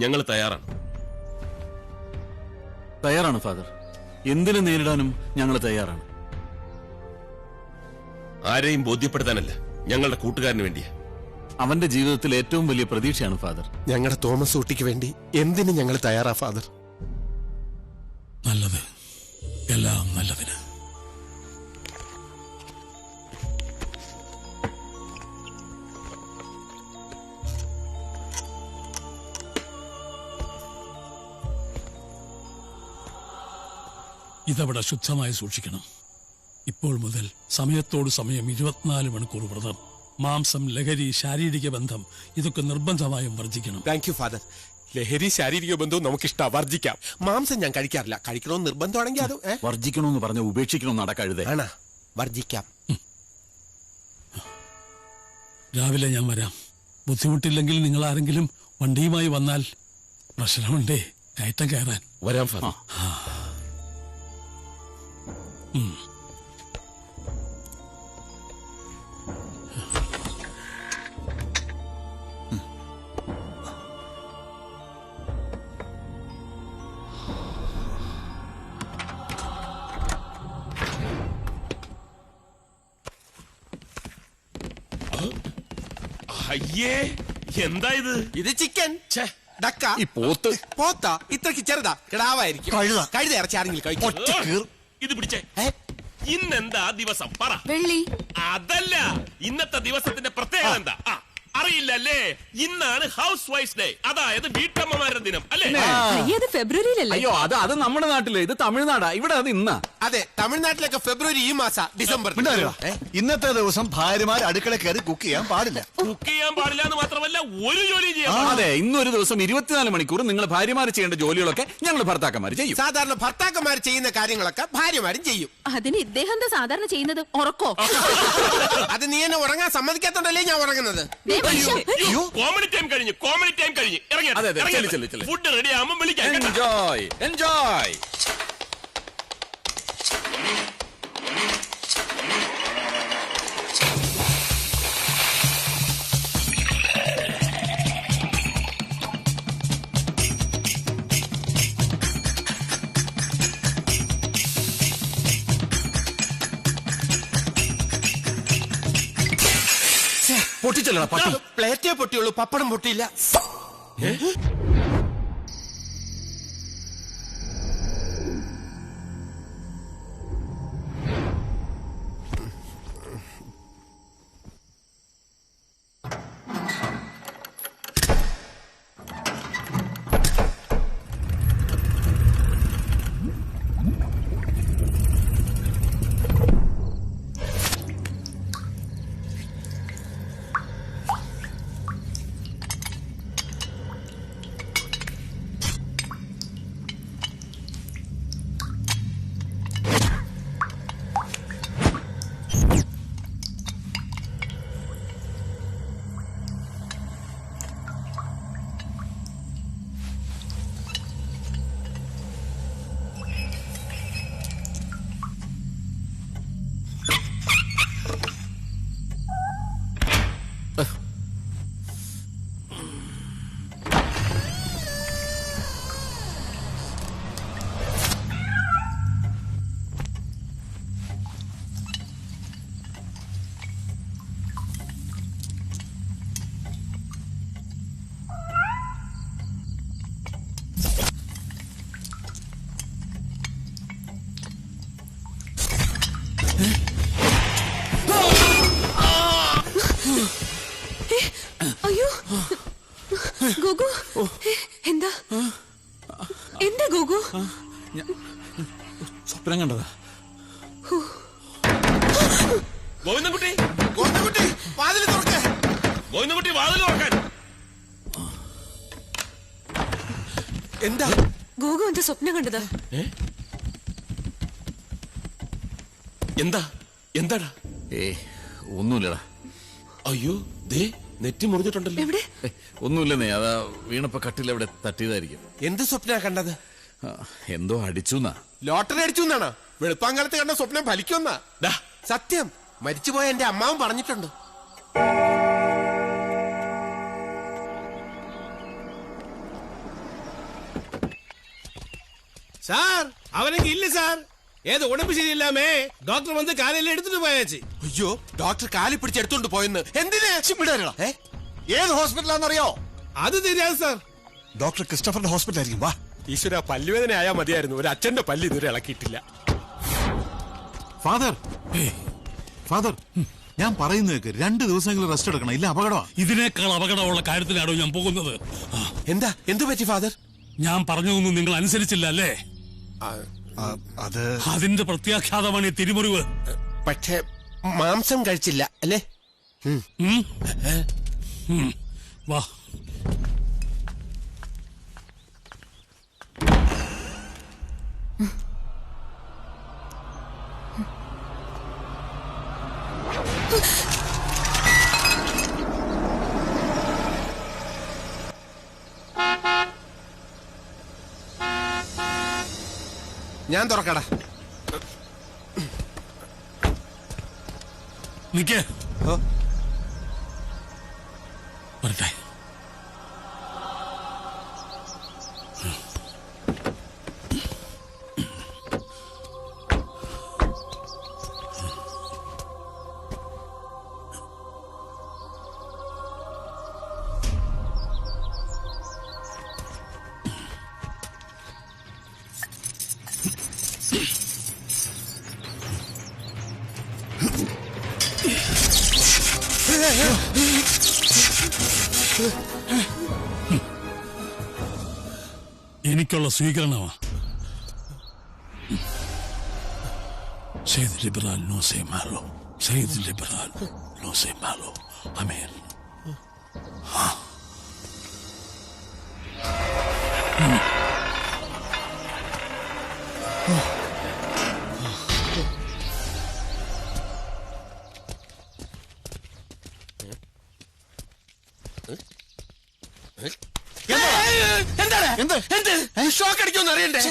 ഞങ്ങൾ തയ്യാറാണ്. തയ്യാറാണ് ഫാദർ. എന്തിനു നേരിടാനും ഞങ്ങൾ തയ്യാറാണ്. ആരെയും ബോധ്യപ്പെടുത്താനല്ല, ഞങ്ങളുടെ കൂട്ടുകാരന് വേണ്ടിയാ. അവന്റെ ജീവിതത്തിൽ ഏറ്റവും വലിയ പ്രതീക്ഷയാണ് ഫാദർ. ഞങ്ങളുടെ തോമസ് കുട്ടിക്ക് വേണ്ടി എന്തിനും ഞങ്ങൾ തയ്യാറാ ഫാദർ. നല്ലത്, എല്ലാം നല്ലതിന്. ഇതവിടെ ശുദ്ധമായി സൂക്ഷിക്കണം. ഇപ്പോൾ മുതൽ സമയത്തോട് സമയം 24 മണിക്കൂർ വ്രതം. മാംസം, ലഹരി, ശാരീരിക ബന്ധം ഇതൊക്കെ നിർബന്ധമായും വർജിക്കണം. Thank you father. ലഹരി, ശാരീരിക ബന്ധവും നമുക്കിഷ്ടം, വർജിക്കാം. മാംസം ഞാൻ കഴിക്കാറില്ല. കഴിക്കണമെന്ന് നിർബന്ധമാണെങ്കിൽ അത് വർജിക്കണമെന്ന് പറഞ്ഞ ഉപേക്ഷിക്കണമെന്ന് നടക്കഴുതേ. ആണാ, വർജിക്കാം. രാവിലെ ഞാൻ വരാം. ബുദ്ധിമുട്ടില്ലെങ്കിൽ നിങ്ങൾ ആരെങ്കിലും വണ്ടിയുമായി വന്നാൽ പ്രശ്നമുണ്ടേ കയറ്റം കയറാൻ. വരാം ഫാദർ. അയ്യേ, എന്താ ഇത്? ഇത് ചിക്കൻ, ഡക്ക. ഈ പോത്ത് പോത്താ? ഇത്രക്ക് ചെറുതാ, കിടാവായിരിക്കും. കഴുത ഇറച്ചി ആരെങ്കിലും കഴിക്കും. ഇത് പിടിച്ചേ. ഇന്നെന്താ ദിവസം പറ. വെള്ളി. അതല്ല, ഇന്നത്തെ ദിവസത്തിന്റെ പ്രത്യേകത എന്താ? അറിയില്ലല്ലേ? ഇന്നാണ് ഹൗസ് വൈഫ് ഡേ, അതായത് വീട്ടമ്മമാരുടെ ദിനം അല്ലേ? ഫെബ്രുവരിയിലല്ലേ? അയ്യോ, അത് നമ്മുടെ നാട്ടില്, ഇത് തമിഴ്നാടാ. ഇവിടെ അത് ഇന്നാ. അതെ, തമിഴ്നാട്ടിലൊക്കെ ഫെബ്രുവരി ഈ മാസം, ഡിസംബർ. ഇന്നത്തെ ദിവസം ഭാര്യമാർ അടുക്കള കയറി കുക്ക് ചെയ്യാൻ പാടില്ല. കുക്ക് ചെയ്യാൻ പാടില്ല എന്ന് മാത്രമല്ല, ഒരു ജോലി ചെയ്യാൻ. അതെ, ഇന്നൊരു ദിവസം 24 മണിക്കൂർ നിങ്ങൾ ഭാര്യമാർ ചെയ്യേണ്ട ജോലികളൊക്കെ ഞങ്ങൾ ഭർത്താക്കന്മാർ ചെയ്യും. സാധാരണ ഭർത്താക്കന്മാർ ചെയ്യുന്ന കാര്യങ്ങളൊക്കെ ഭാര്യമാരും ചെയ്യും. അതിന് ഇദ്ദേഹം എന്താ സാധാരണ ചെയ്യുന്നത്? ഉറക്കോ? അത് നീ എന്നെ ഉറങ്ങാൻ സമ്മതിക്കാത്തോണ്ടല്ലേ ഞാൻ ഉറങ്ങുന്നത്. കോമഡി ടൈം കഴിഞ്ഞു, കോമഡി ടൈം കഴിഞ്ഞു. ഇറങ്ങി ഫുഡ് റെഡി ആവുമ്പോൾ വിളിക്കാം. Enjoy enjoy. പൊട്ടിച്ചല്ലടാ പട്ടി. പ്ലേറ്റേ പൊട്ടിയുള്ളൂ, പപ്പടം പൊട്ടിയില്ല. സ്വപ്നം കണ്ടതാ. ഗോവിന്ദൻകുട്ടി, ഗോവിന്ദൻകുട്ടി, വാതിൽ തുറക്ക്. ഗോവിന്ദൻകുട്ടി, വാതിൽ തുറക്കാൻ. എന്താ ഗോഗു എന്താ സ്വപ്നം കണ്ടത്? എന്താ എന്താടാ? ഒന്നുമില്ലടാ. അയ്യോ, ദേ നെറ്റി മുറിഞ്ഞിട്ടുണ്ടല്ലോ. എവിടെ? ഒന്നുമില്ലെന്നേ, അതാ വീണപ്പോ കട്ടിൽ എവിടെ തട്ടിയതായിരിക്കും. എന്ത് സ്വപ്ന കണ്ടത്? എന്തോ അടിച്ചുന്നാ. ലോട്ടറി അടിച്ചു എന്നാണോ? വെളുപ്പാങ്കാലത്ത് കണ്ട സ്വപ്നം ഫലിക്കുമെന്നാ. സത്യം, മരിച്ചുപോയ എന്റെ അമ്മാവും പറഞ്ഞിട്ടുണ്ട്. சார் அவனுக்கு இல்ல சார், ஏதோ உடம்பு சரியில்லாமே டாக்டர் வந்து காலையில எடுத்துட்டு போயாச்சு. അയ്യോ, ഡോക്ടർ കാലി പിടിച്ചെടുത്തോണ്ട് പോയെന്ന്. എന്തിനാ? ഏത് ഹോസ്പിറ്റലാണെന്നറിയോ? അത് தெரியாது സാർ. ഡോക്ടർ ക്രിസ്റ്റഫറിന്റെ ഹോസ്പിറ്റൽ ആയിരിക്കും. വാ. ഈശ്വര, പല്ലുവേദന ആയാ മതിയായിരുന്നു. ഒരു അച്ഛന്റെ പല്ല് ഇതുവരെ ഇളക്കിയിട്ടില്ല. ഫാദർ, ഫാദർ, ഞാൻ പറയുന്നത് 2 ദിവസമെങ്കിലും റെസ്റ്റ് എടുക്കണം, ഇല്ല അപകടമാണ്. ഇതിനേക്കാൾ അപകടമുള്ള കാര്യത്തിലാണോ ഞാൻ പോകുന്നത്? എന്താ, എന്തു പറ്റി ഫാദർ? ഞാൻ പറഞ്ഞതൊന്നും നിങ്ങൾ അനുസരിച്ചില്ല അല്ലേ? അതിന്റെ പ്രത്യാഘാതമാണ് ഈ തിരിമുറിവ്. പക്ഷേ മാംസം കഴിച്ചില്ല അല്ലേ? വാ. ഞാൻ തുറക്കടാ. നിക്കേ വരട്ടെ. എനിക്കുള്ള സ്വീകരണമാ. Sede liberal no se malo. Sede liberal no se malo. Amén. Shock അടിക്കുമെന്ന് അറിയണ്ടേ?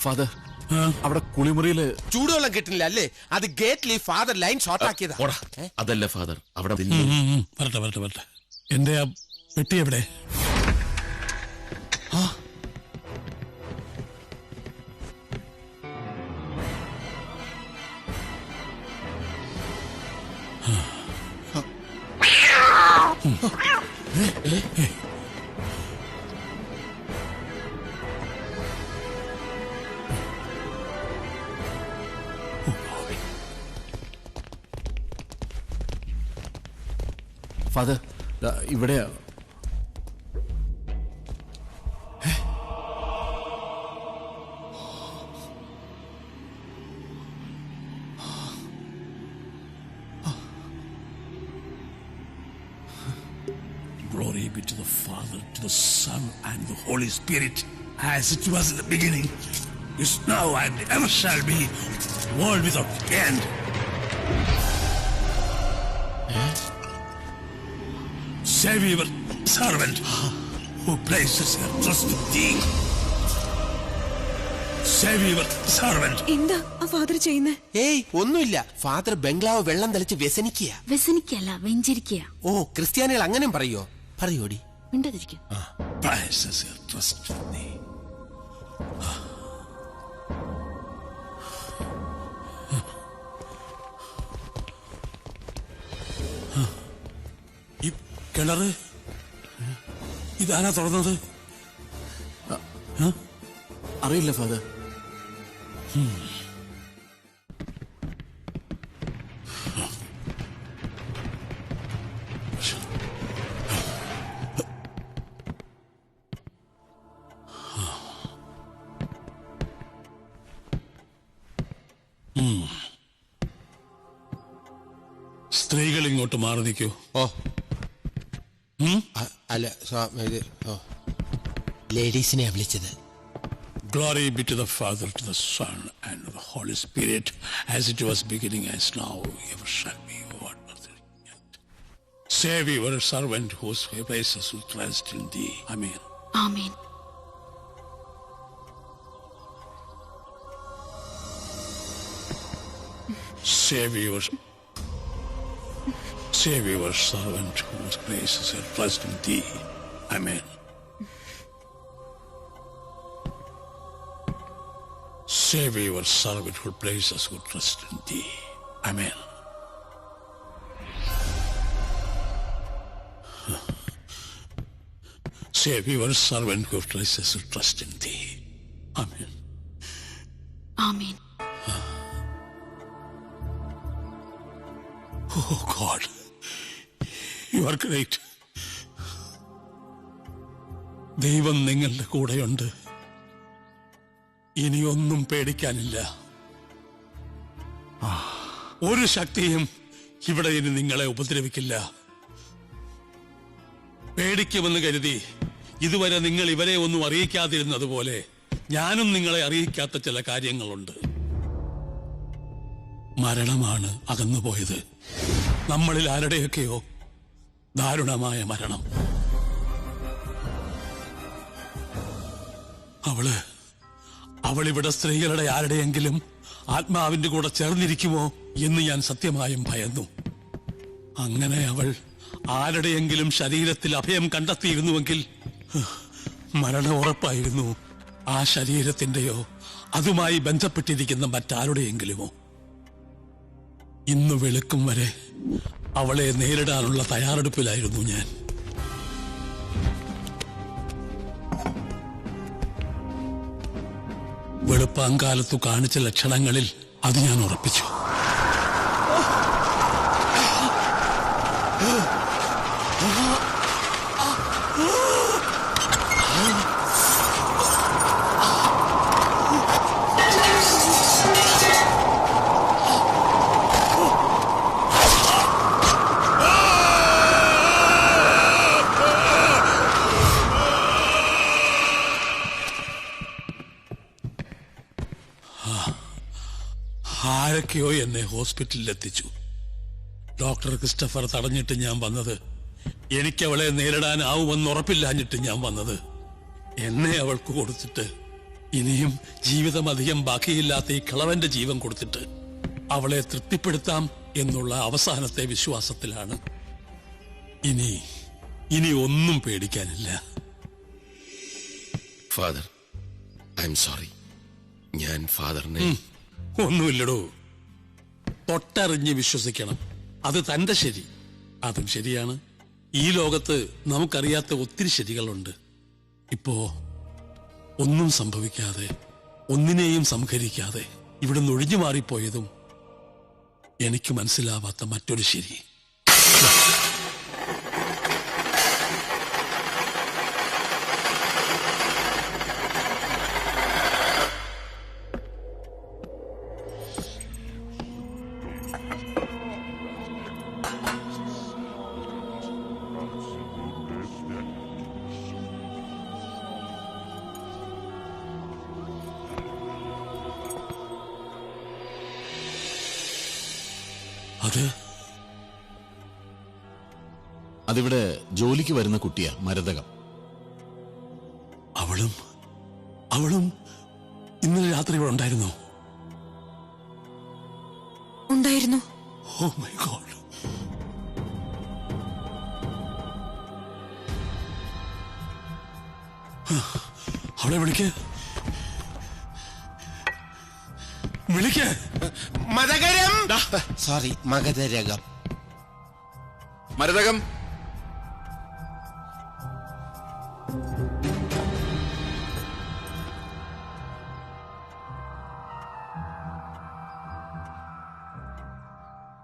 ഫാദർ, അവിടെ കുളിമുറിയില് ചൂടുവെള്ളം കിട്ടുന്നില്ല അല്ലേ? അത് ഗേറ്റിൽ ഫാദർ ലൈൻ ഷോർട്ട് ആക്കിയതാ. അതല്ല ഫാദർ, അവിടെ വരട്ടെ വരട്ടെ വരട്ടെ. എന്റെ ആ പെട്ടി എവിടെ? ഫാദർ, ഇവിടെയാ. Glory be to the Father, to the Son, and the Holy Spirit, as it was in the beginning, is now, and ever shall be, world without end. Save your servant who places their trust in thee. Save your servant. എന്താ ആ father ചെയ്യുന്നേ? ഏയ് ഒന്നുമില്ല. Father ബംഗ്ലാവ് വെള്ളം തളിച്ച് വ്യസനിക്കുക. വ്യസനിക്കല്ല, വെഞ്ചരിക്കുക. ഓ, ക്രിസ്ത്യാനികൾ അങ്ങനെയും പറയോ? പറയോടി. മിണ്ടാതിരിക്കും. Places your trust in thee. ഈ കിണറ് ഇതാരാ തുറന്നത്? അറിയില്ല ഫാദർ. സ്ത്രീകൾ ഇങ്ങോട്ട് മാറി നിൽക്കൂ. ഓ അല്ല ലേഡീസിനെ വിളിച്ചത്. Glory be to the Father, to the Son, and to the Holy Spirit, as it was beginning, as now, ever shall be, what was it? Save your servant whose faces who trust in thee. Amen. Amen. Save your servant whose faces who trust in thee. Amen. Save your servant who places who trust in thee. Amen. Save your servant who places who trust in thee. Amen. Amen. Oh God, you are great. ദൈവം നിങ്ങളുടെ കൂടെയുണ്ട്. ഇനിയൊന്നും പേടിക്കാനില്ല. ഒരു ശക്തിയും ഇവിടെ ഇനി നിങ്ങളെ ഉപദ്രവിക്കില്ല. പേടിക്കുമെന്ന് കരുതി ഇതുവരെ നിങ്ങൾ ഇവരെ ഒന്നും അറിയിക്കാതിരുന്നതുപോലെ ഞാനും നിങ്ങളെ അറിയിക്കാത്ത ചില കാര്യങ്ങളുണ്ട്. മരണമാണ് അകന്നുപോയത്. നമ്മളിൽ ആരുടെയൊക്കെയോ ദാരുണമായ മരണം. അവളിവിടെ സ്ത്രീകളുടെ ആരുടെയെങ്കിലും ആത്മാവിന്റെ കൂടെ ചേർന്നിരിക്കുമോ എന്ന് ഞാൻ സത്യമായും ഭയന്നു. അങ്ങനെ അവൾ ആരുടെയെങ്കിലും ശരീരത്തിൽ അഭയം കണ്ടെത്തിയിരുന്നുവെങ്കിൽ മരണം ഉറപ്പായിരുന്നു. ആ ശരീരത്തിന്റെയോ അതുമായി ബന്ധപ്പെട്ടിരിക്കുന്ന മറ്റാരുടെയെങ്കിലുമോ. ഇന്ന് വെളുക്കും വരെ അവളെ നേരിടാനുള്ള തയ്യാറെടുപ്പിലായിരുന്നു ഞാൻ. വെളുപ്പാങ്കാലത്തു കാണിച്ച ലക്ഷണങ്ങളിൽ അത് ഞാൻ ഉറപ്പിച്ചു. ആരൊക്കെയോ എന്നെ ഹോസ്പിറ്റലിൽ എത്തിച്ചു. ഡോക്ടർ ക്രിസ്റ്റഫർ തടഞ്ഞിട്ട് ഞാൻ വന്നത്. എനിക്ക് അവളെ നേരിടാനാവുമെന്ന് ഉറപ്പില്ലാഞ്ഞിട്ട് ഞാൻ വന്നത്. എന്നെ അവൾക്ക് കൊടുത്തിട്ട് ഇനിയും ജീവിതം അധികം ബാക്കിയില്ലാത്ത ഈ കളവന്റെ ജീവൻ കൊടുത്തിട്ട് അവളെ തൃപ്തിപ്പെടുത്താം എന്നുള്ള അവസാനത്തെ വിശ്വാസത്തിലാണ്. ഇനി ഒന്നും പേടിക്കാനില്ല. Father, I am sorry. ഞാൻ ഫാദറിനെ ഒന്നുമില്ലടോ. തൊട്ടറിഞ്ഞ് വിശ്വസിക്കണം. അത് തന്റെ ശരി. അതും ശരിയാണ്. ഈ ലോകത്ത് നമുക്കറിയാത്ത ഒത്തിരി ശരികളുണ്ട്. ഇപ്പോ ഒന്നും സംഭവിക്കാതെ, ഒന്നിനെയും സംഹരിക്കാതെ ഇവിടുന്ന് ഒഴിഞ്ഞു മാറിപ്പോയതും എനിക്ക് മനസ്സിലാവാത്ത മറ്റൊരു ശരി. അതിവിടെ ജോലിക്ക് വരുന്ന കുട്ടിയാ, മരതകം. അവളും ഇന്നലെ രാത്രി ഇവിടെ ഉണ്ടായിരുന്നോ? ഉണ്ടായിരുന്നു. Oh my God. അവളെ വിളിക്ക്. മതകരം. സോറി, മഗധരകം. മരതകം.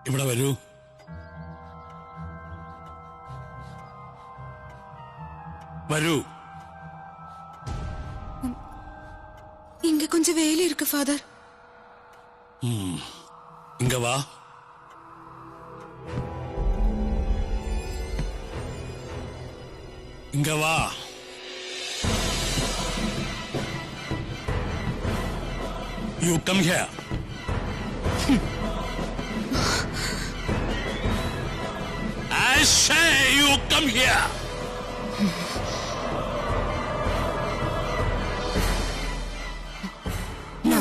ഇവിടെ വരൂ. വരൂ. இங்க கொஞ்சம் வேலை இருக்கு ஃபாதர். இங்க வா. இங்க வா. You come here. I say you come here. No.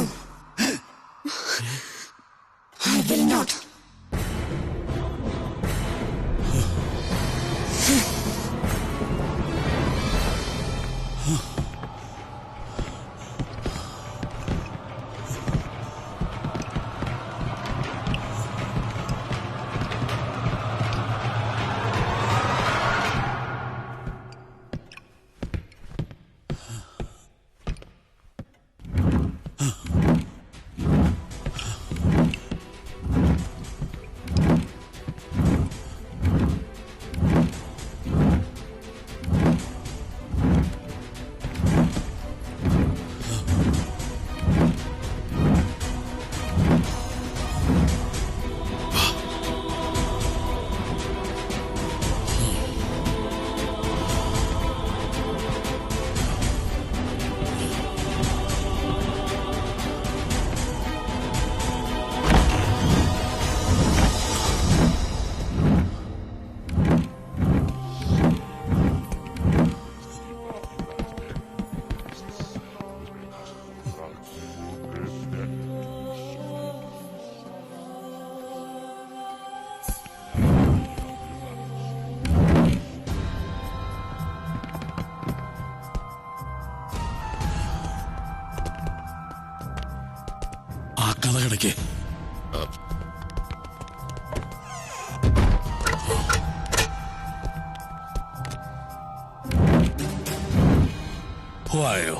I will not. കഥ കിടക്കേ. Who are you?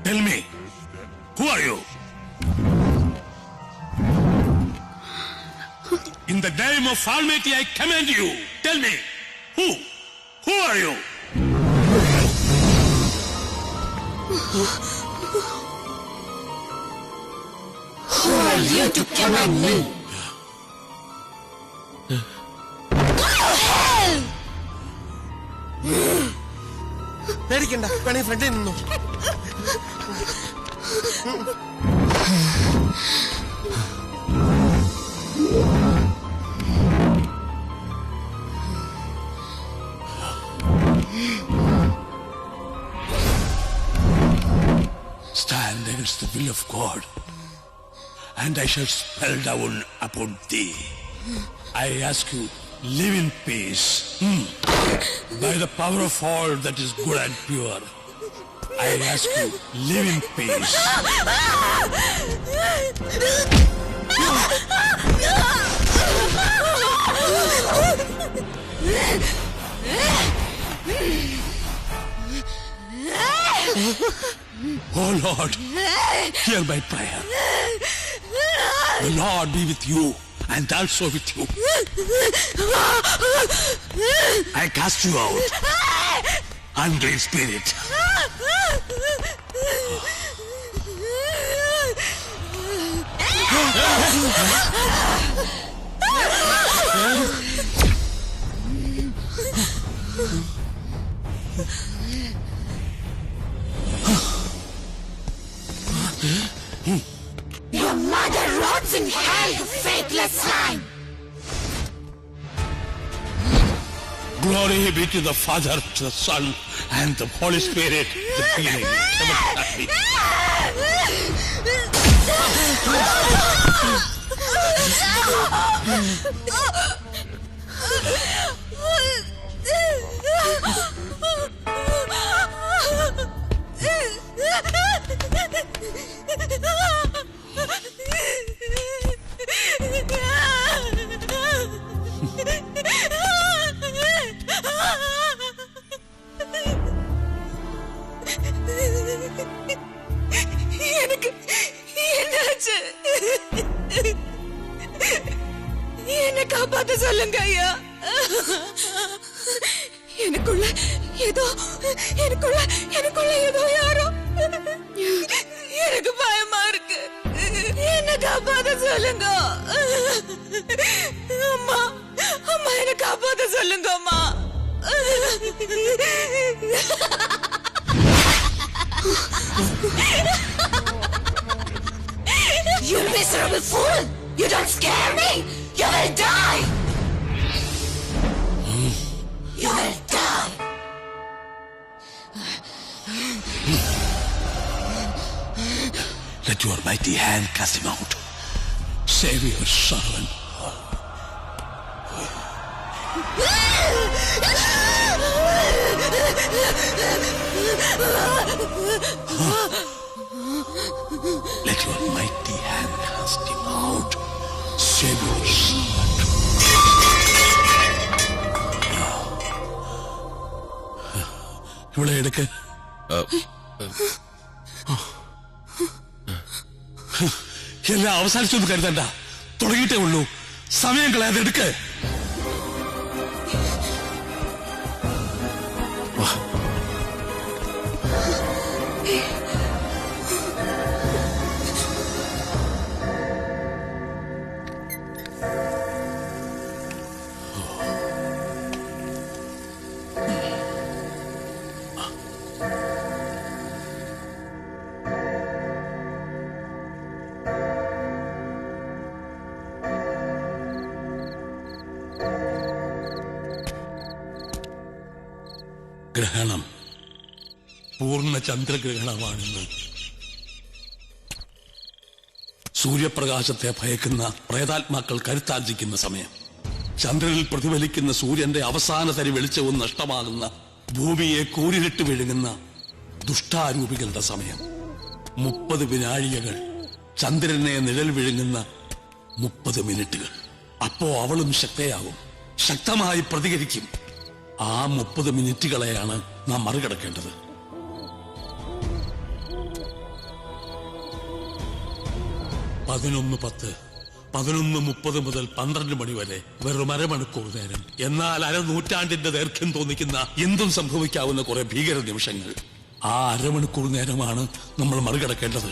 Tell me, who are you? In the name of Almighty, I command you. Tell me, who are you? Who are you to command me? പേടിക്കണ്ട, വേണേ ഫ്രണ്ടിൽ നിന്നു. Stand against the will of God, and I shall spell down upon thee. I ask you, live in peace. By the power of all that is good and pure, I ask you, live in peace. Oh Lord, hear my prayer. The Lord be with you and also with you. I cast you out, unclean spirit. Your mother rots in hell, you faithless swine! Glory be to the Father, to the Son, and the Holy Spirit, the beginning, never shall be. எனக்கு என்னாச்சு? என்ன காப்பாத்த சொல்லுங்க ஐயா. எனக்குள்ள ஏதோ யாரோ எனக்கு பயமா இருக்கு. என்ன காப்பாத்த சொல்லுங்க அம்மா. அம்மா என்ன காப்பாத்த சொல்லுங்க அம்மா. You miserable fool! You don't scare me! You will die! You will die! Let your mighty hand cast him out. Save your servant. Let your mighty hand cast him out. Save your servant. ഇവിടെ എടുക്ക്. എല്ലാം അവസാനിച്ചൊന്നും കരുതണ്ട. തുടങ്ങിയിട്ടേ ഉള്ളൂ. സമയം കളയാതെ എടുക്ക്. ഗ്രഹണം പൂർണ്ണ ചന്ദ്രഗ്രഹണമാണെന്ന്. സൂര്യപ്രകാശത്തെ ഭയക്കുന്ന പ്രേതാത്മാക്കൾ കരുത്താർജിക്കുന്ന സമയം. ചന്ദ്രനിൽ പ്രതിഫലിക്കുന്ന സൂര്യന്റെ അവസാന തരി വെളിച്ചവും നഷ്ടമാകുന്ന ഭൂമിയെ കൂരിലിട്ട് വിഴുങ്ങുന്ന ദുഷ്ടാരൂപികളുടെ സമയം. 30 വിനാഴികകൾ ചന്ദ്രനെ നിഴൽ വിഴുങ്ങുന്ന 30 മിനിറ്റുകൾ. അപ്പോ അവളും ശക്തയാകും, ശക്തമായി പ്രതികരിക്കും. ആ 30 മിനിറ്റുകളെയാണ് നാം മറികടക്കേണ്ടത്. പതിനൊന്ന് 10, 11:30 മുതൽ 12 മണി വരെ വെറും അരമണിക്കൂർ നേരം. എന്നാൽ അരനൂറ്റാണ്ടിന്റെ ദൈർഘ്യം തോന്നിക്കുന്ന എന്തും സംഭവിക്കാവുന്ന കുറെ ഭീകര നിമിഷങ്ങൾ. ആ അരമണിക്കൂർ നേരമാണ് നമ്മൾ മറികടക്കേണ്ടത്.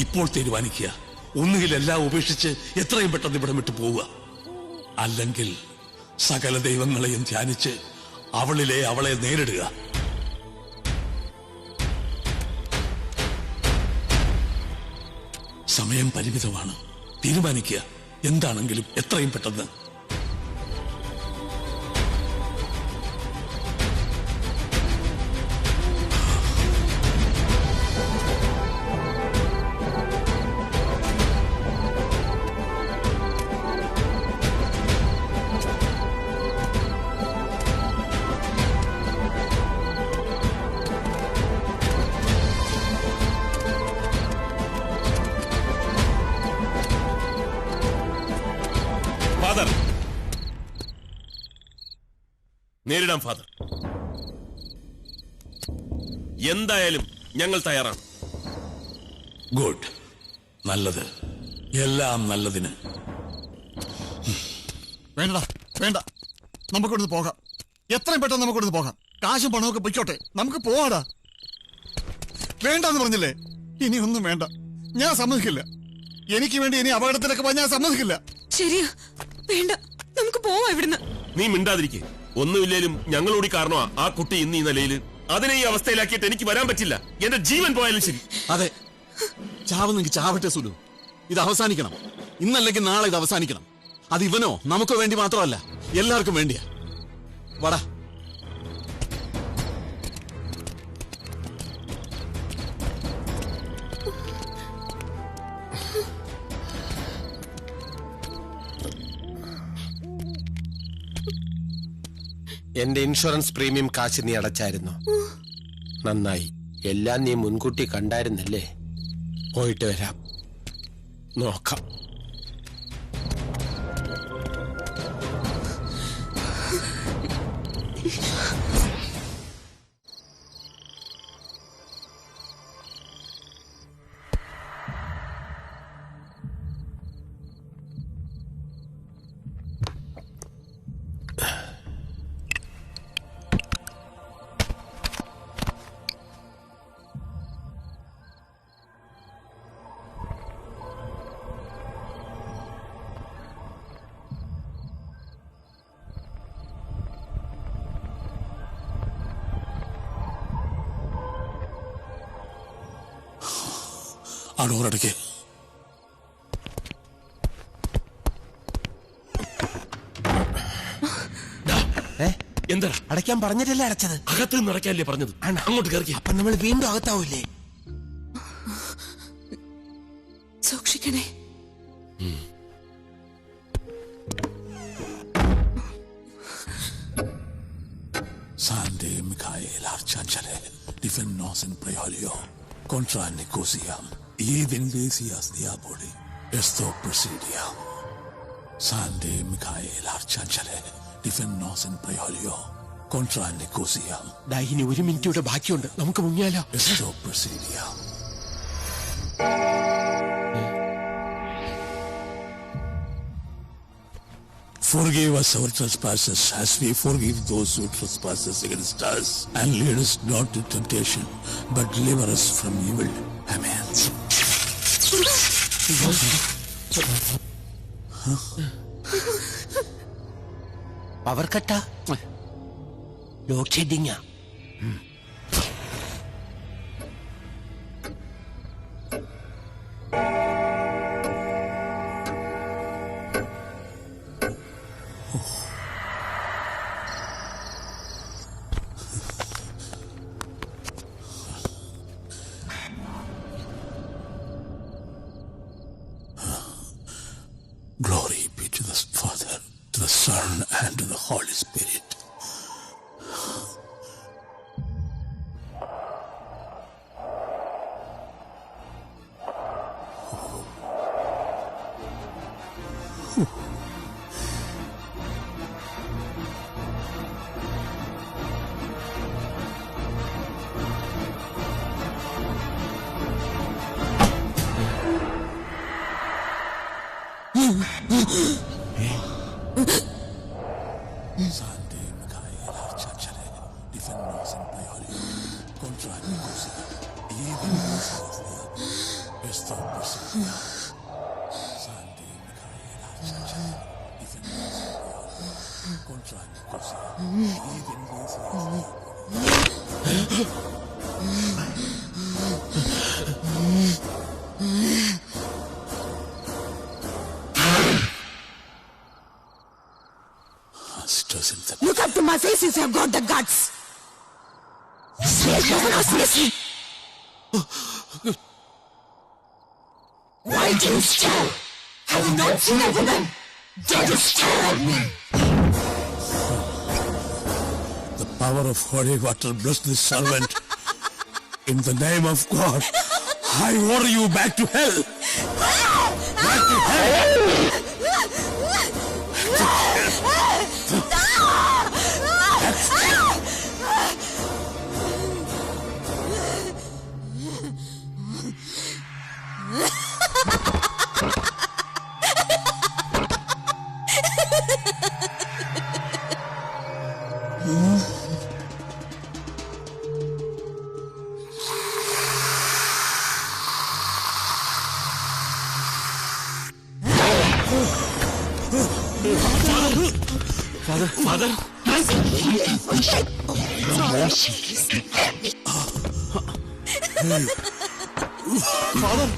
ഇപ്പോൾ തീരുമാനിക്കുക. ഒന്നുകിൽ എല്ലാം ഉപേക്ഷിച്ച് എത്രയും പെട്ടെന്ന് ഇവിടെ വിട്ടു പോവുക, അല്ലെങ്കിൽ സകല ദൈവങ്ങളെയും ധ്യാനിച്ച് അവളെ നേരിടുക. സമയം പരിമിതമാണ്. തീരുമാനിക്കുക. എന്താണെങ്കിലും എത്രയും പെട്ടെന്ന്. നേരിടാം ഫാദർ. എന്തായാലും ഞങ്ങൾ തയ്യാറാണ്. ഗുഡ്. നല്ലത്. എല്ലാം നല്ലതിന്. വേണ്ടടാ, വേണ്ട. നമുക്കിവിടുന്ന് പോകാം. എത്രയും പെട്ടെന്ന് നമുക്കിവിടുന്ന് പോകാം. കാശും പണമൊക്കെ പൊയ്ക്കോട്ടെ. നമുക്ക് പോവാടാ. വേണ്ടെന്ന് പറഞ്ഞില്ലേ? ഇനി ഒന്നും വേണ്ട. ഞാൻ സമ്മതിക്കില്ല. എനിക്ക് വേണ്ടി ഇനി അപകടത്തിലൊക്കെ പോയി ഞാൻ സമ്മതിക്കില്ല. ശരിയാ, വേണ്ട. നമുക്ക് പോവാം ഇവിടുന്ന്. നീ മിണ്ടാതിരിക്കേ. ഒന്നുമില്ലേലും ഞങ്ങളോടി കാരണമാ ആ കുട്ടി ഇന്ന് ഈ നിലയിൽ. അതിനെ ഈ അവസ്ഥയിലാക്കിയിട്ട് എനിക്ക് വരാൻ പറ്റില്ല. എന്റെ ജീവൻ പോയാലും ശരി. അതെ, ചാവുന്നെങ്കിൽ ചാവട്ടെ സുലു. ഇത് അവസാനിക്കണം. ഇന്നല്ലെങ്കിൽ നാളെ ഇത് അവസാനിക്കണം. അത് ഇവനോ നമുക്ക് വേണ്ടി മാത്രമല്ല, എല്ലാവർക്കും വേണ്ടിയാ. വടാ. എന്റെ ഇൻഷുറൻസ് പ്രീമിയം കാശ് നീ അടച്ചായിരുന്നു. നന്നായി. എല്ലാം നീ മുൻകൂട്ടി കണ്ടായിരുന്നല്ലേ? പോയിട്ട് വരാം. നോക്കാം. ആ ഡോറടയ്ക്ക്. എന്താ അടയ്ക്കാൻ പറഞ്ഞിട്ടല്ലേ അടച്ചത്? അകത്ത് നിന്ന് അടയ്ക്കാനല്ലേ പറഞ്ഞത്? അങ്ങോട്ട് കയറി. അപ്പൊ നമ്മൾ വീണ്ടും അകത്താവൂലേ? സൂക്ഷിക്കണേ. Sande Michael Arcangele, Defennos in Preolio, Contra Nicosiam, Even Lesias Diaboli, Esto Presidiam. Sande Michael Arcangele, Defennos in Preolio, Contra Nicosiam. ഇനി 1 മിനിറ്റ് ബാക്കിയുണ്ട്, നമുക്ക് മുങ്ങിയാലോ? Esto Presidiam. Forgive us our trespasses as we forgive those who trespass against us. And lead us not into temptation, but deliver us from evil. Amen. Power കട്ടാ? Load ഷെഡിങ്ങാ? Glory be to the Father, to the Son, and to the Holy Spirit. Sande Michael Arcangele, Defennos in Preolio, Contra Nicosiam, Even Lesias Diaboli, Esto Presidiam. Sande Michael Arcangele, Defennos in Preolio, Contra Nicosiam, Even Lesias Diaboli. Look up to my face if you've got the guts. Swear no one was listening. Why do you stare? Have you not seen a woman? Don't you stare at me? The power of holy water bless this servant. In the name of God, I order you back to hell. Back to hell. Father.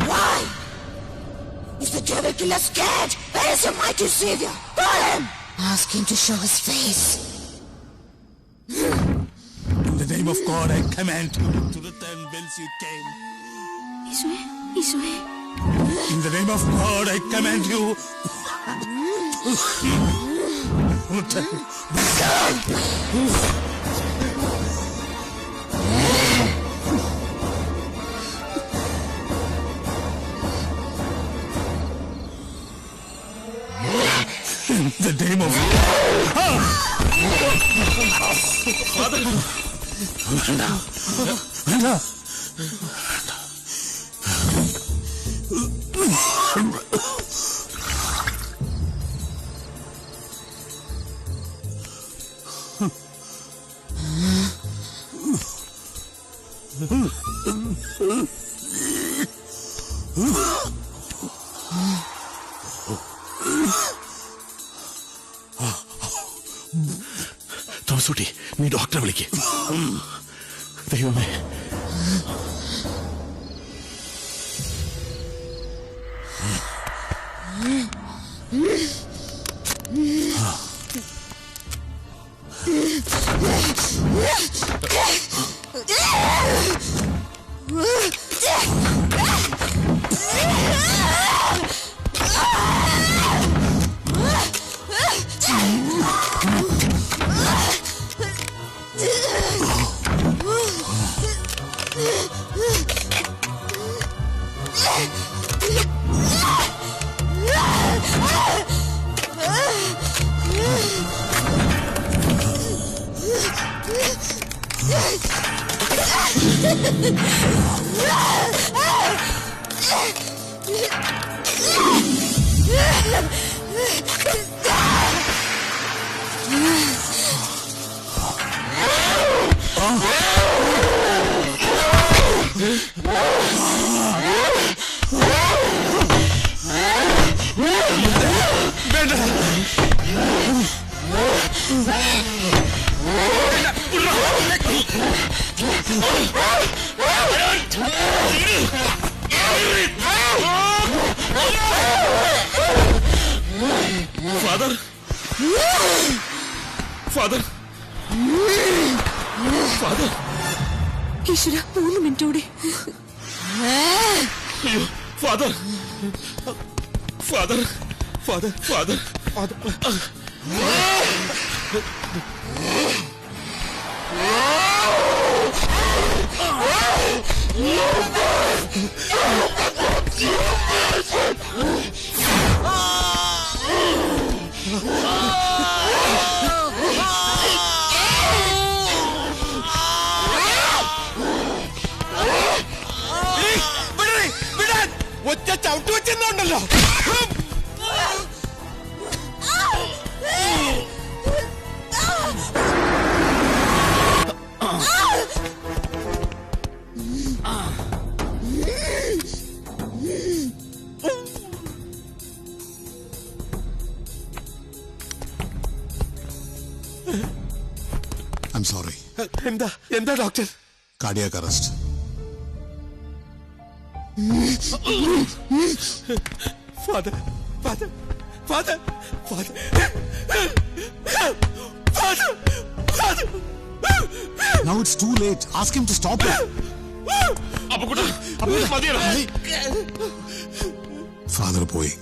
Why? Is the devil killer scared? Where is your mighty savior? Call him! Ask him to show his face. In the name of God, I command you to return whence you came. In the name of God, I command you. In the name of Father. Thomaskutty, നീ ഡോക്ടറെ വിളിക്ക്. ദൈവമേ. Father, father, father. ഈശ്വര, 3 minute കൂടി. അയ്യോ, father, father, father, father. ഒറ്റ ചവിട്ട് വെച്ചെന്നുണ്ടല്ലോ. I'm sorry. എന്താ എന്താ doctor? Cardiac arrest. Father, father, father, father, father, father. Now it's too late. Ask him to stop it. Father പോയി.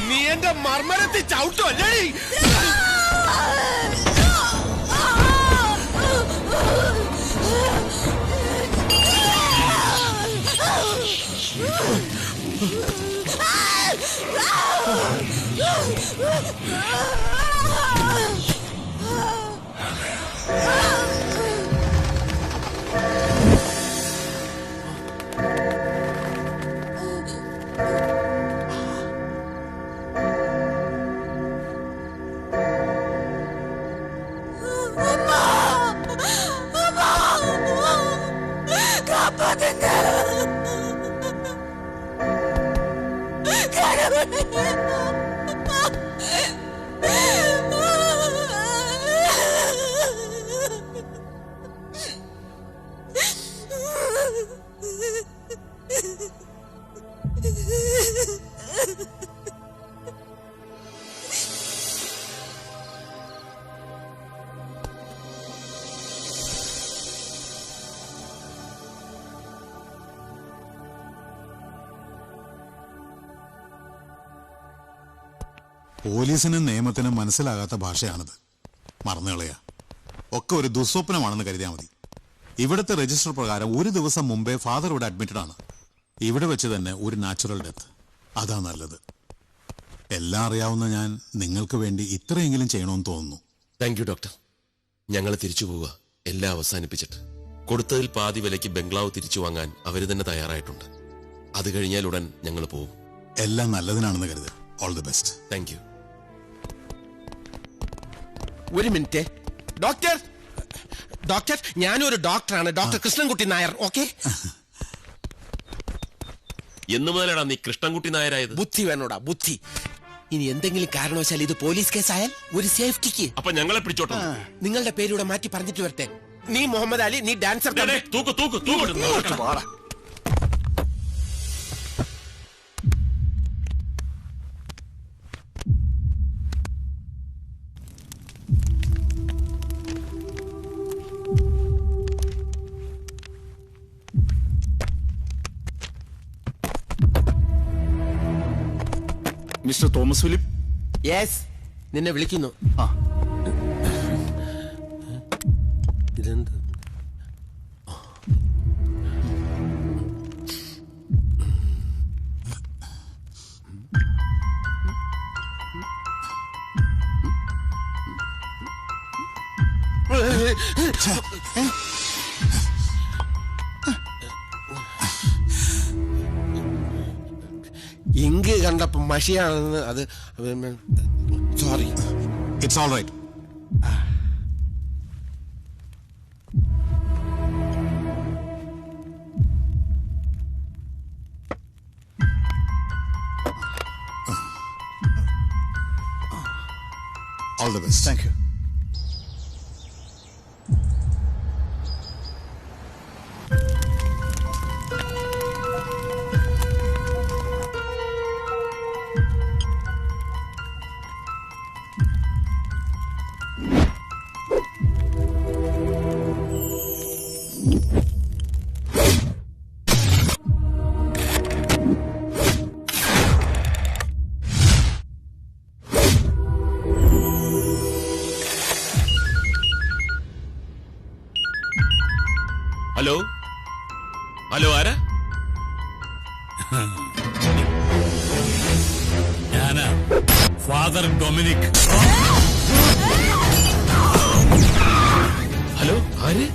നീ എന്റെ മർമ്മരത്തിൽ ചവിട്ടോ അല്ലേ? പോലീസിനും നിയമത്തിനും മനസ്സിലാകാത്ത ഭാഷയാണിത്. മറന്നുകളയാ. ഒക്കെ ഒരു ദുസ്വപ്നമാണെന്ന് കരുതിയാൽ മതി. ഇവിടുത്തെ രജിസ്റ്റർ പ്രകാരം ഒരു ദിവസം മുമ്പേ ഫാദർ ഇവിടെ അഡ്മിറ്റഡ് ആണ്. ഇവിടെ വെച്ച് തന്നെ ഒരു നാച്ചുറൽ ഡെത്ത്. അതാ നല്ലത്. എല്ലാം അറിയാവുന്ന ഞാൻ നിങ്ങൾക്ക് വേണ്ടി ഇത്രയെങ്കിലും ചെയ്യണമെന്ന് തോന്നുന്നു. Thank you doctor. ഞങ്ങൾ തിരിച്ചു പോവുക, എല്ലാം അവസാനിപ്പിച്ചിട്ട്. കൊടുത്തതിൽ പാതി വിലയ്ക്ക് ബംഗ്ലാവ് തിരിച്ചു വാങ്ങാൻ അവര് തന്നെ തയ്യാറായിട്ടുണ്ട്. അത് കഴിഞ്ഞാൽ ഉടൻ ഞങ്ങൾ പോവും. എല്ലാം നല്ലതിനാണെന്ന് കരുത്. All the best. Thank you. ഒരു മിനിറ്റ് ഡോക്ടർ. ഡോക്ടർ, ഞാനൊരു ഡോക്ടറാണ്, ഡോക്ടർ കൃഷ്ണൻകുട്ടി നായർ. ഓക്കെ. എന്ന് മുതലാടാ നീ കൃഷ്ണൻകുട്ടി നായരായത്? ബുദ്ധി വേണോടാ, ബുദ്ധി. ഇനി എന്തെങ്കിലും കാരണവശാൽ ഇത് പോലീസ് കേസായാൽ ഒരു സേഫ്റ്റിക്ക് അപ്പൊ ഞങ്ങളെ പിടിച്ചോട്ടെ. നിങ്ങളുടെ പേരൂടെ മാറ്റി പറഞ്ഞിട്ട് വരട്ടെ. നീ മുഹമ്മദ് അലി, നീ dancer. Mister Thomas Philip. Yes, നിന്നെ വിളിക്കുന്നു. ഇതെന്ത്? ഇങ്ക് കണ്ടപ്പോ മഷിയാണെന്ന്. അത് sorry. It's all right. All the best. Thank you. Hello, hello, ആരാ? ഞാനാ ഫാദർ ഡൊമിനിക്. ഹലോ, ആര്?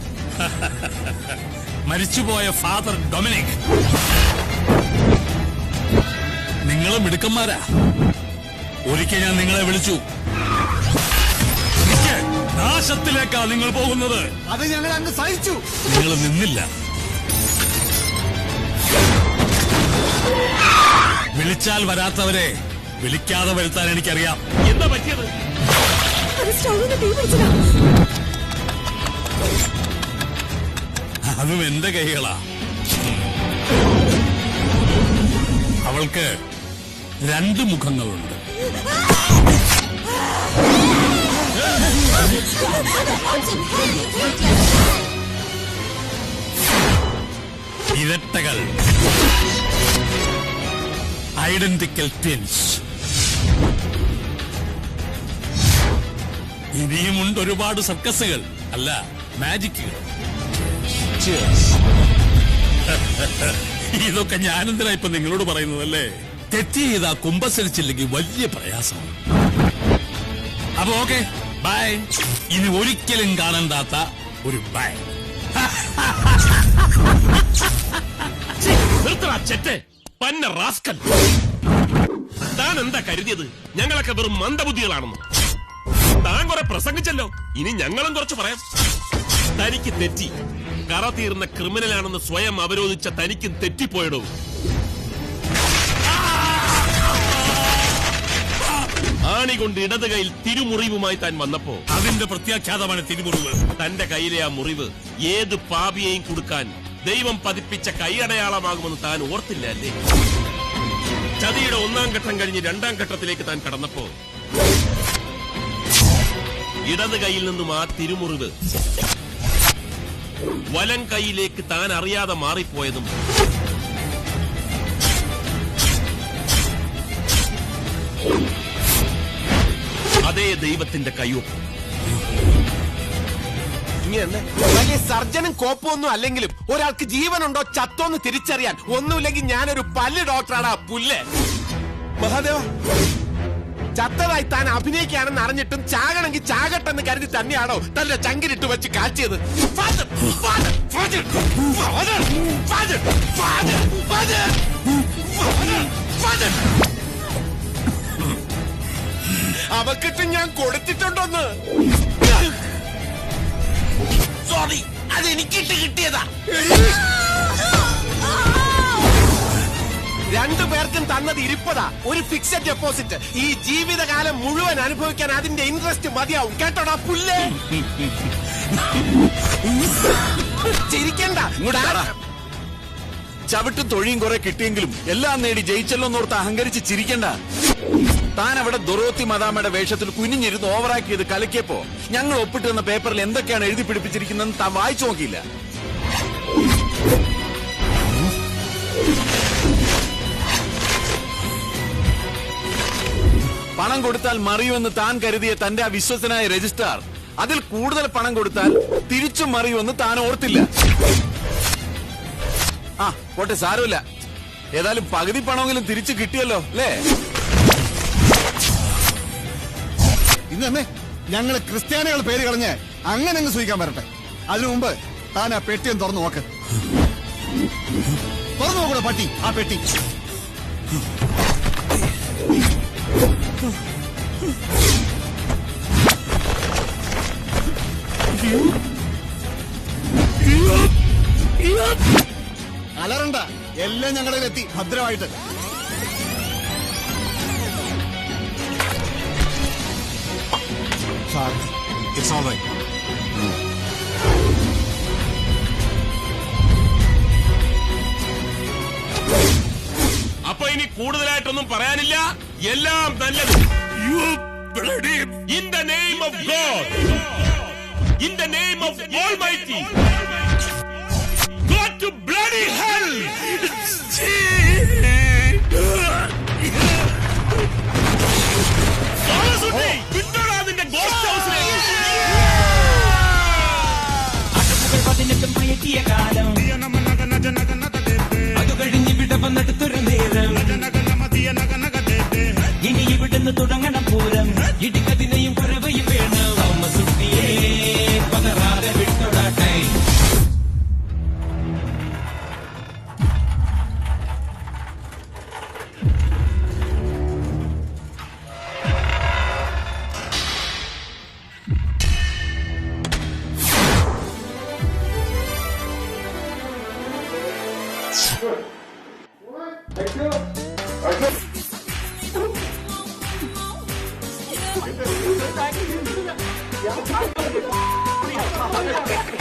മരിച്ചുപോയ ഫാദർ ഡൊമിനിക്. നിങ്ങളും മിടുക്കന്മാരാ. ഒരിക്കൽ ഞാൻ നിങ്ങളെ വിളിച്ചു. നാശത്തിലേക്കാ നിങ്ങൾ പോകുന്നത്. അത് ഞങ്ങൾ അങ്ങ് സഹിച്ചു. നിങ്ങൾ നിന്നില്ല. വിളിച്ചാൽ വരാത്തവരെ വിളിക്കാതെ വരുത്താൻ എനിക്കറിയാം. എന്താ പറ്റിയത്? അതും എന്റെ കൈകളാ. അവൾക്ക് 2 മുഖങ്ങളുണ്ട്. ഇരട്ടകൾ, ഐഡന്റിക്കൽ ട്വിൻസ്. ഇനിയുമുണ്ട് ഒരുപാട് സർക്കസുകൾ, അല്ല മാജിക്കുകൾ. ഇതൊക്കെ ഞാനെന്തിനാ ഇപ്പൊ നിങ്ങളോട് പറയുന്നതല്ലേ? തെറ്റ് ചെയ്താ കുമ്പസരിച്ചില്ലെങ്കിൽ വലിയ പ്രയാസമാണ്. അപ്പൊ ഓക്കെ, ബൈ. ഇനി ഒരിക്കലും കാണണ്ടാത്ത ഒരു ബൈ. പന്ന റാസ്കൽ, താൻ എന്താ കരുതിയത്? ഞങ്ങളൊക്കെ വെറും മന്ദബുദ്ധികളാണെന്ന്. താൻ കുറെ പ്രസംഗിച്ചല്ലോ, ഇനി ഞങ്ങളും കുറച്ച് പറയാം. തനിക്ക് തെറ്റി. കറ തീർന്ന ക്രിമിനലാണെന്ന് സ്വയം അവരോധിച്ച തനിക്കും തെറ്റിപ്പോയിടോ. ആണി കൊണ്ട് ഇടത് കൈയിൽ തിരുമുറിവുമായി താൻ വന്നപ്പോ അതിന്റെ പ്രത്യാഖ്യാതമാണ് തിരുമുറിവ്. തന്റെ കയ്യിലെ ആ മുറിവ് ഏത് പാപിയെയും കൊടുക്കാൻ ദൈവം പതിപ്പിച്ച കൈയടയാളമാകുമെന്ന് താൻ ഓർത്തില്ല അല്ലേ? ചതിയുടെ 1-ാം ഘട്ടം കഴിഞ്ഞ് 2-ാം ഘട്ടത്തിലേക്ക് താൻ കടന്നപ്പോ ഇടത് കൈയിൽ നിന്നും ആ തിരുമുറിവ് വലം കൈയിലേക്ക് താൻ അറിയാതെ മാറിപ്പോയതും അതേ ദൈവത്തിന്റെ കയ്യൊപ്പ്. വലിയ സർജനും കോപ്പൊന്നും അല്ലെങ്കിലും ഒരാൾക്ക് ജീവനുണ്ടോ ചത്തോന്ന് തിരിച്ചറിയാൻ ഒന്നുമില്ലെങ്കിൽ ഞാനൊരു പല്ല് ഡോക്ടറാണ്. പുല്ല് മഹാദേവ, ചത്തതായി താൻ അഭിനയിക്കുകയാണെന്ന് അറിഞ്ഞിട്ടും ചാകണമെങ്കിൽ ചാകട്ടെന്ന് കരുതി തന്നെയാണോ തന്റെ ചങ്കിലിട്ട് വെച്ച് കാച്ചിയത്? അവക്കിട്ട് ഞാൻ കൊടുത്തിട്ടുണ്ടോന്ന്. സോറി, അത് എനിക്കിട്ട് കിട്ടിയതാ. രണ്ടുപേർക്കും തന്നത് 20 ഒരു ഫിക്സഡ് ഡെപ്പോസിറ്റ്. ഈ ജീവിതകാലം മുഴുവൻ അനുഭവിക്കാൻ അതിന്റെ ഇൻട്രസ്റ്റ് മതിയാവും. കേട്ടോടാ പുല്ലേ. ചിരിക്കണ്ട. ചവിട്ടും തൊഴിയും കുറെ കിട്ടിയെങ്കിലും എല്ലാം നേടി ജയിച്ചല്ലോന്നോർത്ത് അഹങ്കരിച്ച് ചിരിക്കണ്ട. താൻ അവിടെ ദൊറോത്തി മദാമയുടെ വേഷത്തിൽ കുനിഞ്ഞിരുന്ന് ഓവറാക്കി ചെയ്ത് കലക്കിയപ്പോ ഞങ്ങൾ ഒപ്പിട്ട് തന്ന പേപ്പറിൽ എന്തൊക്കെയാണ് എഴുതി പിടിപ്പിച്ചിരിക്കുന്നതെന്ന് താൻ വായിച്ചു നോക്കിയില്ല. പണം കൊടുത്താൽ മറിയുമെന്ന് താൻ കരുതിയ തന്റെ ആ വിശ്വസനായ രജിസ്ട്രാർ അതിൽ കൂടുതൽ പണം കൊടുത്താൽ തിരിച്ചും മറിയുമെന്ന് താൻ ഓർത്തില്ല. ആ പോട്ടെ, സാരമില്ല. ഏതായാലും പകുതി പണമെങ്കിലും തിരിച്ചു കിട്ടിയല്ലോ അല്ലേ? ഇന്നേ ഞങ്ങള് ക്രിസ്ത്യാനികൾ പേര് കളഞ്ഞ് അങ്ങനെ അങ്ങ് സൂഹിക്കാൻ വരട്ടെ. അതിനു മുമ്പ് താൻ ആ പെട്ടിയും തുറന്നു നോക്ക്. തുറന്നു നോക്കൂടെ പട്ടി ആ പെട്ടി. അലറണ്ട, എല്ലാം ഞങ്ങളുടെ എത്തി ഭദ്രമായിട്ട്. Sorry, it's all right. അപ്പൊ ഇനി കൂടുതലായിട്ടൊന്നും പറയാനില്ല. എല്ലാം നല്ലത്. In the name of God, in the name of Almighty, go to bloody hell. വിട്ടോടാ നിന്റെ ഗോസ്റ്റ് ഹൗസിലേക്ക്. അത് കഴിഞ്ഞ് ഇവിടെ വന്നെടുത്തൊരു നേരം ഇനി ഇവിടുന്ന് തുടങ്ങണം പൂരം. ഇടിക്കതിനെയും കുറവയും വേണം. അമ്മ സുട്ടിയേ പകരാതെ വിട്ടോടാട്ടെ. Thank you.